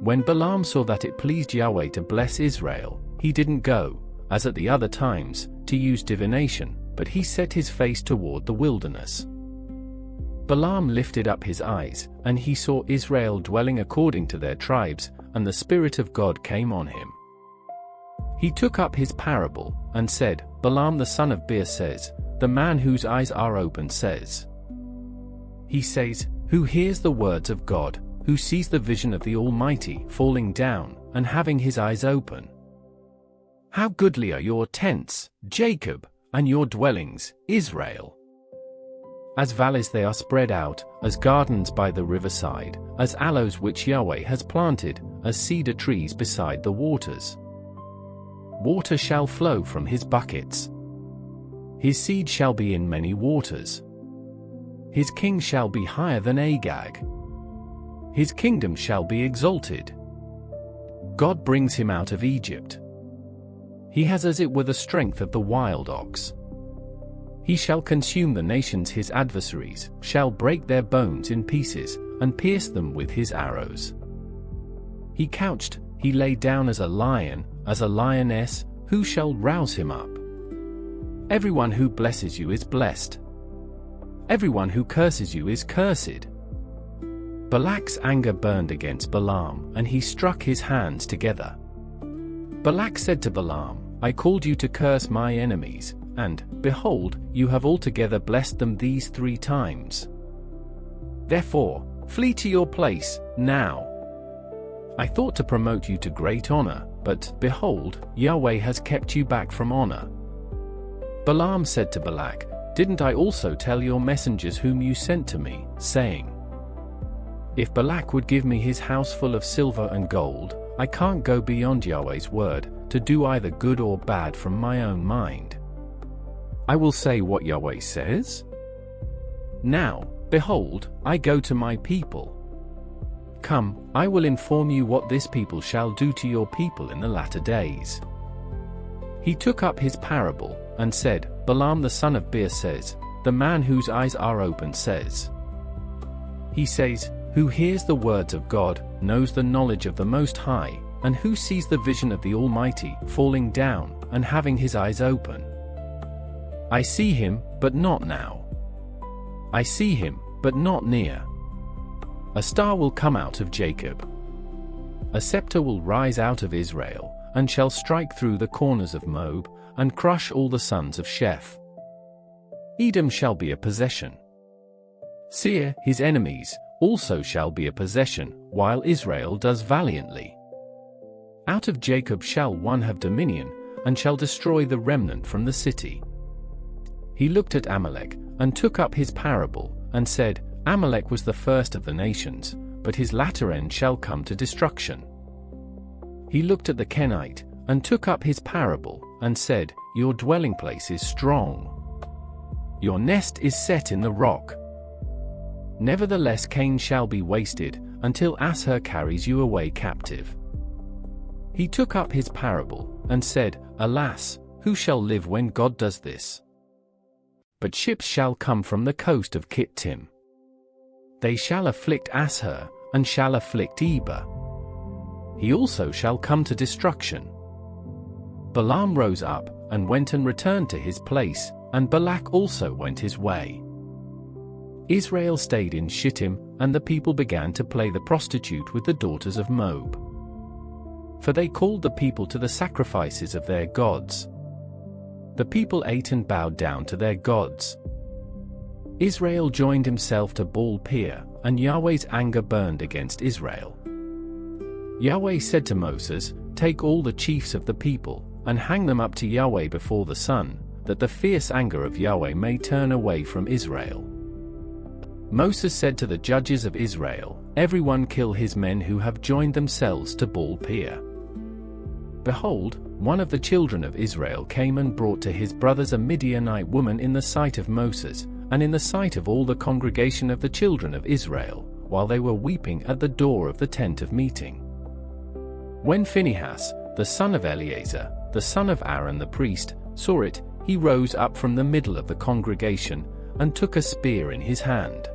When Balaam saw that it pleased Yahweh to bless Israel, he didn't go, as at the other times, to use divination, but he set his face toward the wilderness. Balaam lifted up his eyes, and he saw Israel dwelling according to their tribes, and the Spirit of God came on him. He took up his parable, and said, Balaam the son of Beor says, The man whose eyes are open says. He says, Who hears the words of God, who sees the vision of the Almighty falling down, and having his eyes open. How goodly are your tents, Jacob, and your dwellings, Israel! As valleys they are spread out, as gardens by the riverside, as aloes which Yahweh has planted, as cedar trees beside the waters. Water shall flow from his buckets. His seed shall be in many waters. His king shall be higher than Agag. His kingdom shall be exalted. God brings him out of Egypt. He has as it were the strength of the wild ox. He shall consume the nations his adversaries, shall break their bones in pieces, and pierce them with his arrows. He couched, he lay down as a lion, as a lioness, who shall rouse him up? Everyone who blesses you is blessed. Everyone who curses you is cursed. Balak's anger burned against Balaam, and he struck his hands together. Balak said to Balaam, I called you to curse my enemies, and, behold, you have altogether blessed them these 3 times. Therefore, Flee to your place, now. I thought to promote you to great honor, but, behold, Yahweh has kept you back from honor. Balaam said to Balak, Didn't I also tell your messengers whom you sent to me, saying, If Balak would give me his house full of silver and gold, I can't go beyond Yahweh's word, to do either good or bad from my own mind. I will say what Yahweh says. Now, behold, I go to my people. Come, I will inform you what this people shall do to your people in the latter days. He took up his parable, and said, Balaam the son of Beor says, The man whose eyes are open says. He says, Who hears the words of God, knows the knowledge of the Most High, and who sees the vision of the Almighty, falling down, and having his eyes open. I see him, but not now. I see him, but not near. A star will come out of Jacob. A scepter will rise out of Israel, and shall strike through the corners of Moab, and crush all the sons of Sheph. Edom shall be a possession. Seir, his enemies, also shall be a possession, while Israel does valiantly. Out of Jacob shall one have dominion, and shall destroy the remnant from the city. He looked at Amalek, and took up his parable, and said, Amalek was the first of the nations, but his latter end shall come to destruction. He looked at the Kenite, and took up his parable, and said, Your dwelling place is strong. Your nest is set in the rock. Nevertheless Cain shall be wasted, until Ashur carries you away captive. He took up his parable, and said, Alas, who shall live when God does this? But ships shall come from the coast of Kittim. They shall afflict Ashur, and shall afflict Eber. He also shall come to destruction. Balaam rose up, and went and returned to his place, and Balak also went his way. Israel stayed in Shittim, and the people began to play the prostitute with the daughters of Moab. For they called the people to the sacrifices of their gods. The people ate and bowed down to their gods. Israel joined himself to Baal-peor, and Yahweh's anger burned against Israel. Yahweh said to Moses, Take all the chiefs of the people, and hang them up to Yahweh before the sun, that the fierce anger of Yahweh may turn away from Israel. Moses said to the judges of Israel, Everyone kill his men who have joined themselves to Baal-peor. Behold, one of the children of Israel came and brought to his brothers a Midianite woman in the sight of Moses, and in the sight of all the congregation of the children of Israel, while they were weeping at the door of the tent of meeting. When Phinehas, the son of Eleazar, the son of Aaron the priest, saw it, he rose up from the middle of the congregation, and took a spear in his hand.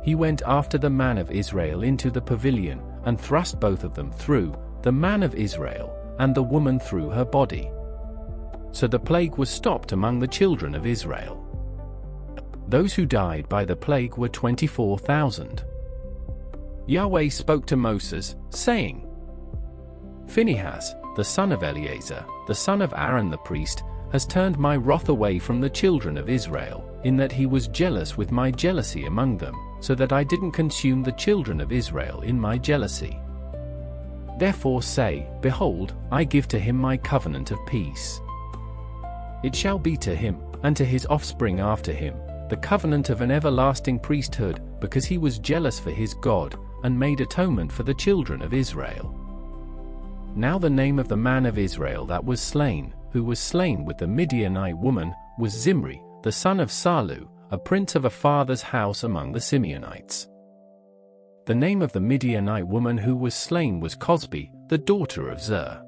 He went after the man of Israel into the pavilion, and thrust both of them through, the man of Israel, and the woman through her body. So the plague was stopped among the children of Israel. Those who died by the plague were 24,000. Yahweh spoke to Moses, saying, Phinehas, the son of Eleazar, the son of Aaron the priest, has turned my wrath away from the children of Israel, in that he was jealous with my jealousy among them, so that I didn't consume the children of Israel in my jealousy. Therefore say, Behold, I give to him my covenant of peace. It shall be to him, and to his offspring after him, the covenant of an everlasting priesthood, because he was jealous for his God, and made atonement for the children of Israel. Now the name of the man of Israel that was slain, who was slain with the Midianite woman, was Zimri, the son of Salu, a prince of a father's house among the Simeonites. The name of the Midianite woman who was slain was Cosbi, the daughter of Zer.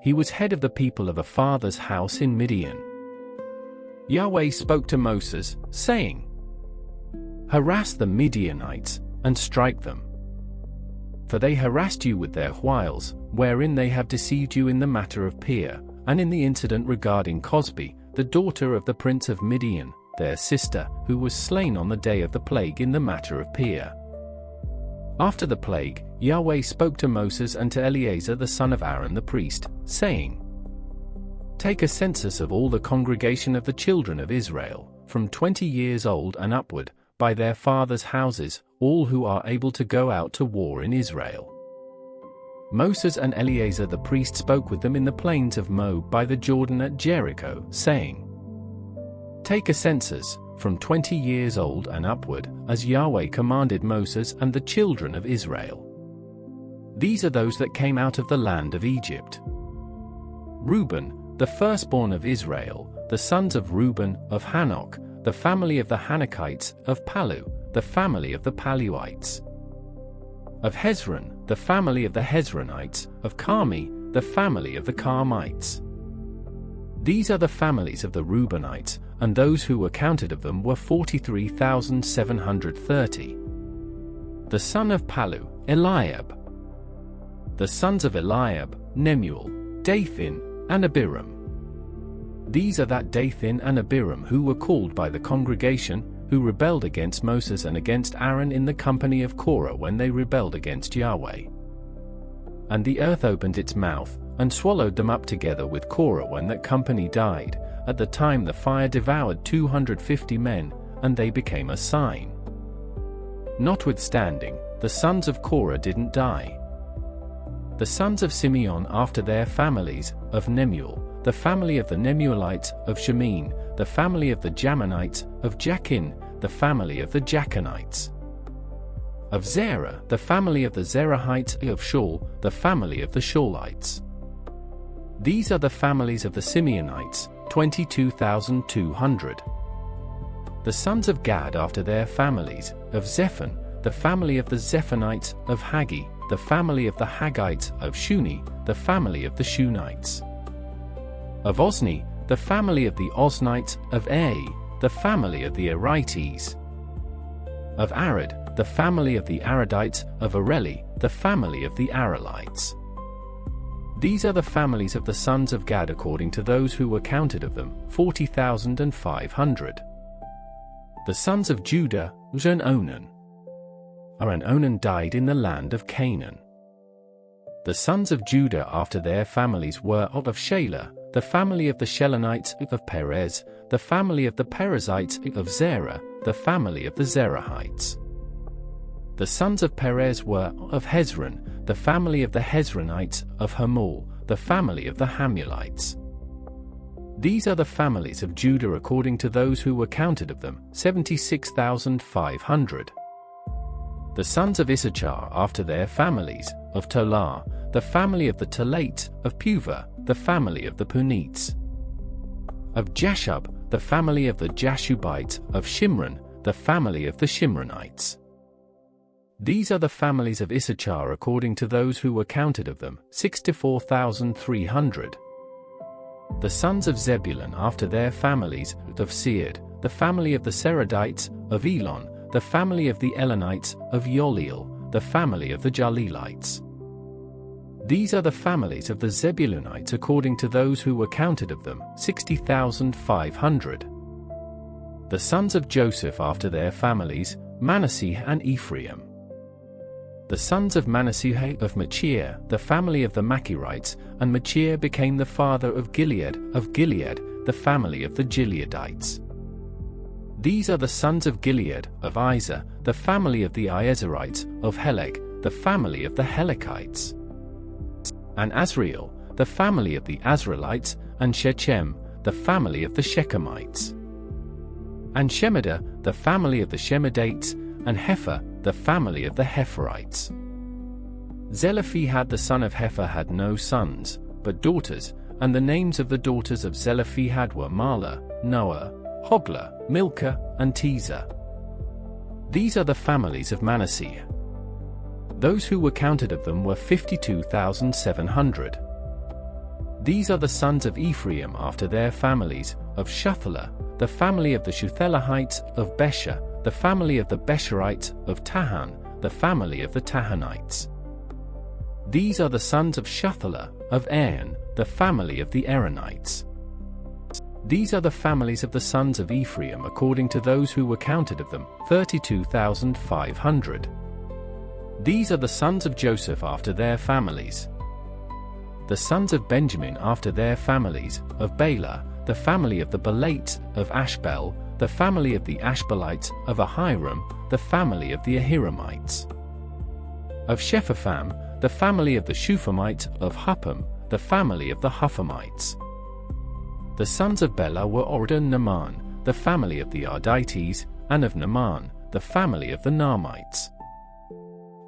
He was head of the people of a father's house in Midian. Yahweh spoke to Moses, saying, Harass the Midianites, and strike them. For they harassed you with their wiles, wherein they have deceived you in the matter of Peor, and in the incident regarding Cosbi, the daughter of the prince of Midian, their sister, who was slain on the day of the plague in the matter of Peor. After the plague, Yahweh spoke to Moses and to Eleazar the son of Aaron the priest, saying, Take a census of all the congregation of the children of Israel, from 20 years old and upward, by their fathers' houses, all who are able to go out to war in Israel. Moses and Eleazar the priest spoke with them in the plains of Moab by the Jordan at Jericho, saying, Take a census, from 20 years old and upward, as Yahweh commanded Moses and the children of Israel. These are those that came out of the land of Egypt. Reuben, the firstborn of Israel, the sons of Reuben, of Hanok, the family of the Hanokites, of Palu, the family of the Paluites. Of Hezron, the family of the Hezronites, of Carmi, the family of the Carmites. These are the families of the Reubenites, and those who were counted of them were 43,730. The son of Palu, Eliab. The sons of Eliab, Nemuel, Dathan, and Abiram. These are that Dathan and Abiram who were called by the congregation, who rebelled against Moses and against Aaron in the company of Korah when they rebelled against Yahweh. And the earth opened its mouth, and swallowed them up together with Korah when that company died. At the time the fire devoured 250 men, and they became a sign. Notwithstanding, the sons of Korah didn't die. The sons of Simeon after their families, of Nemuel, the family of the Nemuelites, of Shemin, the family of the Jamanites, of Jachin, the family of the Jachanites. Of Zerah, the family of the Zerahites, of Shaul, the family of the Shaulites. These are the families of the Simeonites, 22,200. The sons of Gad after their families, of Zephon, the family of the Zephonites, of Haggi, the family of the Haggites, of Shuni, the family of the Shunites. Of Ozni, the family of the Oznites, of the family of the Arites. Of Arad, the family of the Aradites, of Areli, the family of the Arelites. These are the families of the sons of Gad according to those who were counted of them, 40,500. The sons of Judah, Onan. Onan died in the land of Canaan. The sons of Judah after their families were of Shelah, the family of the Shelonites, of Perez, the family of the Perizzites, of Zerah, the family of the Zerahites. The sons of Perez were of Hezron, the family of the Hezronites, of Hamul, the family of the Hamulites. These are the families of Judah according to those who were counted of them, 76,500. The sons of Issachar after their families, of Tola, the family of the Tolates, of Puvah, the family of the Punites. Of Jashub, the family of the Jashubites, of Shimron, the family of the Shimronites. These are the families of Issachar according to those who were counted of them, 64,300. The sons of Zebulun after their families, of Sered, the family of the Seredites, of Elon, the family of the Elonites, of Yoliel, the family of the Jalilites. These are the families of the Zebulunites according to those who were counted of them, 60,500. The sons of Joseph after their families, Manasseh and Ephraim. The sons of Manasseh of Machir, the family of the Machirites, and Machir became the father of Gilead, the family of the Gileadites. These are the sons of Gilead, of Izer, the family of the Iezerites, of Heleg, the family of the Helekites. And Azriel, the family of the Azraelites, and Shechem, the family of the Shechemites. And Shemida, the family of the Shemedites, and Hepher, the family of the Hepherites. Zelophehad the son of Hepher had no sons, but daughters, and the names of the daughters of Zelophehad were Mahlah, Noah, Hoglah, Milcah, and Tirzah. These are the families of Manasseh. Those who were counted of them were 52,700. These are the sons of Ephraim after their families, of Shuthelah, the family of the Shuthelahites, of Besha, the family of the Besherites, of Tahan, the family of the Tahanites. These are the sons of Shuthelah, of Aaron, the family of the Aaronites. These are the families of the sons of Ephraim according to those who were counted of them, 32,500. These are the sons of Joseph after their families. The sons of Benjamin after their families, of Bela, the family of the Belates, of Ashbel, the family of the Ashbelites; of Ahiram, the family of the Ahiramites; of Shephapham, the family of the Shuphamites; of Huppam, the family of the Huphamites. The sons of Bela were Ord and Naaman, the family of the Ardites; and of Naaman, the family of the Naamites.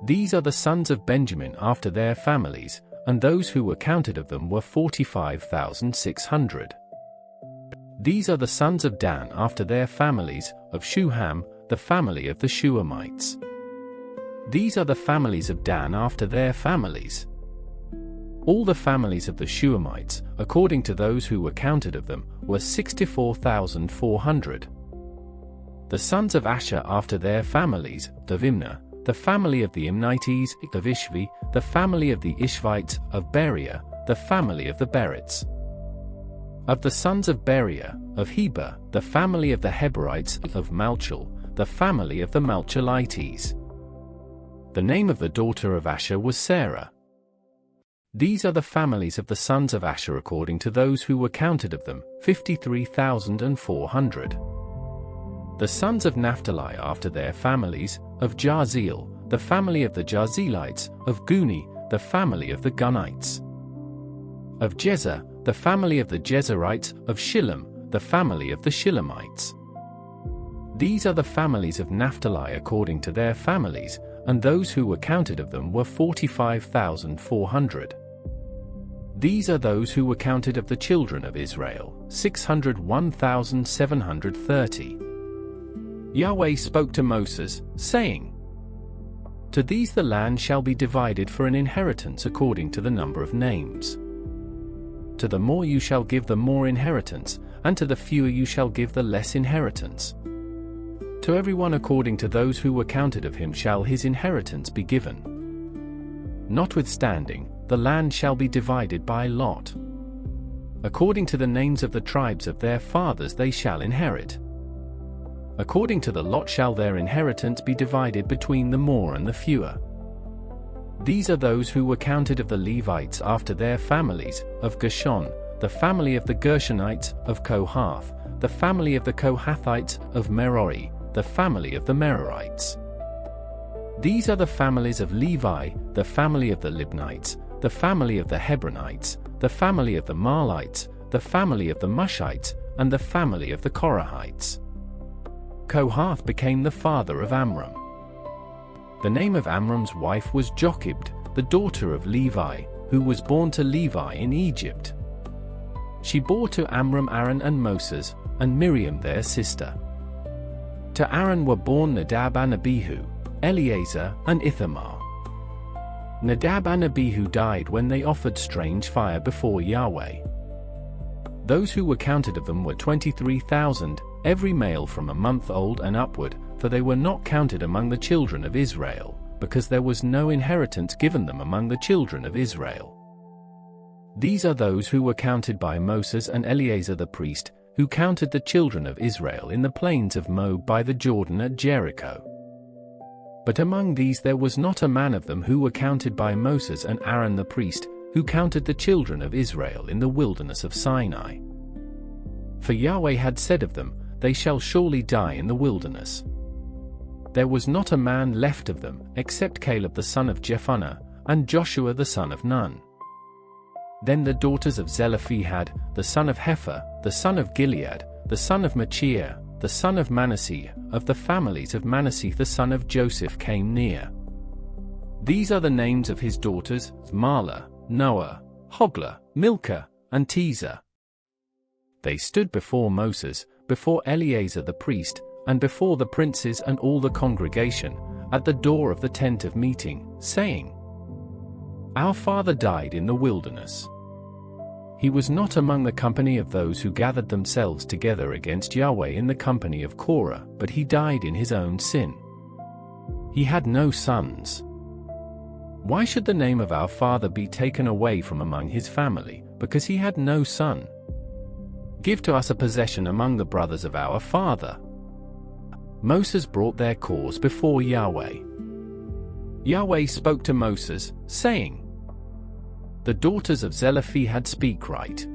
These are the sons of Benjamin after their families, and those who were counted of them were 45,600. These are the sons of Dan after their families, of Shuham, the family of the Shuhamites. These are the families of Dan after their families. All the families of the Shuhamites, according to those who were counted of them, were 64,400. The sons of Asher after their families, of Imnah, the family of the Imnites; of Ishvi, the family of the Ishvites; of Beriah, the family of the Berites. Of the sons of Beriah, of Heber, the family of the Heberites; of Malchel, the family of the Malchelites. The name of the daughter of Asher was Sarah. These are the families of the sons of Asher according to those who were counted of them, 53,400. The sons of Naphtali after their families, of Jaziel, the family of the Jazelites; of Guni, the family of the Gunites; of Jezer, the family of the Jezerites; of Shillem, the family of the Shillemites. These are the families of Naphtali according to their families, and those who were counted of them were 45,400. These are those who were counted of the children of Israel, 601,730. Yahweh spoke to Moses, saying, "To these the land shall be divided for an inheritance according to the number of names. To the more you shall give the more inheritance, and to the fewer you shall give the less inheritance. To everyone according to those who were counted of him shall his inheritance be given. Notwithstanding, the land shall be divided by lot. According to the names of the tribes of their fathers they shall inherit. According to the lot shall their inheritance be divided between the more and the fewer. These are those who were counted of the Levites after their families, of Gershon, the family of the Gershonites; of Kohath, the family of the Kohathites; of Merari, the family of the Merarites. These are the families of Levi, the family of the Libnites, the family of the Hebronites, the family of the Mahlites, the family of the Mushites, and the family of the Korahites. Kohath became the father of Amram. The name of Amram's wife was Jochebed, the daughter of Levi, who was born to Levi in Egypt. She bore to Amram Aaron and Moses, and Miriam their sister. To Aaron were born Nadab and Abihu, Eleazar and Ithamar. Nadab and Abihu died when they offered strange fire before Yahweh. Those who were counted of them were 23,000, every male from a month old and upward, for they were not counted among the children of Israel, because there was no inheritance given them among the children of Israel. These are those who were counted by Moses and Eleazar the priest, who counted the children of Israel in the plains of Moab by the Jordan at Jericho. But among these there was not a man of them who were counted by Moses and Aaron the priest, who counted the children of Israel in the wilderness of Sinai. For Yahweh had said of them, "They shall surely die in the wilderness." There was not a man left of them, except Caleb the son of Jephunneh, and Joshua the son of Nun. Then the daughters of Zelophehad, the son of Hepher, the son of Gilead, the son of Machir, the son of Manasseh, of the families of Manasseh the son of Joseph came near. These are the names of his daughters, Mahlah, Noah, Hoglah, Milcah, and Tirzah. They stood before Moses, before Eleazar the priest, and before the princes and all the congregation, at the door of the tent of meeting, saying, "Our father died in the wilderness. He was not among the company of those who gathered themselves together against Yahweh in the company of Korah, but he died in his own sin. He had no sons. Why should the name of our father be taken away from among his family, because he had no son? Give to us a possession among the brothers of our father." Moses brought their cause before Yahweh. Yahweh spoke to Moses, saying, "The daughters of Zelophehad speak right.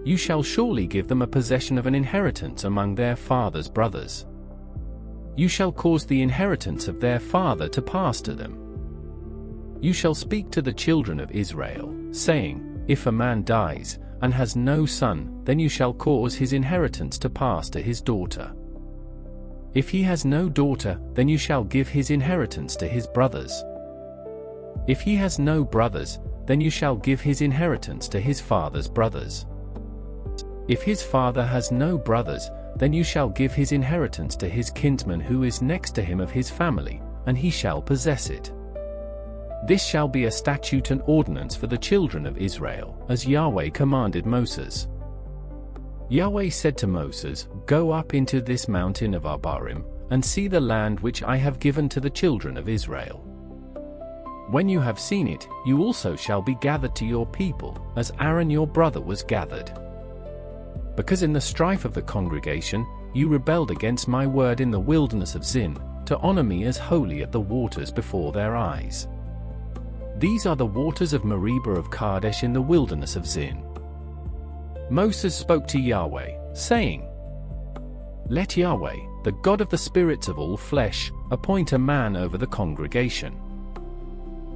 you shall surely give them a possession of an inheritance among their father's brothers. You shall cause the inheritance of their father to pass to them. You shall speak to the children of Israel, saying, if a man dies, and has no son, then you shall cause his inheritance to pass to his daughter. If he has no daughter, then you shall give his inheritance to his brothers. If he has no brothers, then you shall give his inheritance to his father's brothers. If his father has no brothers, then you shall give his inheritance to his kinsman who is next to him of his family, and he shall possess it. This shall be a statute and ordinance for the children of Israel, as Yahweh commanded Moses. Yahweh said to Moses, go up into this mountain of Abarim, and see the land which I have given to the children of Israel. When you have seen it, you also shall be gathered to your people, as Aaron your brother was gathered. Because in the strife of the congregation, you rebelled against my word in the wilderness of Zin, to honor me as holy at the waters before their eyes. These are the waters of Meribah of Kadesh in the wilderness of Zin. Moses spoke to Yahweh, saying, let Yahweh, the God of the spirits of all flesh, appoint a man over the congregation,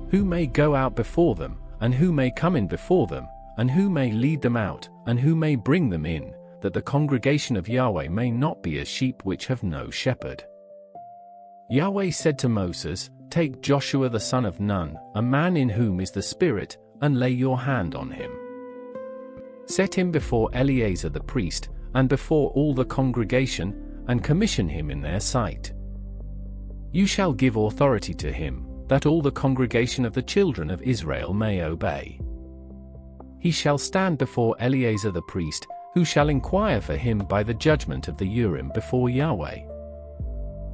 who may go out before them, and who may come in before them, and who may lead them out, and who may bring them in, that the congregation of Yahweh may not be as sheep which have no shepherd. Yahweh said to Moses, take Joshua the son of Nun, a man in whom is the Spirit, and lay your hand on him. Set him before Eleazar the priest, and before all the congregation, and commission him in their sight. You shall give authority to him, that all the congregation of the children of Israel may obey. He shall stand before Eleazar the priest, who shall inquire for him by the judgment of the Urim before Yahweh.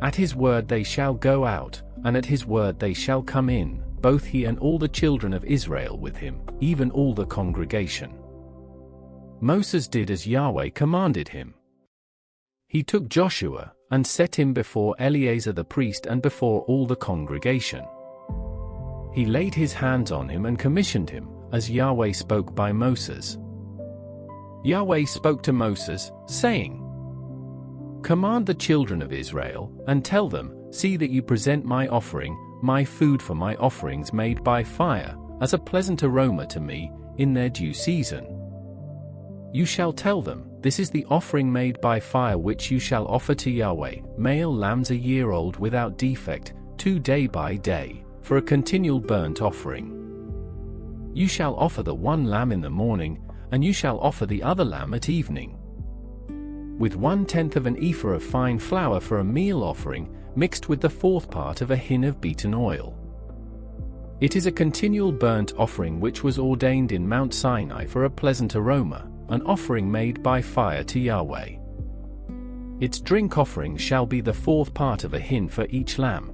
At his word they shall go out, and at his word they shall come in, both he and all the children of Israel with him, even all the congregation. Moses did as Yahweh commanded him. He took Joshua, and set him before Eleazar the priest and before all the congregation. He laid his hands on him and commissioned him, as Yahweh spoke by Moses. Yahweh spoke to Moses, saying, command the children of Israel, and tell them, see that you present my offering, my food for my offerings made by fire, as a pleasant aroma to me, in their due season. You shall tell them, this is the offering made by fire which you shall offer to Yahweh, male lambs a year old without defect, 2 day by day, for a continual burnt offering. You shall offer the one lamb in the morning, and you shall offer the other lamb at evening. With 1/10 of an ephah of fine flour for a meal offering, mixed with the 4th part of a hin of beaten oil. It is a continual burnt offering which was ordained in Mount Sinai for a pleasant aroma, an offering made by fire to Yahweh. Its drink offering shall be the 4th part of a hin for each lamb.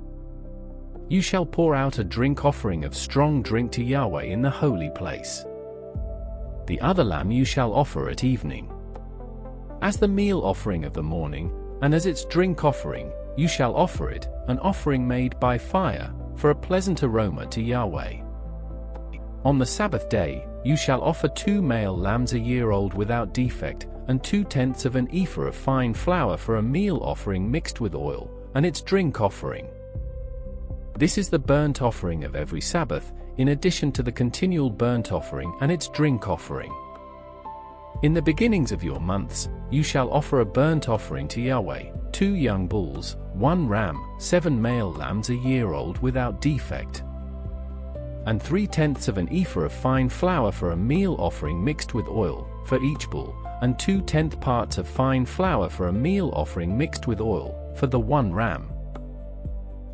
You shall pour out a drink offering of strong drink to Yahweh in the holy place. The other lamb you shall offer at evening. As the meal offering of the morning, and as its drink offering, you shall offer it, an offering made by fire, for a pleasant aroma to Yahweh. On the Sabbath day, you shall offer 2 male lambs a year old without defect, and 2/10 of an ephah of fine flour for a meal offering mixed with oil, and its drink offering. This is the burnt offering of every Sabbath, in addition to the continual burnt offering and its drink offering. In the beginnings of your months, you shall offer a burnt offering to Yahweh, 2 young bulls, 1 ram, 7 male lambs a year old without defect, and 3/10 of an ephah of fine flour for a meal offering mixed with oil, for each bull, and 2/10 parts of fine flour for a meal offering mixed with oil, for the 1 ram,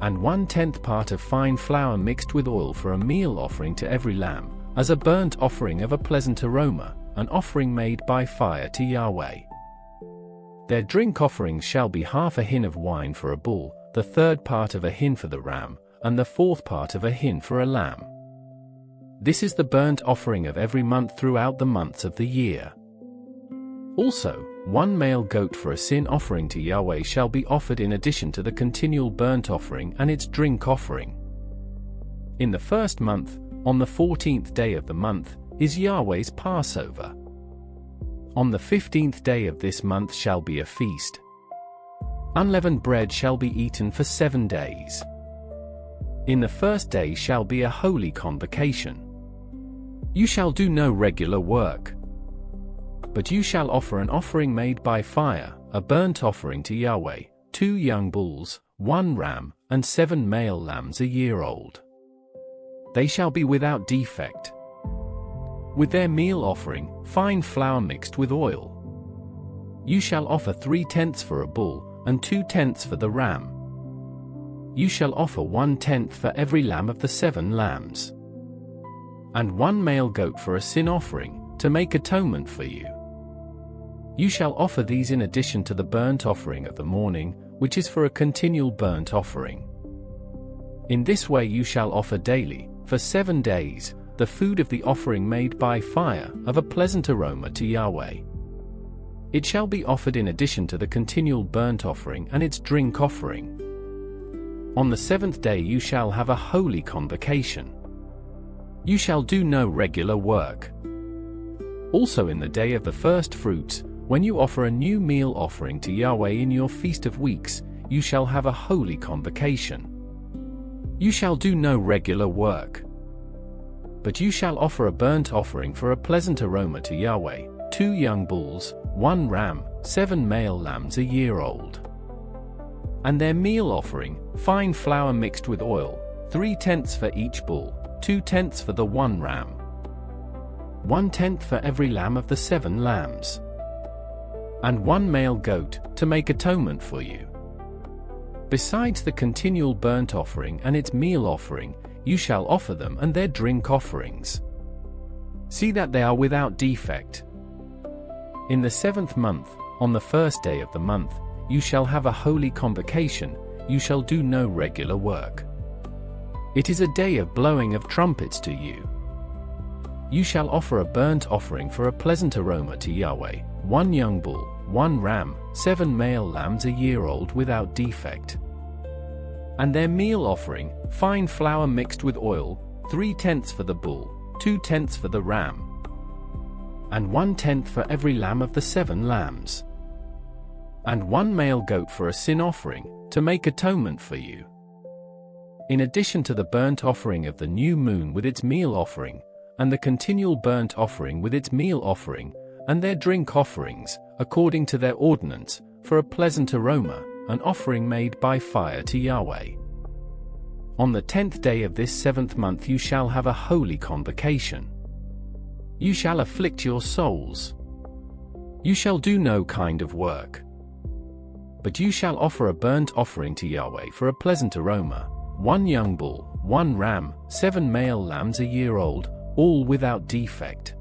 and 1/10 part of fine flour mixed with oil for a meal offering to every lamb, as a burnt offering of a pleasant aroma, an offering made by fire to Yahweh. Their drink offerings shall be half a hin of wine for a bull, the 3rd part of a hin for the ram, and the 4th part of a hin for a lamb. This is the burnt offering of every month throughout the months of the year. Also, 1 male goat for a sin offering to Yahweh shall be offered in addition to the continual burnt offering and its drink offering. In the 1st month, on the 14th day of the month, is Yahweh's Passover. On the 15th day of this month shall be a feast. Unleavened bread shall be eaten for 7 days. In the first day shall be a holy convocation. You shall do no regular work. But you shall offer an offering made by fire, a burnt offering to Yahweh, 2 young bulls, 1 ram, and 7 male lambs a year old. They shall be without defect. With their meal offering, fine flour mixed with oil. You shall offer 3/10 for a bull, and 2/10 for the ram. You shall offer 1/10 for every lamb of the 7 lambs. And 1 male goat for a sin offering, to make atonement for you. You shall offer these in addition to the burnt offering of the morning, which is for a continual burnt offering. In this way you shall offer daily, for 7 days, the food of the offering made by fire, of a pleasant aroma to Yahweh. It shall be offered in addition to the continual burnt offering and its drink offering. On the 7th day you shall have a holy convocation. You shall do no regular work. Also in the day of the first fruits, when you offer a new meal offering to Yahweh in your feast of weeks, you shall have a holy convocation. You shall do no regular work. But you shall offer a burnt offering for a pleasant aroma to Yahweh, 2 young bulls, 1 ram, 7 male lambs a year old. And their meal offering, fine flour mixed with oil, 3/10 for each bull, 2/10 for the 1 ram. 1/10 for every lamb of the 7 lambs. And 1 male goat, to make atonement for you. Besides the continual burnt offering and its meal offering, you shall offer them and their drink offerings. See that they are without defect. In the 7th month, on the 1st day of the month, you shall have a holy convocation, you shall do no regular work. It is a day of blowing of trumpets to you. You shall offer a burnt offering for a pleasant aroma to Yahweh, 1 young bull, 1 ram, 7 male lambs a year old without defect. And their meal offering, fine flour mixed with oil, 3/10 for the bull, 2/10 for the ram. And 1/10 for every lamb of the 7 lambs. And 1 male goat for a sin offering, to make atonement for you. In addition to the burnt offering of the new moon with its meal offering, and the continual burnt offering with its meal offering, and their drink offerings, according to their ordinance, for a pleasant aroma, an offering made by fire to Yahweh. On the 10th day of this 7th month you shall have a holy convocation. You shall afflict your souls. You shall do no kind of work. But you shall offer a burnt offering to Yahweh for a pleasant aroma, 1 young bull, 1 ram, 7 male lambs a year old, all without defect.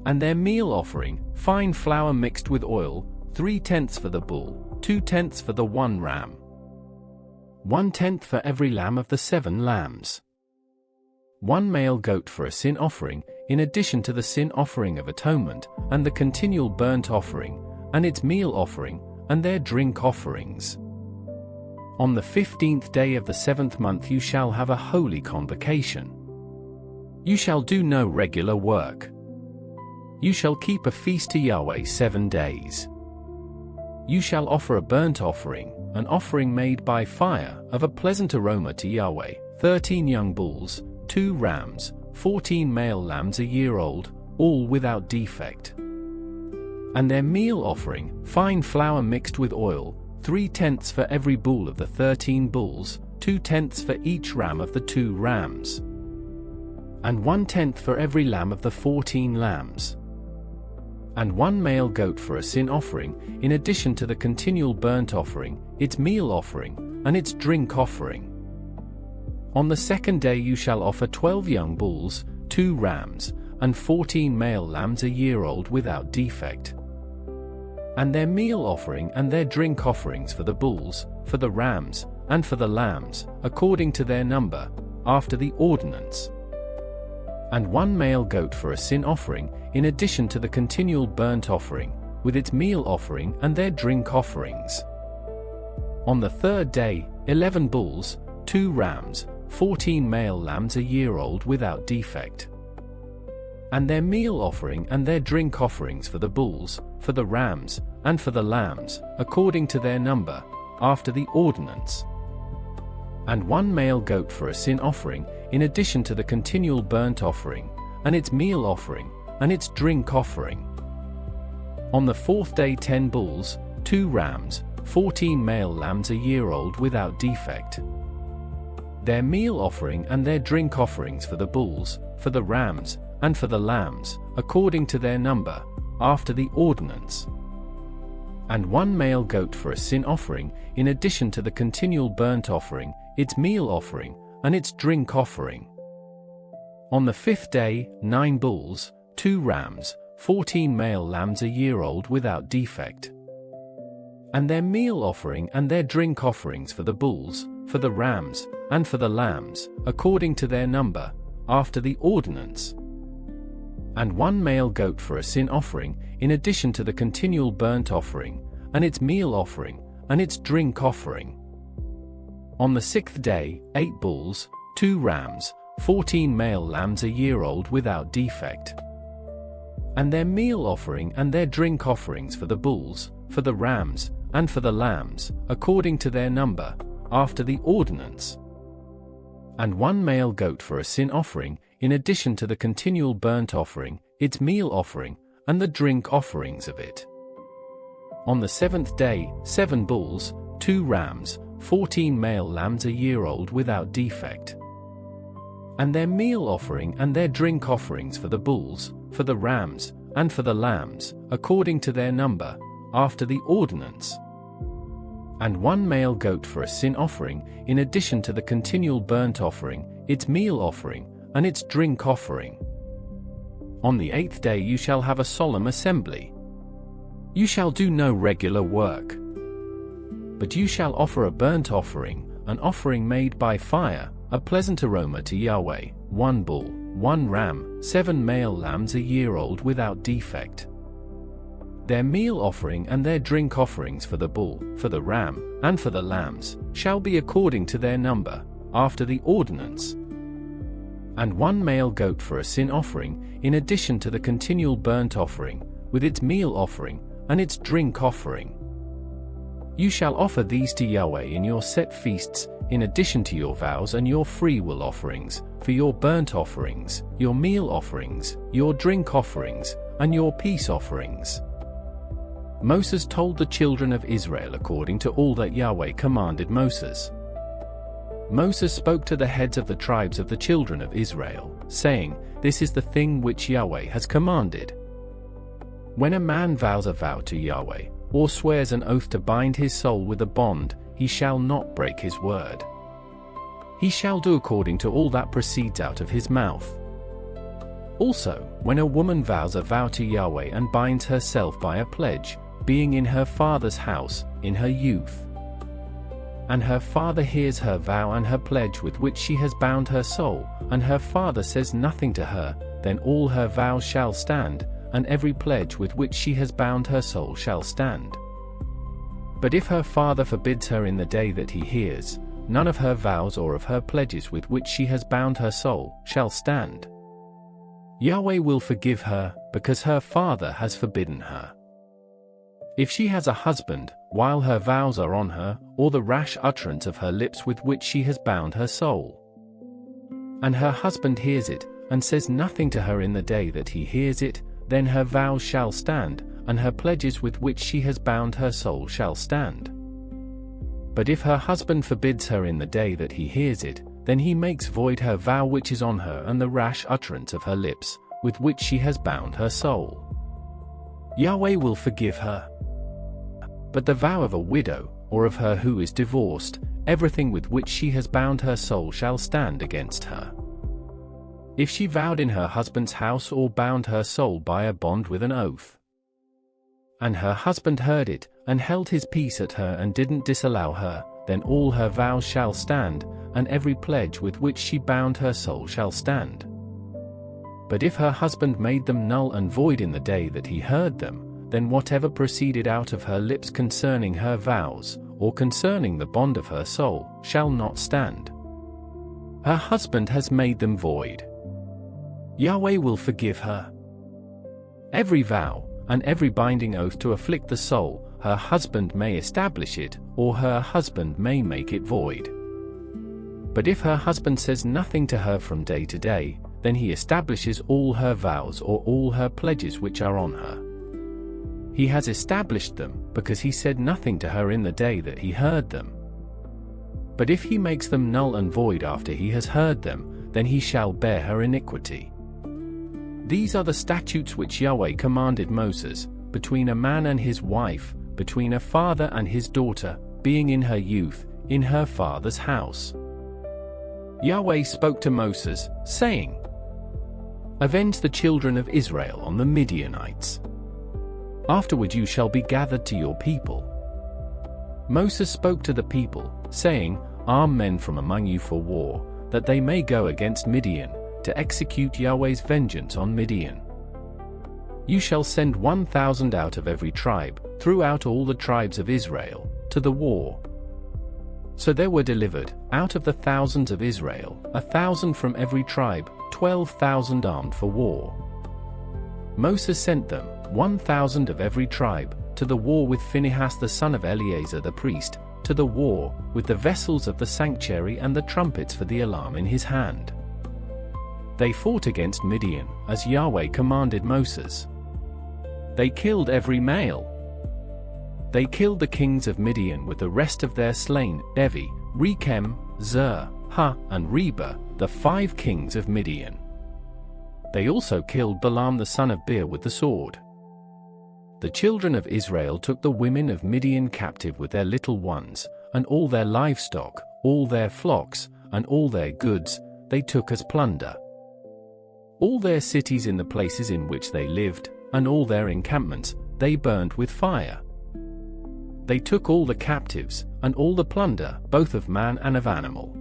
And their meal offering, fine flour mixed with oil, 3/10 for the bull, 2/10 for the 1 ram. 1/10 for every lamb of the 7 lambs. 1 male goat for a sin offering, in addition to the sin offering of atonement, and the continual burnt offering, and its meal offering, and their drink offerings. On the 15th day of the 7th month you shall have a holy convocation. You shall do no regular work. You shall keep a feast to Yahweh 7 days. You shall offer a burnt offering, an offering made by fire, of a pleasant aroma to Yahweh, 13 young bulls, 2 rams, 14 male lambs a year old, all without defect. And their meal offering, fine flour mixed with oil, 3/10 for every bull of the 13 bulls, 2/10 for each ram of the 2 rams. And 1/10 for every lamb of the 14 lambs. And 1 male goat for a sin offering, in addition to the continual burnt offering, its meal offering, and its drink offering. On the 2nd day you shall offer 12 young bulls, 2 rams, and 14 male lambs a year old without defect. And their meal offering and their drink offerings for the bulls, for the rams, and for the lambs, according to their number, after the ordinance. And 1 male goat for a sin offering, in addition to the continual burnt offering, with its meal offering and their drink offerings. On the 3rd day, 11 bulls, 2 rams, 14 male lambs a year old without defect. and their meal offering and their drink offerings for the bulls, for the rams, and for the lambs, according to their number, after the ordinance. And 1 male goat for a sin offering, in addition to the continual burnt offering, and its meal offering, and its drink offering. On the 4th day 10 bulls, 2 rams, 14 male lambs a year old without defect. Their meal offering and their drink offerings for the bulls, for the rams, and for the lambs, according to their number, after the ordinance. And 1 male goat for a sin offering, in addition to the continual burnt offering, its meal offering, and its drink offering. On the 5th day, 9 bulls, 2 rams, 14 male lambs a year old without defect. And their meal offering and their drink offerings for the bulls, for the rams, and for the lambs, according to their number, after the ordinance. And 1 male goat for a sin offering, in addition to the continual burnt offering, and its meal offering, and its drink offering. On the 6th day, 8 bulls, 2 rams, 14 male lambs a year old without defect. And their meal offering and their drink offerings for the bulls, for the rams, and for the lambs, according to their number, after the ordinance. And 1 male goat for a sin offering, in addition to the continual burnt offering, its meal offering, and the drink offerings of it. On the 7th day, 7 bulls, 2 rams, 14 male lambs a year old without defect. And their meal offering and their drink offerings for the bulls, for the rams, and for the lambs, according to their number, after the ordinance. And 1 male goat for a sin offering, in addition to the continual burnt offering, its meal offering, and its drink offering. On the 8th day you shall have a solemn assembly. You shall do no regular work. But you shall offer a burnt offering, an offering made by fire, a pleasant aroma to Yahweh, 1 bull, 1 ram, 7 male lambs a year old without defect. Their meal offering and their drink offerings for the bull, for the ram, and for the lambs, shall be according to their number, after the ordinance. And 1 male goat for a sin offering, in addition to the continual burnt offering, with its meal offering, and its drink offering. You shall offer these to Yahweh in your set feasts, in addition to your vows and your freewill offerings, for your burnt offerings, your meal offerings, your drink offerings, and your peace offerings. Moses told the children of Israel according to all that Yahweh commanded Moses. Moses spoke to the heads of the tribes of the children of Israel, saying, This is the thing which Yahweh has commanded. When a man vows a vow to Yahweh, or swears an oath to bind his soul with a bond, he shall not break his word. He shall do according to all that proceeds out of his mouth. Also, when a woman vows a vow to Yahweh and binds herself by a pledge, being in her father's house, in her youth, and her father hears her vow and her pledge with which she has bound her soul, and her father says nothing to her, then all her vows shall stand, and every pledge with which she has bound her soul shall stand. But if her father forbids her in the day that he hears, none of her vows or of her pledges with which she has bound her soul shall stand. Yahweh will forgive her, because her father has forbidden her. If she has a husband, while her vows are on her, or the rash utterance of her lips with which she has bound her soul, and her husband hears it, and says nothing to her in the day that he hears it, then her vows shall stand, and her pledges with which she has bound her soul shall stand. But if her husband forbids her in the day that he hears it, then he makes void her vow which is on her and the rash utterance of her lips, with which she has bound her soul. Yahweh will forgive her. But the vow of a widow, or of her who is divorced, everything with which she has bound her soul shall stand against her. If she vowed in her husband's house or bound her soul by a bond with an oath, and her husband heard it, and held his peace at her and didn't disallow her, then all her vows shall stand, and every pledge with which she bound her soul shall stand. But if her husband made them null and void in the day that he heard them, then whatever proceeded out of her lips concerning her vows, or concerning the bond of her soul, shall not stand. Her husband has made them void. Yahweh will forgive her. Every vow, and every binding oath to afflict the soul, her husband may establish it, or her husband may make it void. But if her husband says nothing to her from day to day, then he establishes all her vows or all her pledges which are on her. He has established them, because he said nothing to her in the day that he heard them. But if he makes them null and void after he has heard them, then he shall bear her iniquity. These are the statutes which Yahweh commanded Moses, between a man and his wife, between a father and his daughter, being in her youth, in her father's house. Yahweh spoke to Moses, saying, Avenge the children of Israel on the Midianites. Afterward you shall be gathered to your people. Moses spoke to the people, saying, Arm men from among you for war, that they may go against Midian, to execute Yahweh's vengeance on Midian. You shall send 1,000 out of every tribe, throughout all the tribes of Israel, to the war. So there were delivered, out of the thousands of Israel, 1,000 from every tribe, 12,000 armed for war. Moses sent them, 1,000 of every tribe, to the war with Phinehas the son of Eleazar the priest, to the war, with the vessels of the sanctuary and the trumpets for the alarm in his hand. They fought against Midian, as Yahweh commanded Moses. They killed every male. They killed the kings of Midian with the rest of their slain, Evi, Rechem, Zur, Ha, and Reba, the 5 kings of Midian. They also killed Balaam the son of Beor with the sword. The children of Israel took the women of Midian captive with their little ones, and all their livestock, all their flocks, and all their goods, they took as plunder. All their cities in the places in which they lived, and all their encampments, they burned with fire. They took all the captives, and all the plunder, both of man and of animal.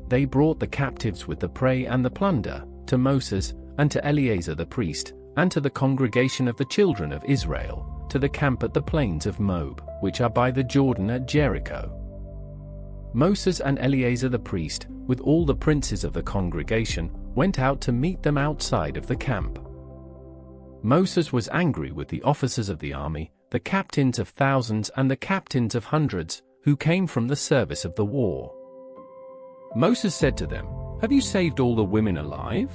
They brought the captives with the prey and the plunder, to Moses, and to Eleazar the priest, and to the congregation of the children of Israel, to the camp at the plains of Moab, which are by the Jordan at Jericho. Moses and Eleazar the priest, with all the princes of the congregation, went out to meet them outside of the camp. Moses was angry with the officers of the army, the captains of thousands and the captains of hundreds, who came from the service of the war. Moses said to them, Have you saved all the women alive?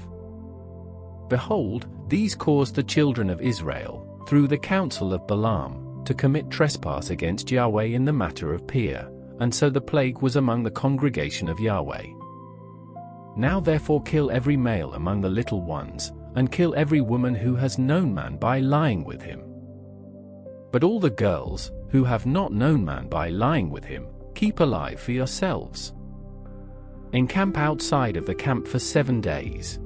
Behold, these caused the children of Israel, through the counsel of Balaam, to commit trespass against Yahweh in the matter of Peor, and so the plague was among the congregation of Yahweh. Now therefore kill every male among the little ones, and kill every woman who has known man by lying with him. But all the girls, who have not known man by lying with him, keep alive for yourselves. Encamp outside of the camp for 7 days.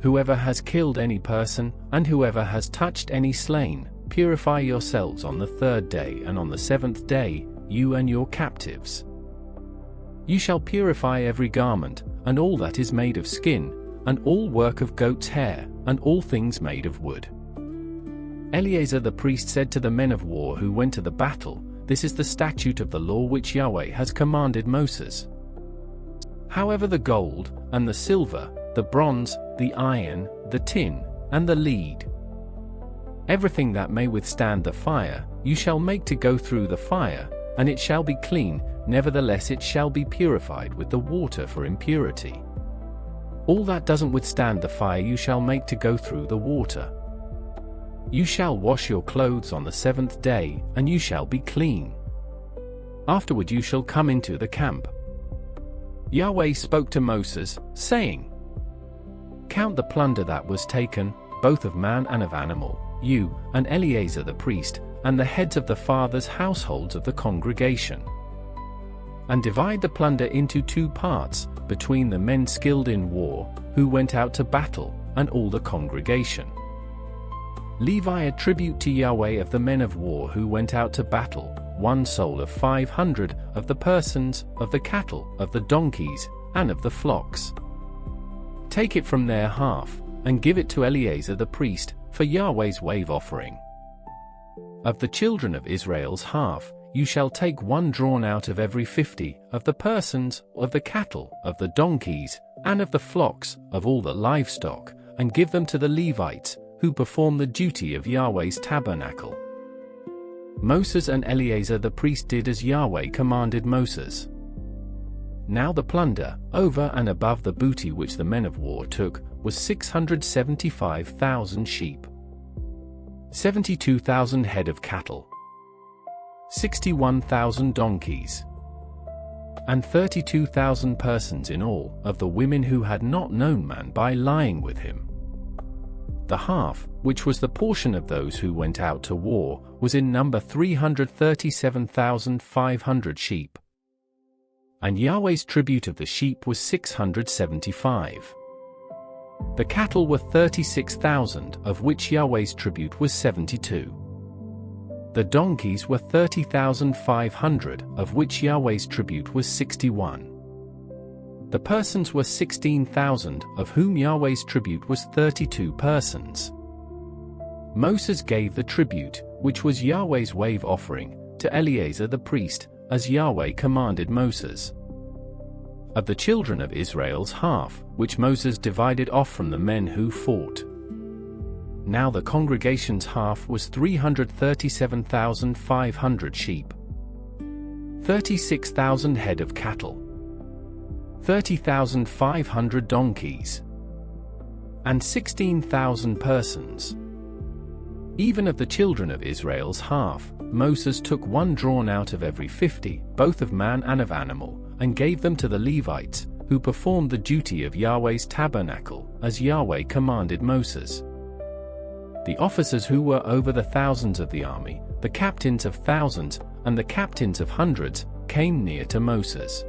Whoever has killed any person, and whoever has touched any slain, purify yourselves on the 3rd day, and on the 7th day, you and your captives. You shall purify every garment, and all that is made of skin, and all work of goat's hair, and all things made of wood. Eleazar the priest said to the men of war who went to the battle, This is the statute of the law which Yahweh has commanded Moses. However the gold, and the silver, the bronze, the iron, the tin, and the lead, everything that may withstand the fire, you shall make to go through the fire, and it shall be clean, nevertheless it shall be purified with the water for impurity. All that doesn't withstand the fire you shall make to go through the water. You shall wash your clothes on the 7th day, and you shall be clean. Afterward you shall come into the camp. Yahweh spoke to Moses, saying, Count the plunder that was taken, both of man and of animal, you, and Eleazar the priest, and the heads of the fathers' households of the congregation. And divide the plunder into 2 parts, between the men skilled in war, who went out to battle, and all the congregation. Levi a tribute to Yahweh of the men of war who went out to battle, 1 soul of 500, of the persons, of the cattle, of the donkeys, and of the flocks. Take it from their half, and give it to Eleazar the priest, for Yahweh's wave offering. Of the children of Israel's half, you shall take 1 drawn out of every 50, of the persons, of the cattle, of the donkeys, and of the flocks, of all the livestock, and give them to the Levites, who perform the duty of Yahweh's tabernacle. Moses and Eleazar the priest did as Yahweh commanded Moses. Now the plunder, over and above the booty which the men of war took, was 675,000 sheep, 72,000 head of cattle, 61,000 donkeys, and 32,000 persons in all, of the women who had not known man by lying with him. The half, which was the portion of those who went out to war, was in number 337,500 sheep. And Yahweh's tribute of the sheep was 675. The cattle were 36,000, of which Yahweh's tribute was 72. The donkeys were 30,500, of which Yahweh's tribute was 61. The persons were 16,000, of whom Yahweh's tribute was 32 persons. Moses gave the tribute, which was Yahweh's wave offering, to Eleazar the priest, as Yahweh commanded Moses. Of the children of Israel's half, which Moses divided off from the men who fought. Now the congregation's half was 337,500 sheep, 36,000 head of cattle, 30,500 donkeys, and 16,000 persons. Even of the children of Israel's half, Moses took one drawn out of every 50, both of man and of animal, and gave them to the Levites, who performed the duty of Yahweh's tabernacle, as Yahweh commanded Moses. The officers who were over the thousands of the army, the captains of thousands, and the captains of hundreds, came near to Moses.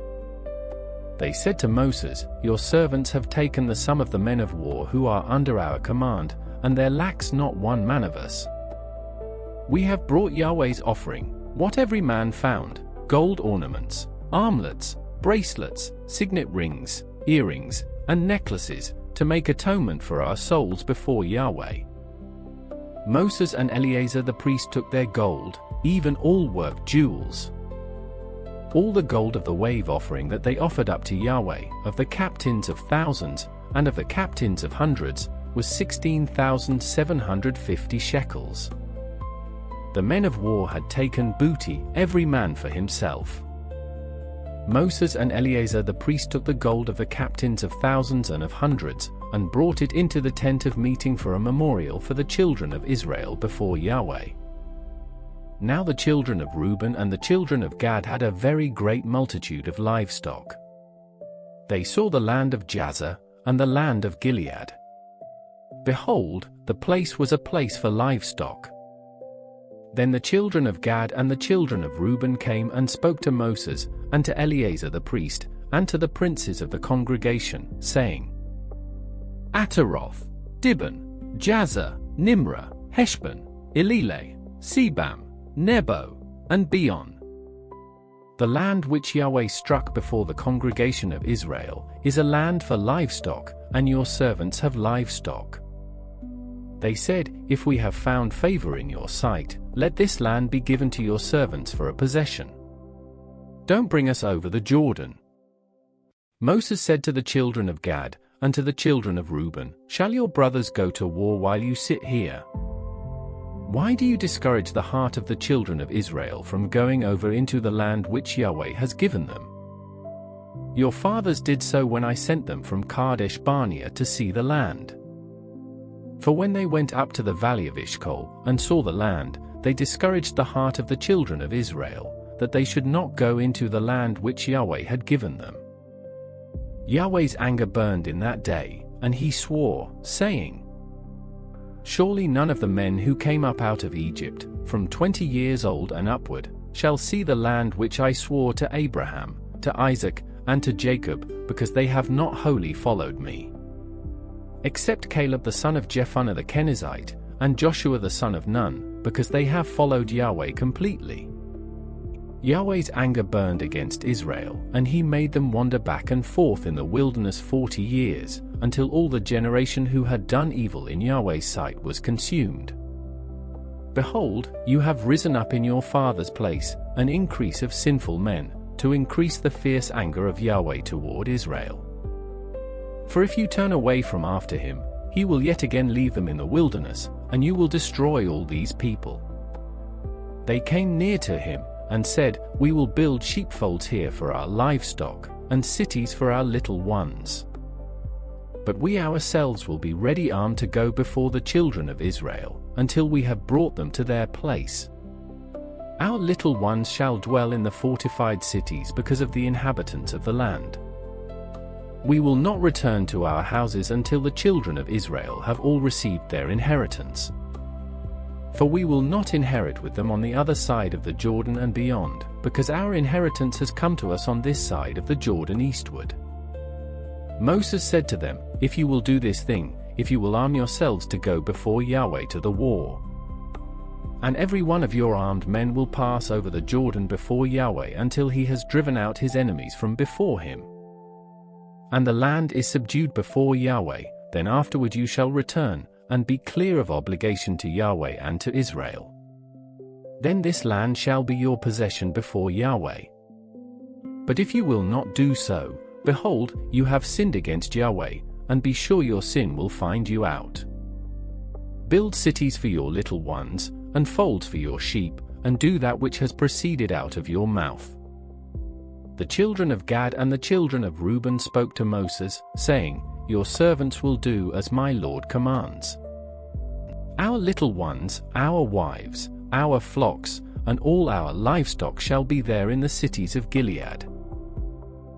They said to Moses, "Your servants have taken the sum of the men of war who are under our command, and there lacks not one man of us. We have brought Yahweh's offering, what every man found, gold ornaments, armlets, bracelets, signet rings, earrings, and necklaces, to make atonement for our souls before Yahweh." Moses and Eleazar the priest took their gold, even all worked jewels. All the gold of the wave offering that they offered up to Yahweh, of the captains of thousands, and of the captains of hundreds, was 16,750 shekels. The men of war had taken booty, every man for himself. Moses and Eleazar the priest took the gold of the captains of thousands and of hundreds, and brought it into the tent of meeting for a memorial for the children of Israel before Yahweh. Now the children of Reuben and the children of Gad had a very great multitude of livestock. They saw the land of Jazer, and the land of Gilead. Behold, the place was a place for livestock. Then the children of Gad and the children of Reuben came and spoke to Moses, and to Eleazar the priest, and to the princes of the congregation, saying, Ataroth, Dibon, Jazer, Nimrah, Heshbon, Elileh, Sebam, Nebo, and Beon. The land which Yahweh struck before the congregation of Israel is a land for livestock, and your servants have livestock. They said, If we have found favor in your sight, let this land be given to your servants for a possession. Don't bring us over the Jordan. Moses said to the children of Gad, and to the children of Reuben, Shall your brothers go to war while you sit here? Why do you discourage the heart of the children of Israel from going over into the land which Yahweh has given them? Your fathers did so when I sent them from Kadesh Barnea to see the land. For when they went up to the valley of Eshcol, and saw the land, they discouraged the heart of the children of Israel, that they should not go into the land which Yahweh had given them. Yahweh's anger burned in that day, and he swore, saying, Surely none of the men who came up out of Egypt, from 20 years old and upward, shall see the land which I swore to Abraham, to Isaac, and to Jacob, because they have not wholly followed me. Except Caleb the son of Jephunneh the Kenizzite, and Joshua the son of Nun, because they have followed Yahweh completely. Yahweh's anger burned against Israel, and he made them wander back and forth in the wilderness 40 years, until all the generation who had done evil in Yahweh's sight was consumed. Behold, you have risen up in your father's place, an increase of sinful men, to increase the fierce anger of Yahweh toward Israel. For if you turn away from after him, he will yet again leave them in the wilderness, and you will destroy all these people. They came near to him, and said, We will build sheepfolds here for our livestock, and cities for our little ones. But we ourselves will be ready armed to go before the children of Israel, until we have brought them to their place. Our little ones shall dwell in the fortified cities because of the inhabitants of the land. We will not return to our houses until the children of Israel have all received their inheritance. For we will not inherit with them on the other side of the Jordan and beyond, because our inheritance has come to us on this side of the Jordan eastward. Moses said to them, If you will do this thing, if you will arm yourselves to go before Yahweh to the war, and every one of your armed men will pass over the Jordan before Yahweh until he has driven out his enemies from before him, and the land is subdued before Yahweh, then afterward you shall return, and be clear of obligation to Yahweh and to Israel. Then this land shall be your possession before Yahweh. But if you will not do so, behold, you have sinned against Yahweh, and be sure your sin will find you out. Build cities for your little ones, and folds for your sheep, and do that which has proceeded out of your mouth. The children of Gad and the children of Reuben spoke to Moses, saying, Your servants will do as my Lord commands. Our little ones, our wives, our flocks, and all our livestock shall be there in the cities of Gilead.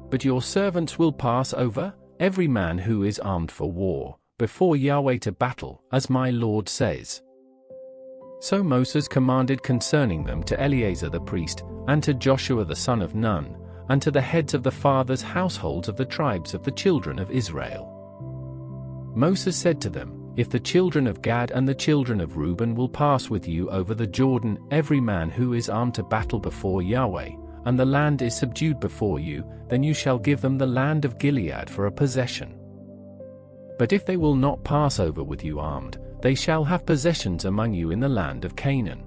But your servants will pass over, every man who is armed for war, before Yahweh to battle, as my Lord says. So Moses commanded concerning them to Eleazar the priest, and to Joshua the son of Nun, and to the heads of the fathers' households of the tribes of the children of Israel. Moses said to them, If the children of Gad and the children of Reuben will pass with you over the Jordan, every man who is armed to battle before Yahweh, and the land is subdued before you, then you shall give them the land of Gilead for a possession. But if they will not pass over with you armed, they shall have possessions among you in the land of Canaan.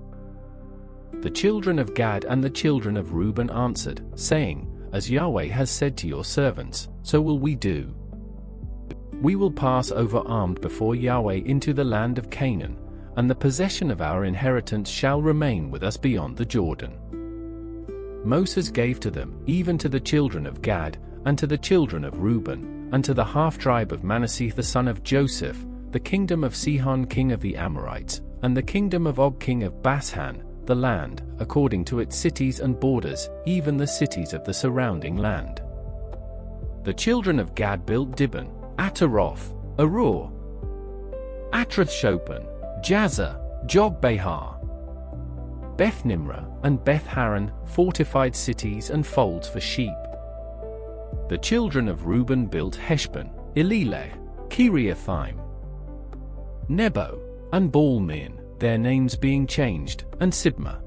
The children of Gad and the children of Reuben answered, saying, As Yahweh has said to your servants, so will we do. We will pass over armed before Yahweh into the land of Canaan, and the possession of our inheritance shall remain with us beyond the Jordan. Moses gave to them, even to the children of Gad, and to the children of Reuben, and to the half-tribe of Manasseh the son of Joseph, the kingdom of Sihon king of the Amorites, and the kingdom of Og king of Bashan, the land, according to its cities and borders, even the cities of the surrounding land. The children of Gad built Dibon, Ataroth, Arur, Atrath-Shopon, Jazer, Jogbehar, Beth-Nimrah, and Beth-Haran, fortified cities and folds for sheep. The children of Reuben built Heshbon, Eleleh, Kiriathaim, Nebo, and Baal-Min, their names being changed, and Sibmah.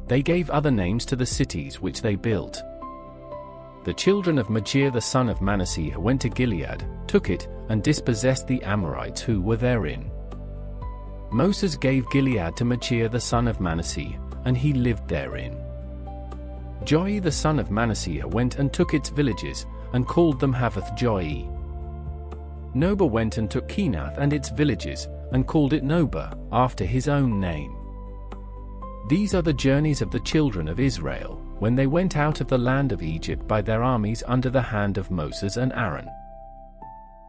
They gave other names to the cities which they built. The children of Machir the son of Manasseh went to Gilead, took it, and dispossessed the Amorites who were therein. Moses gave Gilead to Machir the son of Manasseh, and he lived therein. Joi the son of Manasseh went and took its villages, and called them Havoth-Joi. Noba went and took Kenath and its villages, and called it Noba, after his own name. These are the journeys of the children of Israel, when they went out of the land of Egypt by their armies under the hand of Moses and Aaron.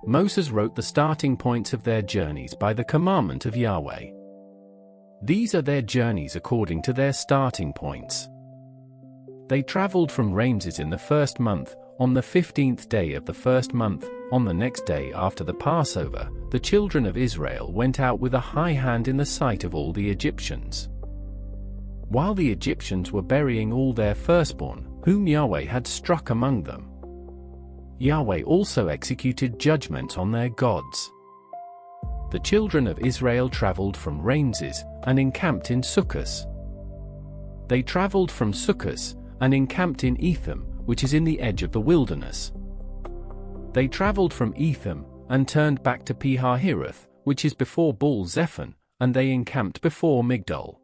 Moses wrote the starting points of their journeys by the commandment of Yahweh. These are their journeys according to their starting points. They traveled from Ramses in the first month, on the 15th day of the first month. On the next day after the Passover, the children of Israel went out with a high hand in the sight of all the Egyptians, while the Egyptians were burying all their firstborn, whom Yahweh had struck among them. Yahweh also executed judgments on their gods. The children of Israel traveled from Ramses, and encamped in Succos. They traveled from Succos, and encamped in Etham, which is in the edge of the wilderness. They traveled from Etham, and turned back to Pi-hahiroth, which is before Baal-zephon, and they encamped before Migdol.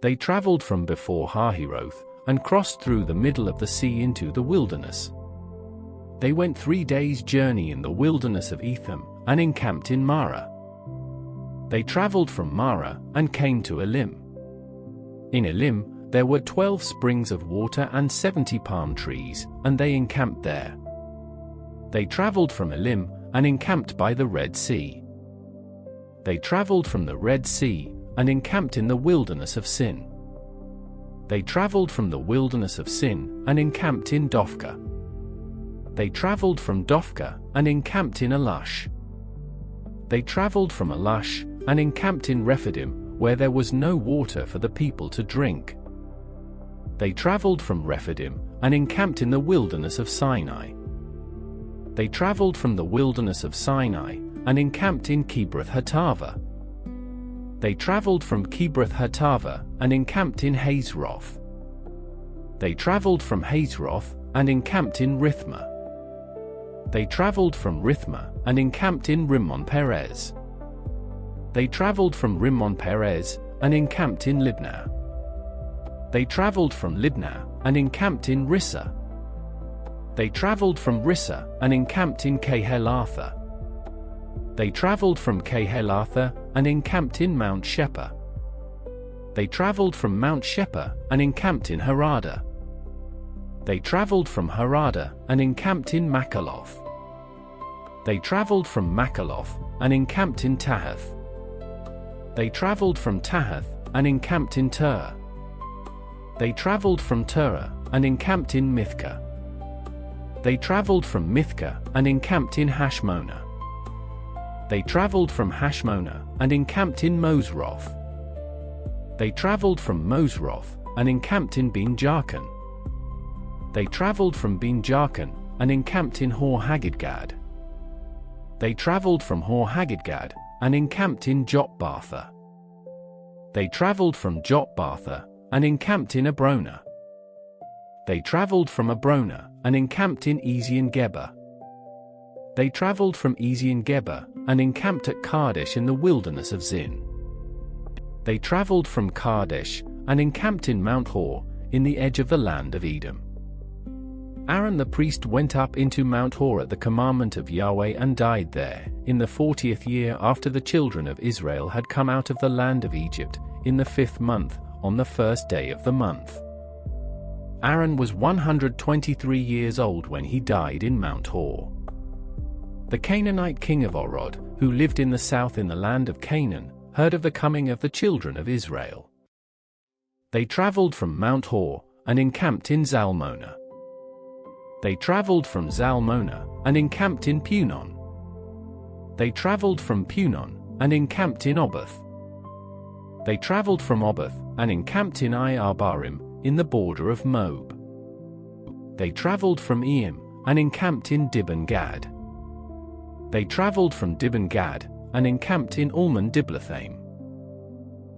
They traveled from before Hahiroth, and crossed through the middle of the sea into the wilderness. They went 3 days' journey in the wilderness of Etham, and encamped in Marah. They traveled from Marah, and came to Elim. In Elim, there were 12 springs of water and 70 palm trees, and they encamped there. They traveled from Elim, and encamped by the Red Sea. They traveled from the Red Sea, and encamped in the wilderness of Sin. They traveled from the wilderness of Sin, and encamped in Dophkah. They traveled from Dophkah, and encamped in Elash. They traveled from Elash, and encamped in Rephidim, where there was no water for the people to drink. They traveled from Rephidim, and encamped in the wilderness of Sinai. They traveled from the wilderness of Sinai, and encamped in Kibroth Hattaavah. They traveled from Kibroth Hattaavah, and encamped in Hazeroth. They traveled from Hazeroth, and encamped in Rithmah. They traveled from Rithmah, and encamped in Rimmon Perez. They traveled from Rimmon Perez, and encamped in Libnah. They traveled from Libnah, and encamped in Rissah. They traveled from Rissah, and encamped in Kehelatha. They traveled from Kehelatha, and encamped in Mount Shepah. They traveled from Mount Shepah, and encamped in Harada. They traveled from Harada, and encamped in Makaloth. They traveled from Makaloth, and encamped in Tahath. They traveled from Tahath, and encamped in Tur. They traveled from Tur, and encamped in Mithkah. They traveled from Mithkah, and encamped in Hashmonah. They traveled from Hashmonah, and encamped in Mosroth. They traveled from Mosroth, and encamped in Ben Jarkan. They traveled from Ben Jarkan, and encamped in Hor Haggidgad. They traveled from Hor Haggidgad, and encamped in Jotbatha. They traveled from Jotbatha, and encamped in Abrona. They traveled from Abrona, and encamped in Ezion-Geber. They traveled from Ezion-Geber, and encamped at Kadesh in the wilderness of Zin. They traveled from Kadesh, and encamped in Mount Hor, in the edge of the land of Edom. Aaron the priest went up into Mount Hor at the commandment of Yahweh and died there, in the 40th year after the children of Israel had come out of the land of Egypt, in the 5th month, on the 1st day of the month. Aaron was 123 years old when he died in Mount Hor. The Canaanite king of Orod, who lived in the south in the land of Canaan, heard of the coming of the children of Israel. They traveled from Mount Hor, and encamped in Zalmonah. They traveled from Zalmonah, and encamped in Punon. They traveled from Punon, and encamped in Oboth. They traveled from Oboth, and encamped in Iarbarim, in the border of Moab. They traveled from Eim, and encamped in Dibon-Gad. They traveled from Dibon-Gad, and encamped in Almon-Diblathaim.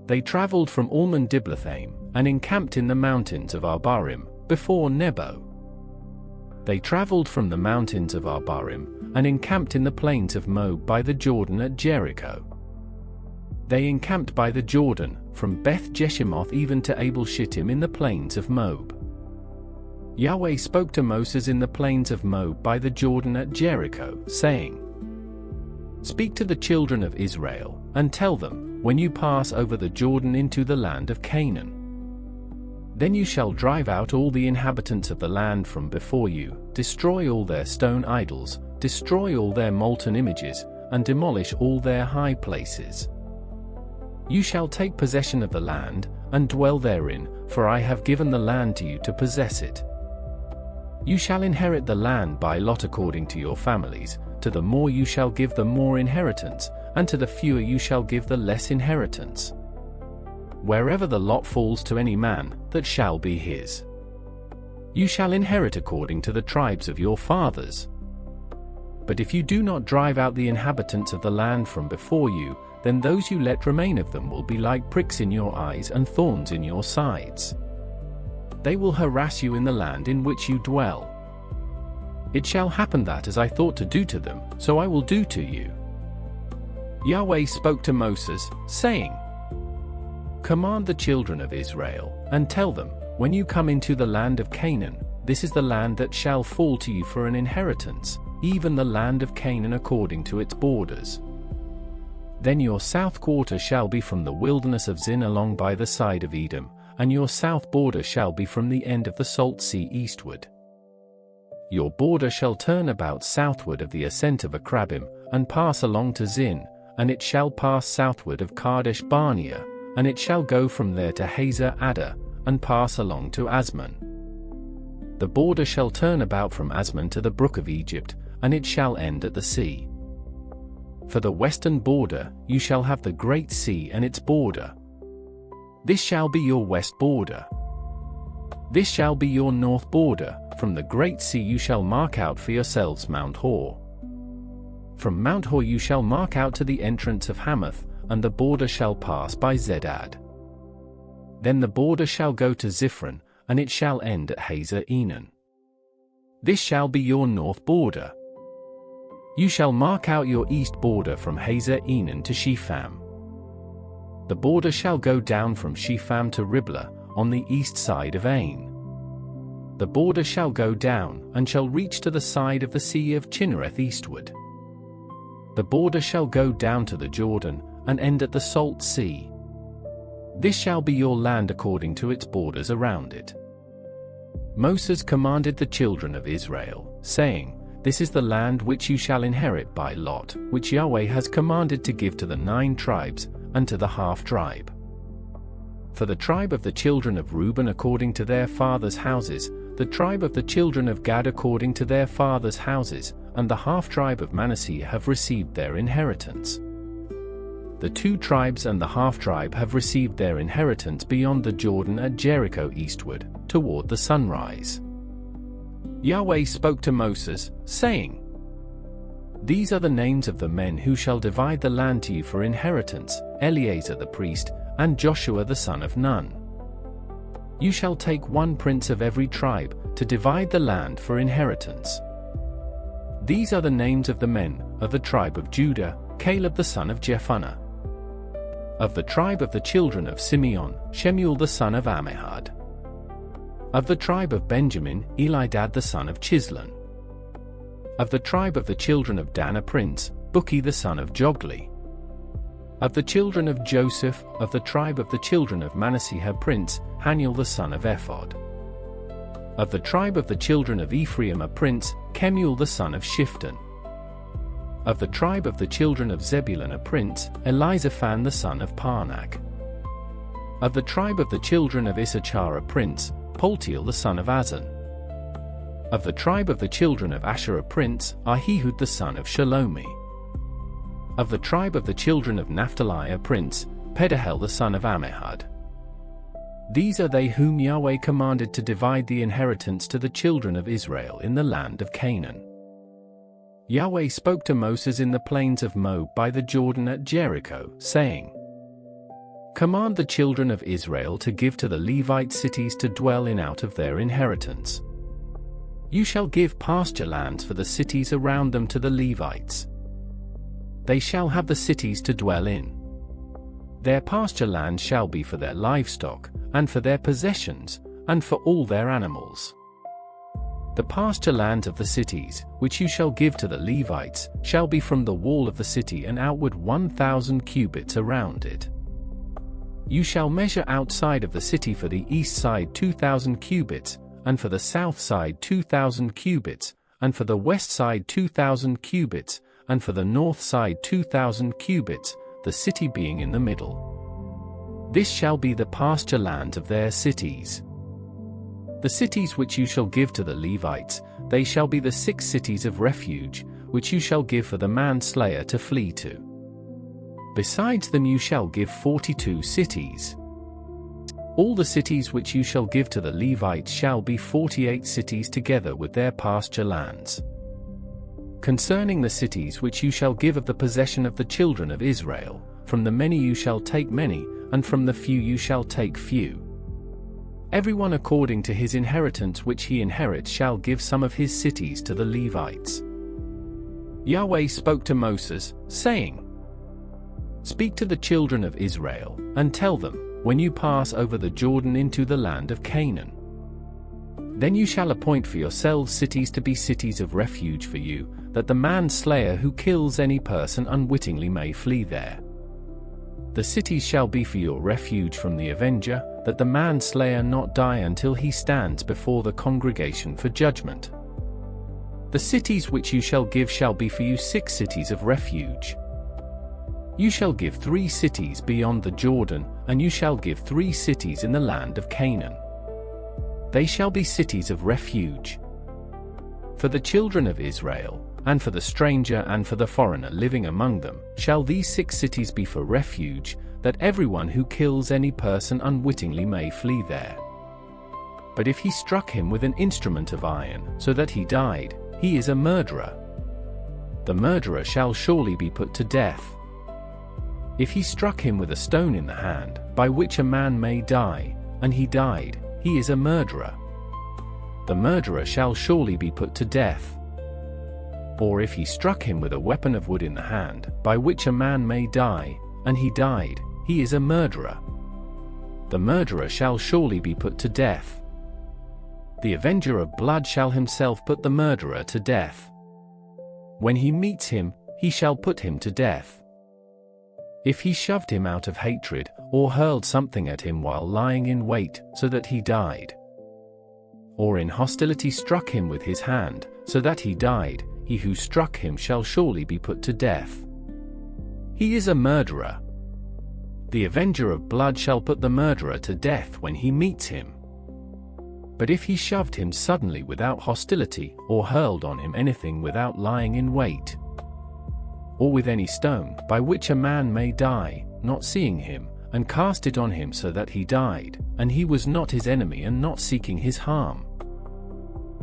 They traveled from Almon-Diblathaim, and encamped in the mountains of Arbarim, before Nebo. They traveled from the mountains of Arbarim, and encamped in the plains of Moab by the Jordan at Jericho. They encamped by the Jordan, from Beth Jeshimoth even to Abel Shittim in the plains of Moab. Yahweh spoke to Moses in the plains of Moab by the Jordan at Jericho, saying, "Speak to the children of Israel, and tell them, when you pass over the Jordan into the land of Canaan. Then you shall drive out all the inhabitants of the land from before you, destroy all their stone idols, destroy all their molten images, and demolish all their high places. You shall take possession of the land, and dwell therein, for I have given the land to you to possess it. You shall inherit the land by lot according to your families, to the more you shall give the more inheritance, and to the fewer you shall give the less inheritance. Wherever the lot falls to any man, that shall be his. You shall inherit according to the tribes of your fathers. But if you do not drive out the inhabitants of the land from before you, then those you let remain of them will be like pricks in your eyes and thorns in your sides. They will harass you in the land in which you dwell. It shall happen that as I thought to do to them, so I will do to you." Yahweh spoke to Moses, saying, "Command the children of Israel, and tell them, when you come into the land of Canaan, this is the land that shall fall to you for an inheritance, even the land of Canaan according to its borders. Then your south quarter shall be from the wilderness of Zin along by the side of Edom, and your south border shall be from the end of the salt sea eastward. Your border shall turn about southward of the ascent of Akrabim, and pass along to Zin, and it shall pass southward of Kadesh Barnea, and it shall go from there to Hazar Adda, and pass along to Asman. The border shall turn about from Asman to the brook of Egypt, and it shall end at the sea. For the western border, you shall have the great sea and its border. This shall be your west border. This shall be your north border. From the great sea you shall mark out for yourselves Mount Hor. From Mount Hor you shall mark out to the entrance of Hamath, and the border shall pass by Zedad. Then the border shall go to Ziphron, and it shall end at Hazar Enan. This shall be your north border. You shall mark out your east border from Hazar Enan to Shepham. The border shall go down from Shepham to Riblah, on the east side of Ain. The border shall go down, and shall reach to the side of the sea of Chinnereth eastward. The border shall go down to the Jordan, and end at the salt sea. This shall be your land according to its borders around it. Moses commanded the children of Israel, saying, This is the land which you shall inherit by lot, which Yahweh has commanded to give to the 9 tribes, and to the half-tribe. For the tribe of the children of Reuben according to their fathers' houses, the tribe of the children of Gad according to their fathers' houses, and the half-tribe of Manasseh have received their inheritance. The 2 tribes and the half-tribe have received their inheritance beyond the Jordan at Jericho eastward, toward the sunrise. Yahweh spoke to Moses, saying, These are the names of the men who shall divide the land to you for inheritance, Eleazar the priest, and Joshua the son of Nun. You shall take 1 prince of every tribe, to divide the land for inheritance. These are the names of the men of the tribe of Judah, Caleb the son of Jephunneh. Of the tribe of the children of Simeon, Shemuel the son of Ammihud. Of the tribe of Benjamin, Elidad the son of Chislon. Of the tribe of the children of Dan a prince, Buki the son of Jogli. Of the children of Joseph, of the tribe of the children of Manasseh a prince, Haniel the son of Ephod. Of the tribe of the children of Ephraim a prince, Kemuel the son of Shifton. Of the tribe of the children of Zebulun a prince, Elizaphan the son of Parnach. Of the tribe of the children of Issachar a prince, Paltiel the son of Azan. Of the tribe of the children of Asher a prince, Ahihud the son of Shalomi. Of the tribe of the children of Naphtali a prince, Pedahel the son of Ammihud. These are they whom Yahweh commanded to divide the inheritance to the children of Israel in the land of Canaan. Yahweh spoke to Moses in the plains of Moab by the Jordan at Jericho, saying, Command the children of Israel to give to the Levite cities to dwell in out of their inheritance. You shall give pasture lands for the cities around them to the Levites. They shall have the cities to dwell in. Their pasture land shall be for their livestock, and for their possessions, and for all their animals. The pasture land of the cities, which you shall give to the Levites, shall be from the wall of the city and outward 1,000 cubits around it. You shall measure outside of the city for the east side 2,000 cubits, and for the south side 2,000 cubits, and for the west side 2,000 cubits, and for the north side 2,000 cubits, the city being in the middle. This shall be the pasture land of their cities. The cities which you shall give to the Levites, they shall be the 6 cities of refuge, which you shall give for the manslayer to flee to. Besides them you shall give 42 cities. All the cities which you shall give to the Levites shall be 48 cities together with their pasture lands. Concerning the cities which you shall give of the possession of the children of Israel, from the many you shall take many, and from the few you shall take few. Everyone according to his inheritance which he inherits shall give some of his cities to the Levites. Yahweh spoke to Moses, saying, Speak to the children of Israel, and tell them, when you pass over the Jordan into the land of Canaan. Then you shall appoint for yourselves cities to be cities of refuge for you, that the manslayer who kills any person unwittingly may flee there. The cities shall be for your refuge from the avenger, that the manslayer not die until he stands before the congregation for judgment. The cities which you shall give shall be for you 6 cities of refuge. You shall give 3 cities beyond the Jordan, and you shall give 3 cities in the land of Canaan. They shall be cities of refuge. For the children of Israel, and for the stranger and for the foreigner living among them, shall these 6 cities be for refuge, that everyone who kills any person unwittingly may flee there. But if he struck him with an instrument of iron, so that he died, he is a murderer. The murderer shall surely be put to death. If he struck him with a stone in the hand, by which a man may die, and he died, he is a murderer. The murderer shall surely be put to death. Or if he struck him with a weapon of wood in the hand, by which a man may die, and he died, he is a murderer. The murderer shall surely be put to death. The avenger of blood shall himself put the murderer to death. When he meets him, he shall put him to death. If he shoved him out of hatred, or hurled something at him while lying in wait, so that he died, or in hostility struck him with his hand, so that he died, he who struck him shall surely be put to death. He is a murderer. The avenger of blood shall put the murderer to death when he meets him. But if he shoved him suddenly without hostility, or hurled on him anything without lying in wait, or with any stone, by which a man may die, not seeing him, and cast it on him so that he died, and he was not his enemy and not seeking his harm,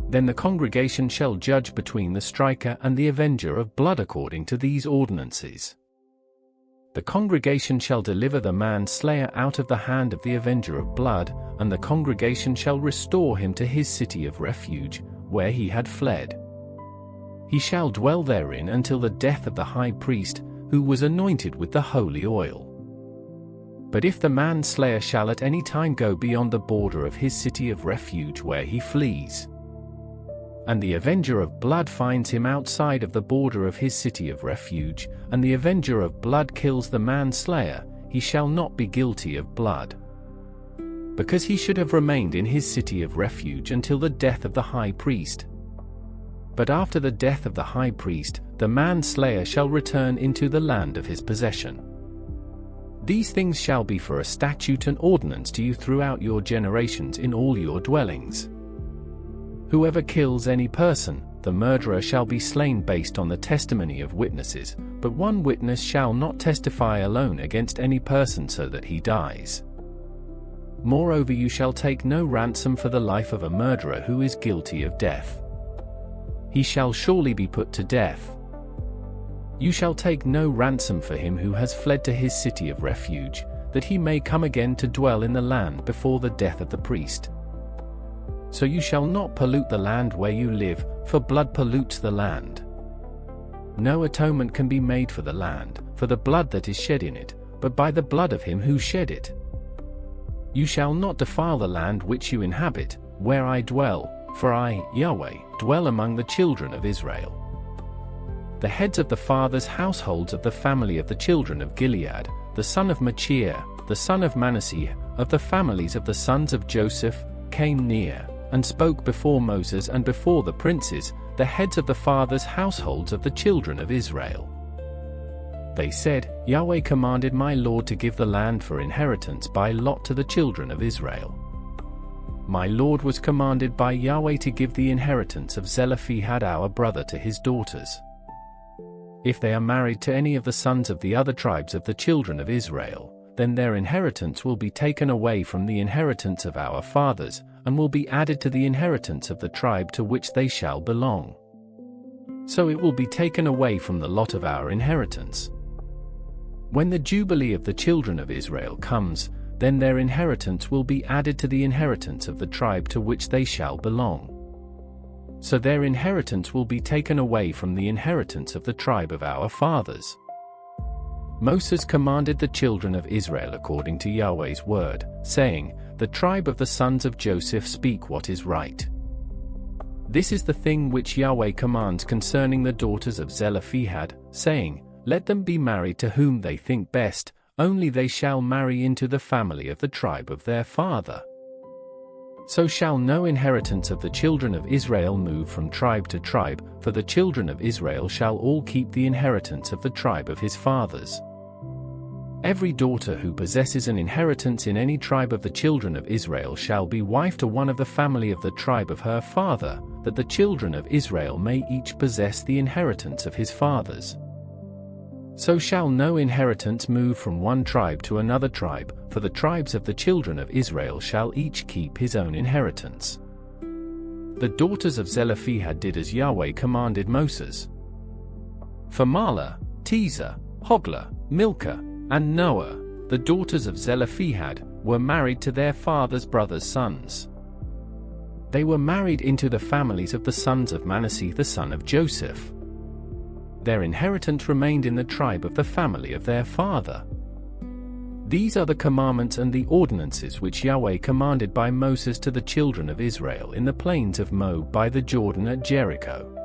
then the congregation shall judge between the striker and the avenger of blood according to these ordinances. The congregation shall deliver the manslayer out of the hand of the avenger of blood, and the congregation shall restore him to his city of refuge, where he had fled. He shall dwell therein until the death of the high priest, who was anointed with the holy oil. But if the manslayer shall at any time go beyond the border of his city of refuge where he flees, and the avenger of blood finds him outside of the border of his city of refuge, and the avenger of blood kills the manslayer, he shall not be guilty of blood, because he should have remained in his city of refuge until the death of the high priest. But after the death of the high priest, the manslayer shall return into the land of his possession. These things shall be for a statute and ordinance to you throughout your generations in all your dwellings. Whoever kills any person, the murderer shall be slain based on the testimony of witnesses, but one witness shall not testify alone against any person so that he dies. Moreover, you shall take no ransom for the life of a murderer who is guilty of death. He shall surely be put to death. You shall take no ransom for him who has fled to his city of refuge, that he may come again to dwell in the land before the death of the priest. So you shall not pollute the land where you live, for blood pollutes the land. No atonement can be made for the land, for the blood that is shed in it, but by the blood of him who shed it. You shall not defile the land which you inhabit, where I dwell, for I, Yahweh, dwell among the children of Israel. The heads of the fathers' households of the family of the children of Gilead, the son of Machir, the son of Manasseh, of the families of the sons of Joseph, came near, and spoke before Moses and before the princes, the heads of the fathers' households of the children of Israel. They said, Yahweh commanded my Lord to give the land for inheritance by lot to the children of Israel. My Lord was commanded by Yahweh to give the inheritance of Zelophehad our brother to his daughters. If they are married to any of the sons of the other tribes of the children of Israel, then their inheritance will be taken away from the inheritance of our fathers, and will be added to the inheritance of the tribe to which they shall belong. So it will be taken away from the lot of our inheritance. When the Jubilee of the children of Israel comes, then their inheritance will be added to the inheritance of the tribe to which they shall belong. So their inheritance will be taken away from the inheritance of the tribe of our fathers. Moses commanded the children of Israel according to Yahweh's word, saying, The tribe of the sons of Joseph speak what is right. This is the thing which Yahweh commands concerning the daughters of Zelophehad, saying, Let them be married to whom they think best, only they shall marry into the family of the tribe of their father. So shall no inheritance of the children of Israel move from tribe to tribe, for the children of Israel shall all keep the inheritance of the tribe of his fathers. Every daughter who possesses an inheritance in any tribe of the children of Israel shall be wife to one of the family of the tribe of her father, that the children of Israel may each possess the inheritance of his fathers. So shall no inheritance move from one tribe to another tribe, for the tribes of the children of Israel shall each keep his own inheritance. The daughters of Zelophehad did as Yahweh commanded Moses. For Mahlah, Tirzah, Hoglah, Milcah, and Noah, the daughters of Zelophehad, were married to their father's brothers' sons. They were married into the families of the sons of Manasseh the son of Joseph. Their inheritance remained in the tribe of the family of their father. These are the commandments and the ordinances which Yahweh commanded by Moses to the children of Israel in the plains of Moab by the Jordan at Jericho.